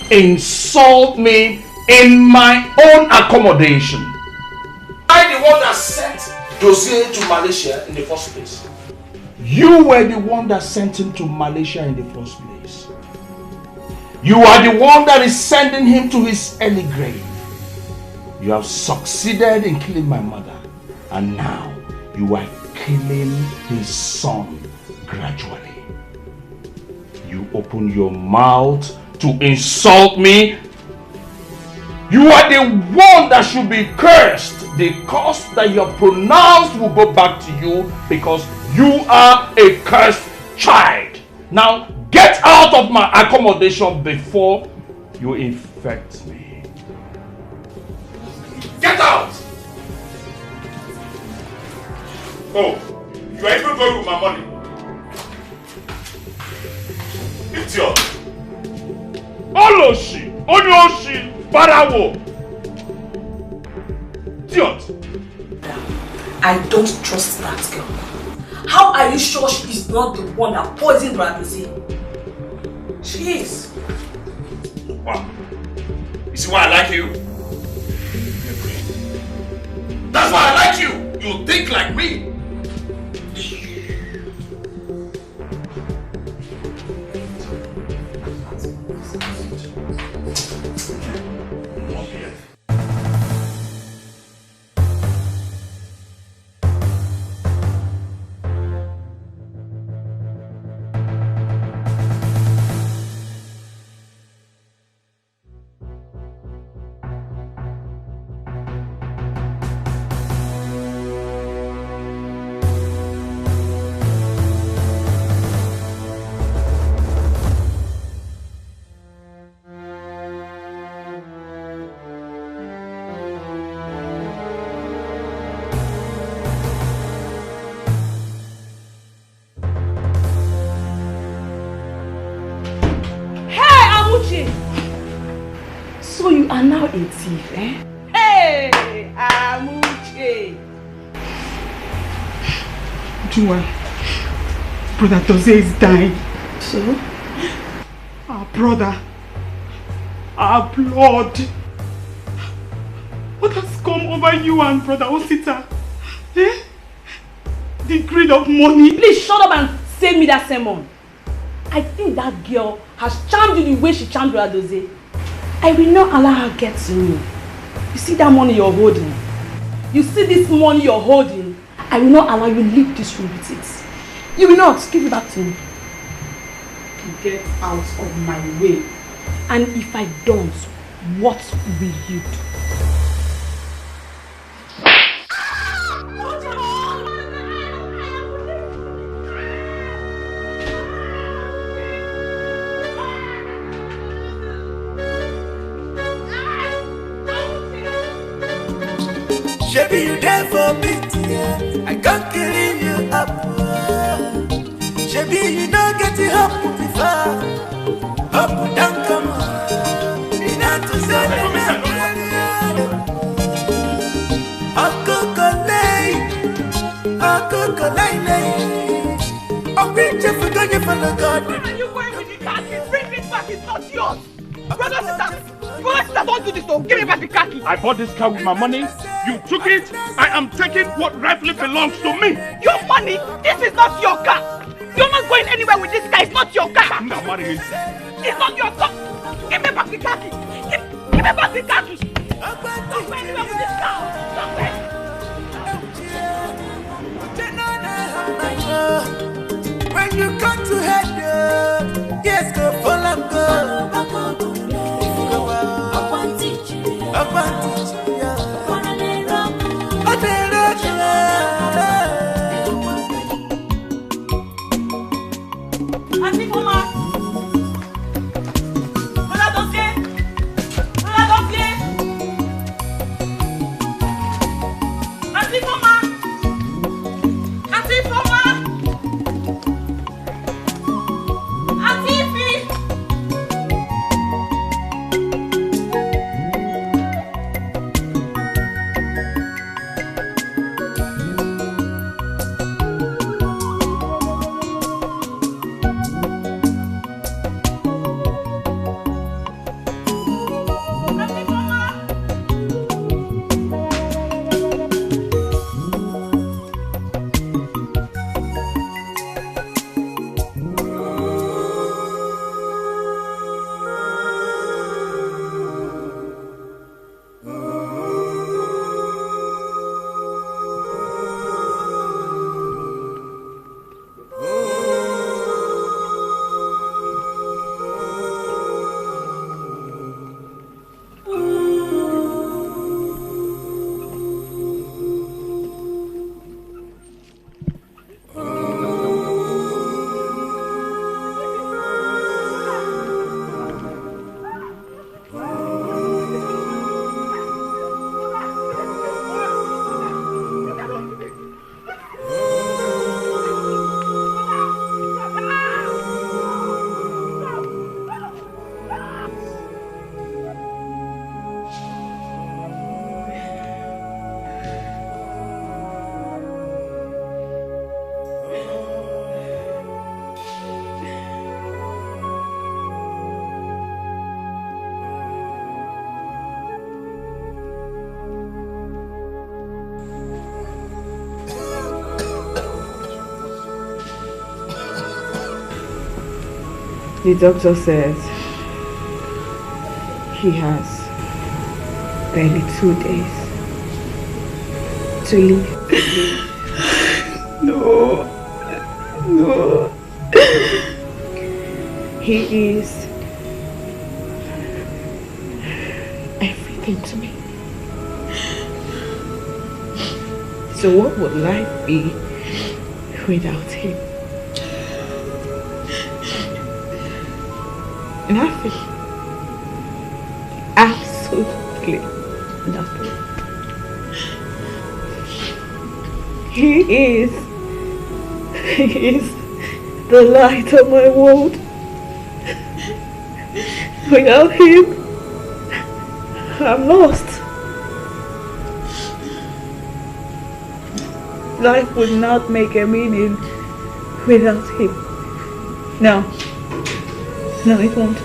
insult me in my own accommodation? I'm the one that sent Dozie to Malaysia in the first place. You were the one that sent him to Malaysia in the first place. You are the one that is sending him to his early grave. You have succeeded in killing my mother, and now you are killing his son gradually. You open your mouth to insult me. You are the one that should be cursed. The curse that you have pronounced will go back to you because you are a cursed child. Now get out of my accommodation before you infect me. Get out! Oh, you are even going with my money. Idiot! Oloshi! Onyoshi! Barawo! Idiot! I don't trust that girl. How are you sure she is not the one that poisoned Ramsey? She is. Wow. You see why I like you? That's why I like you! You think like me! thief, eh? Hey, Amuche. Jua, brother Dozie is dying. So? Our brother, our blood. What has come over you and brother Osita? Eh? The greed of money. Please shut up and save me that sermon. I think that girl has charmed you the way she charmed brother Dozie. I will not allow her get to me. You see that money you're holding? You see this money you're holding? I will not allow you to leave this room with it. You will not. Give it back to me. Get out of my way. And if I don't, what will you do? Shebi you there for me, yeah. I can't kill you up. Shebi you don't get it up before. Up down come on. In out to say I'll bring you for going for the garden. Where are you going with the khaki? Bring it back, it's not yours. Brother, sister, don't do this though. Give me back the khaki. I bought this car with my money. You took it. I am taking what rightfully belongs to me. Your money? This is not your car. You're not going anywhere with this car. It's not your car. No, money. It's not your car. Give me back the khaki. Give me back the khaki. Don't go anywhere with this car. Don't go. When you come to head, yes, go full and go. The doctor says he has barely 2 days to live. No. He is everything to me. So what would life be without him? Nothing. Absolutely nothing. He is the light of my world. Without him, I'm lost. Life would not make a meaning without him. No. No, it won't.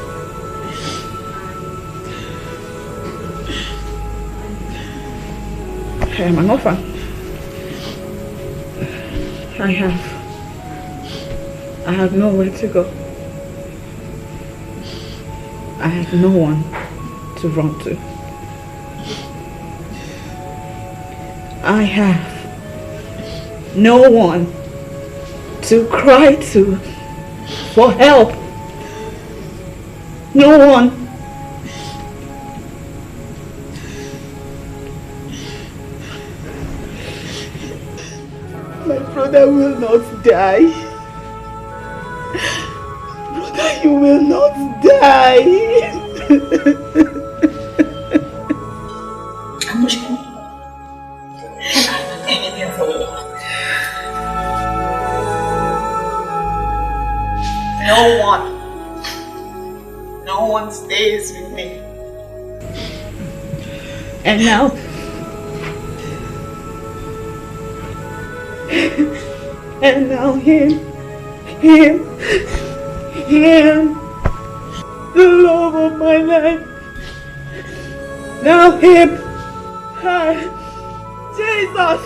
I am an orphan. I have nowhere to go. I have no one to run to. I have no one to cry to for help. No one. My brother will not die. Brother, you will not die. I'm not sure. Anything for you. No one stays with me. And now, him, the love of my life. Now him, Jesus,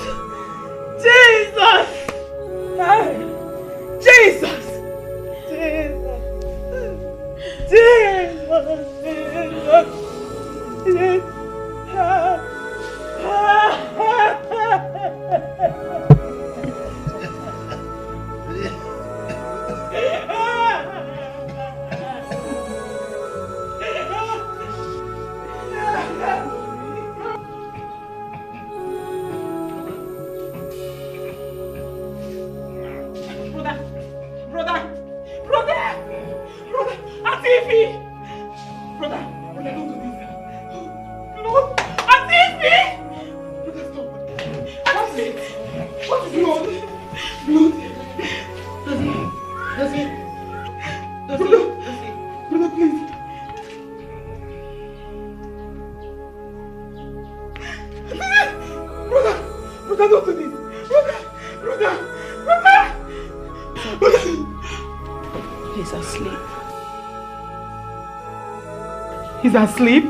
He's asleep.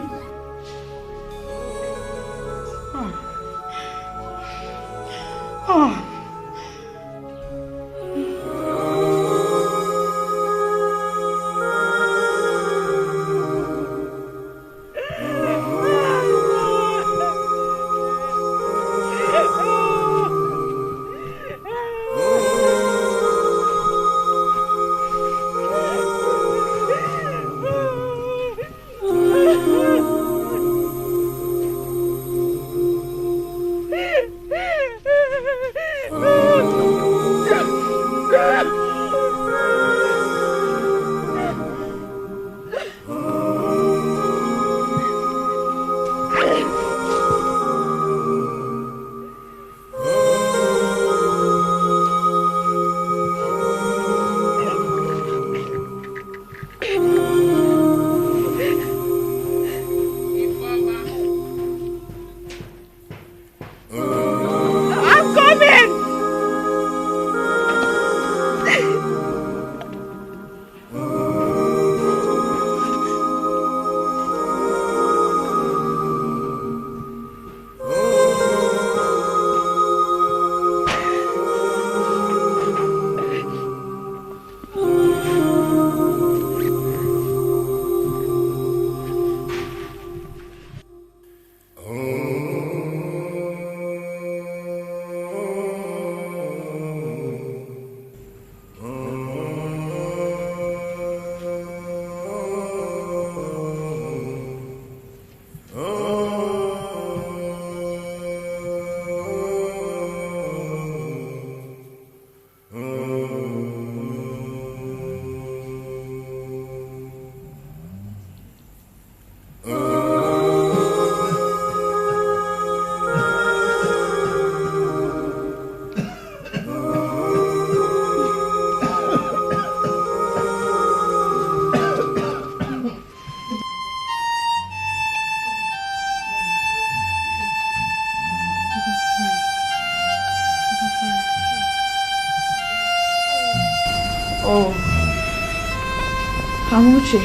Amuche.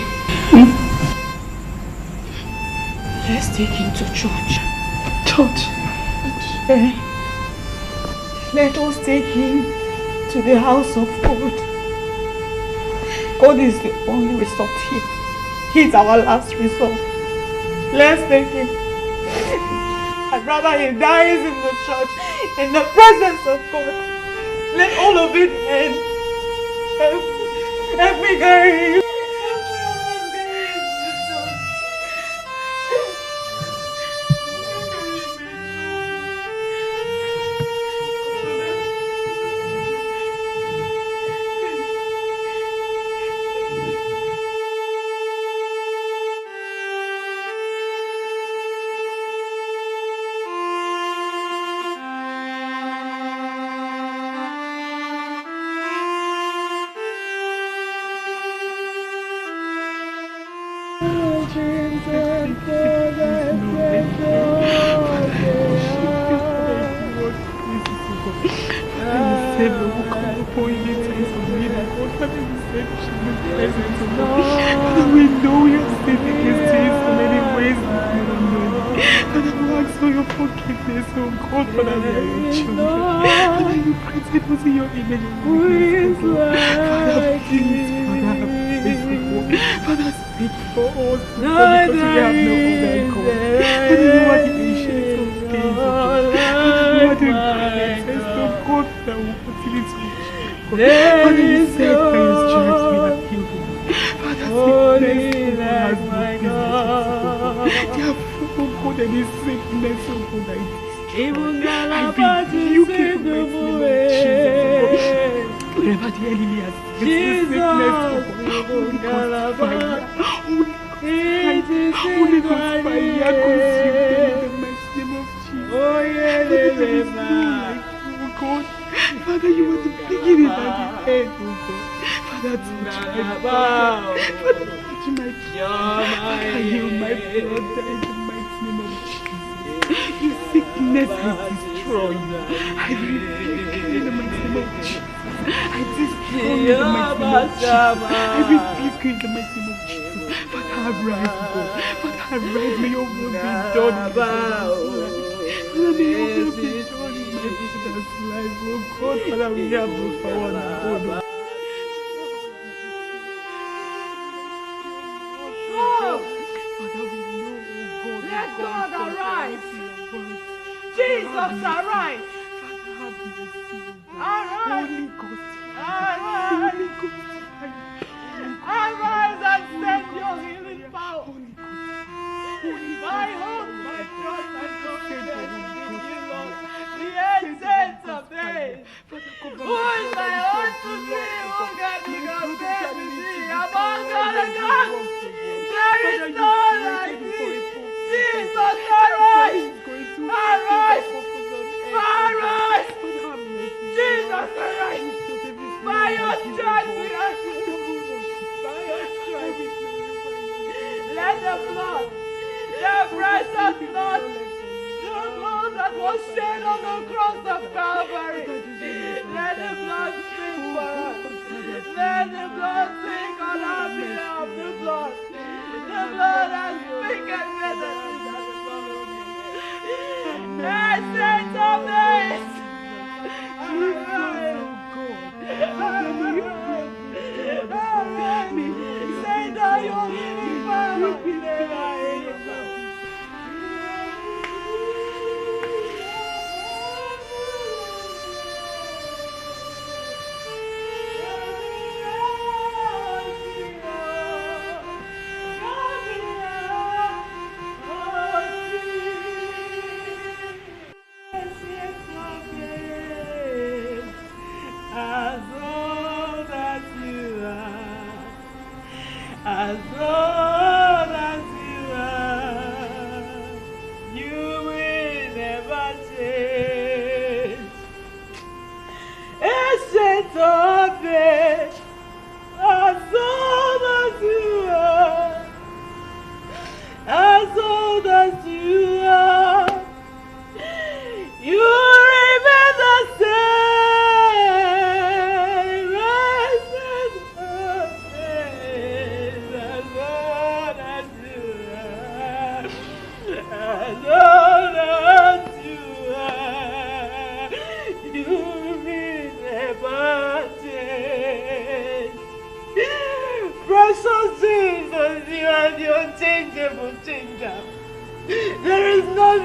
Let's take him to church. Church? Let us take him to the house of God. God is the only resort here. He's our last resort. Let's take him. I'd rather he dies in the church, in the presence of God. Let all of it end. Help me carry him.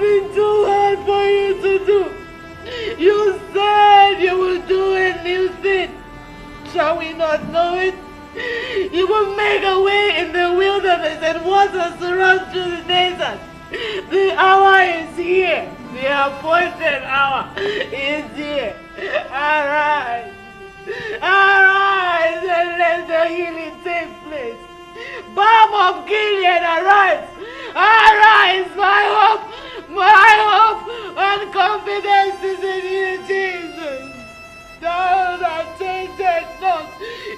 been too hard for you to do. You said you will do a new thing. Shall we not know it? You will make a way in the wilderness and waters to run through the desert. The hour is here. The appointed hour is here. Arise. Arise and let the healing take place. Balm of Gilead, arise. Arise, my hope and confidence is in you, Jesus. Thou that tainted not,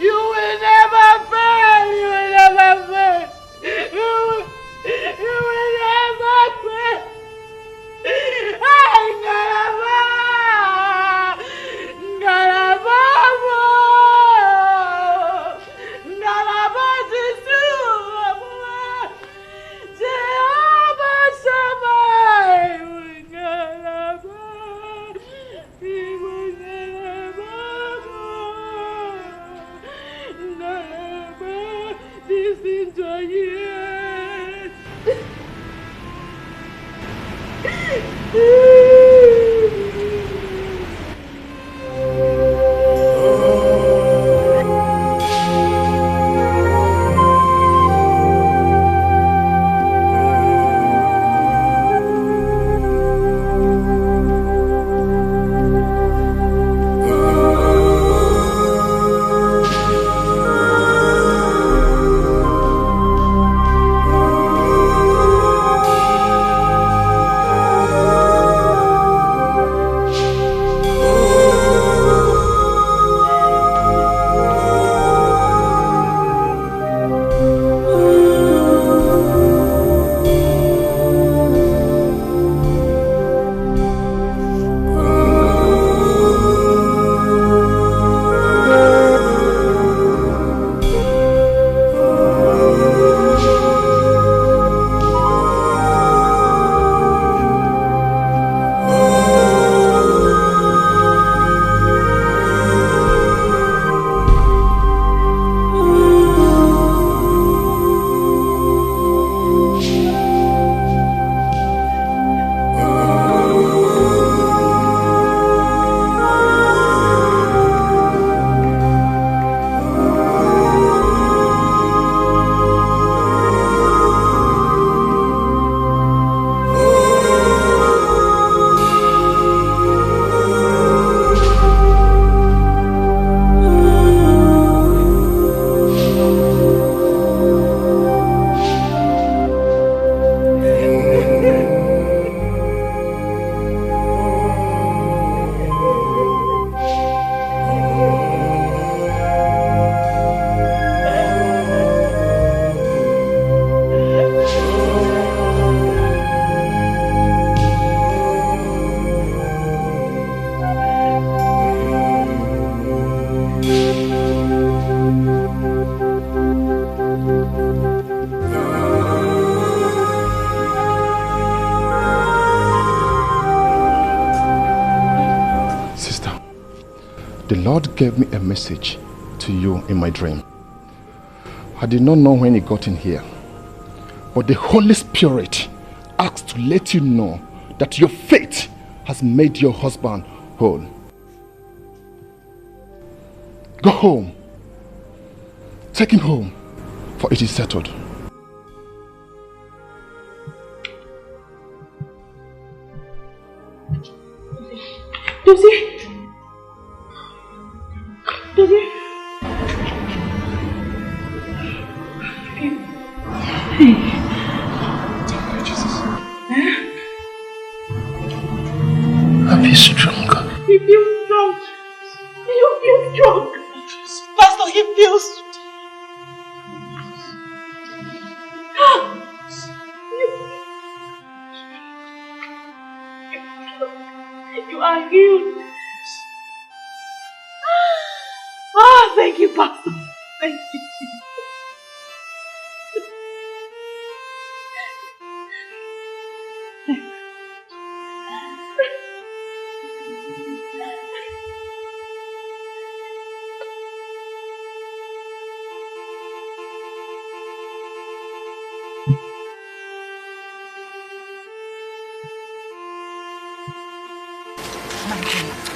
you will never fail, you will never fail. You will never fail. The Lord gave me a message to you in my dream. I did not know when he got in here, but the Holy Spirit asked to let you know that your faith has made your husband whole. Go home. Take him home, for it is settled. Dozie! Dozie! Hey! Jesus. I feel stronger. He feels strong. You feel strong. Pastor, he feels. You are healed. Oh, thank you, Pastor. Thank you, Jesus.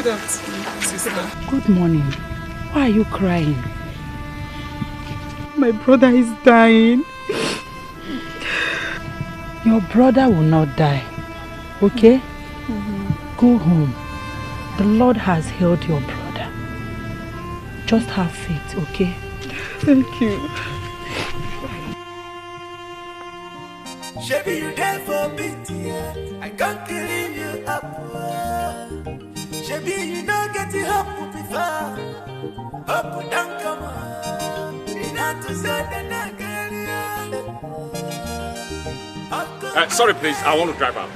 Good afternoon, sister. Good morning. Why are you crying? My brother is dying. Your brother will not die, okay? Go home. The Lord has healed your brother. Just have faith, okay? Thank you. Shabby, you there for pity, I can't clean you up. Shabby, you don't get it up before. Up and down, come on. Sorry, please. I want to drive out.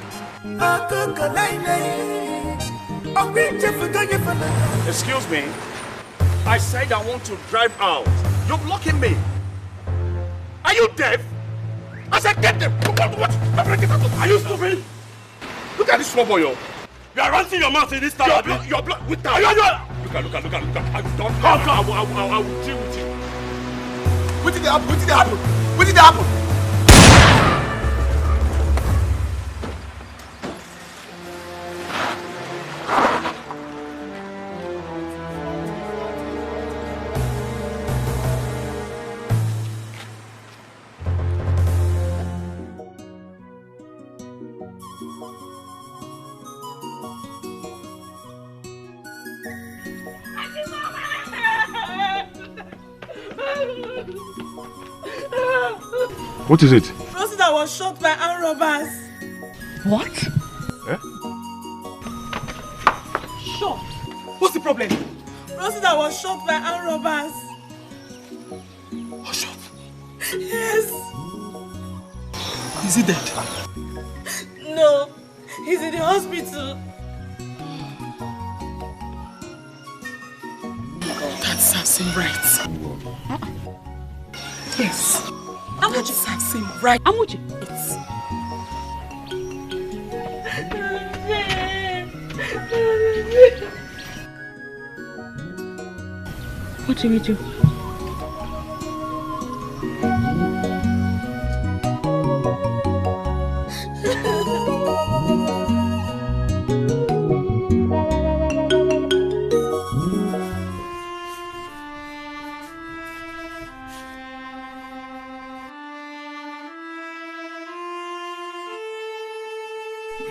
Excuse me. I said I want to drive out. You're blocking me. Are you deaf? I said get them. What? Are you stupid? Look at this small boy, yo. You are ranting your mouth in this town. You're with that. Look at. I will deal with you. What did happen? What did happen? What is it? Rosita was shot by armed robbers. What? Eh? Shot? What's the problem? Rosita was shot by armed robbers. Oh, shot? Yes. Is he dead? No, he's in the hospital. That serves him right. Yes. Amuji serves him right. Amuji? What do we do?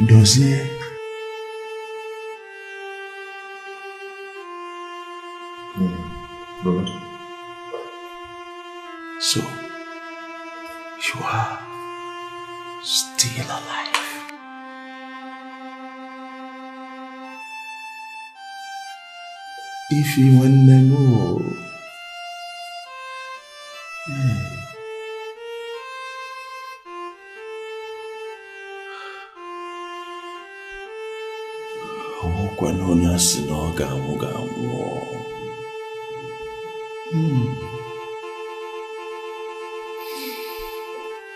Dossier. So, you are still alive. If you want to know,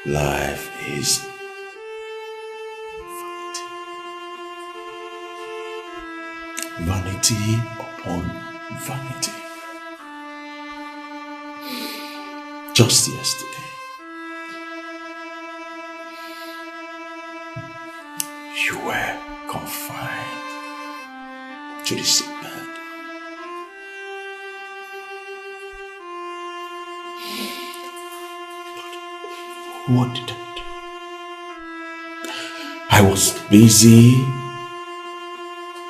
life is vanity upon vanity. Just yesterday, you were confined to the sick bed. What did I do? I was busy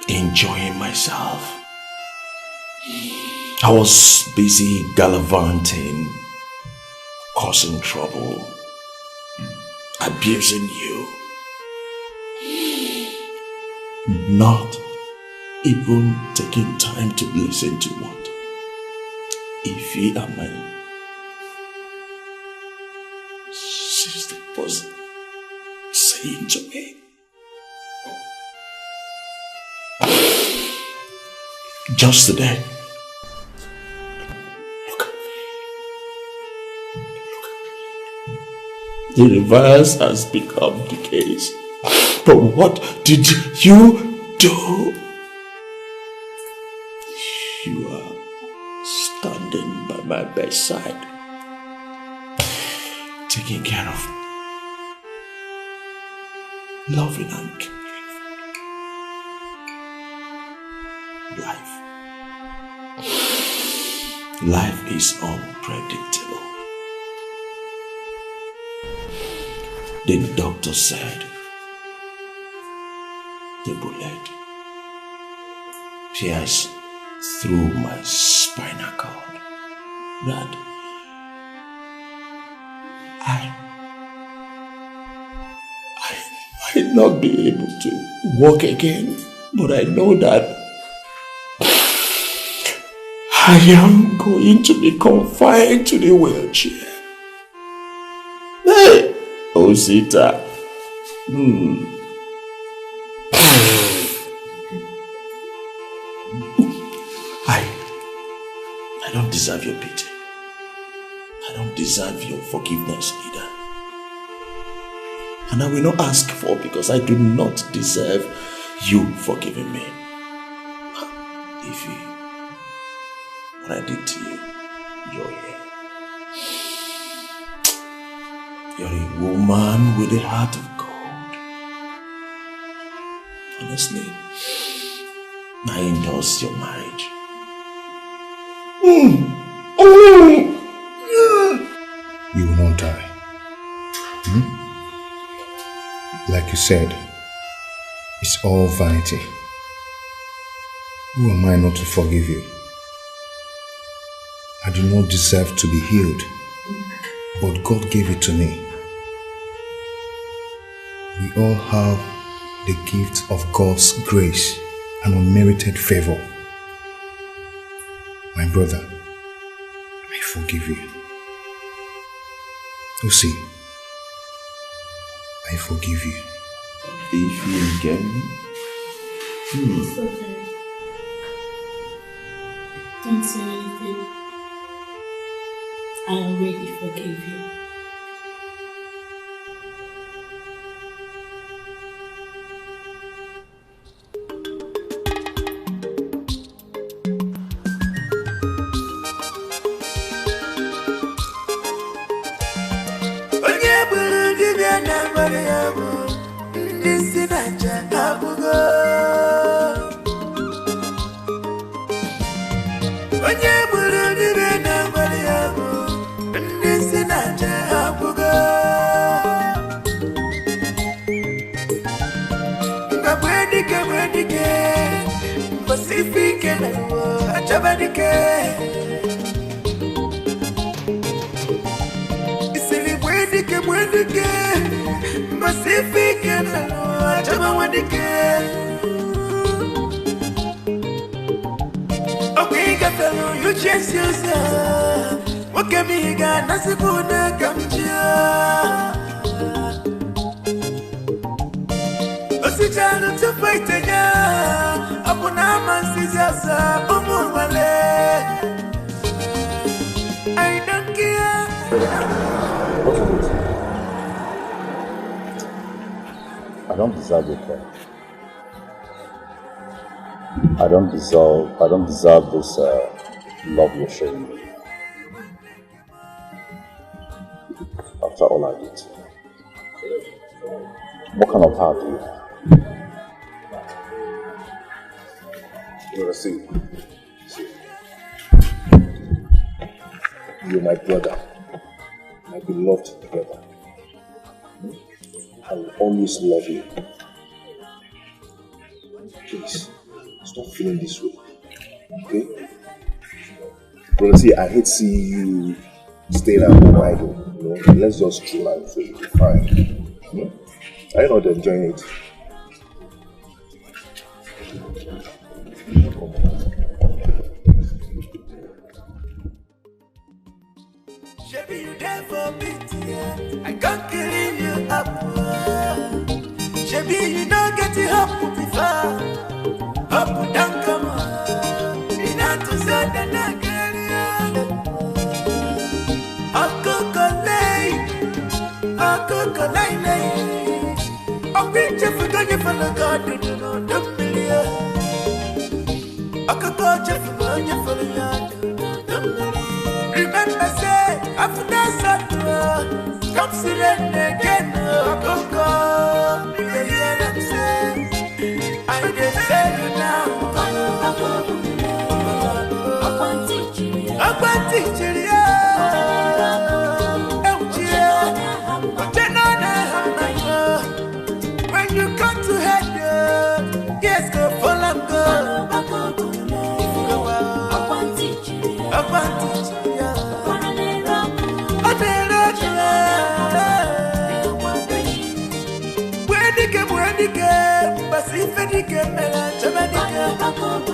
enjoying myself. I was busy gallivanting, causing trouble, abusing you. Not even taking time to listen to what Iheme and my sister was saying to me. Just today, look at me. The reverse has become the case. But what did you do? You are standing by my bedside, taking care of me, loving and caring. Life is unpredictable. The doctor said the bullet pierced through my spinal cord. That I might not be able to walk again, but I know that I am going to be confined to the wheelchair. Hey, Osita. I don't deserve your pity. I don't deserve your forgiveness either. And I will not ask for because I do not deserve you forgiving me. Ify, what I did to you, you're a woman with a heart of gold. Honestly, I endorse your marriage. You will not die. Like you said, it's all vanity. Who am I not to forgive you? I do not deserve to be healed, but God gave it to me. We all have the gift of God's grace and unmerited favor. My brother, I forgive you. Lucy, I forgive you. If you get me? It's okay. Don't say anything. I already forgave you. You chase yourself. What can be got? Nothing gonna come to you. Osita to fight again. Upon a man sees us, I don't care. I don't deserve your care. I don't deserve this love you're showing me. After all I did. What kind of heart do you have? See. You're my brother, my beloved brother. I will always love you. Please, stop feeling this way, okay? Brother, see, I hate seeing you staying at home idle, you know? Let's just chill out so you'll be fine. Are you not enjoying it? Shabby, you there for pity, I can't kill you up. Shabby, you don't get it up before. Up, down, come on. You not to say that I get it. I'll cook a lane. I'll be Jeff, don't you follow God, don't believe. I'll go Jeff, don't you follow God. Remember, say, after that, come see them again. I didn't say you now. When you come to head, yes, go full and go. When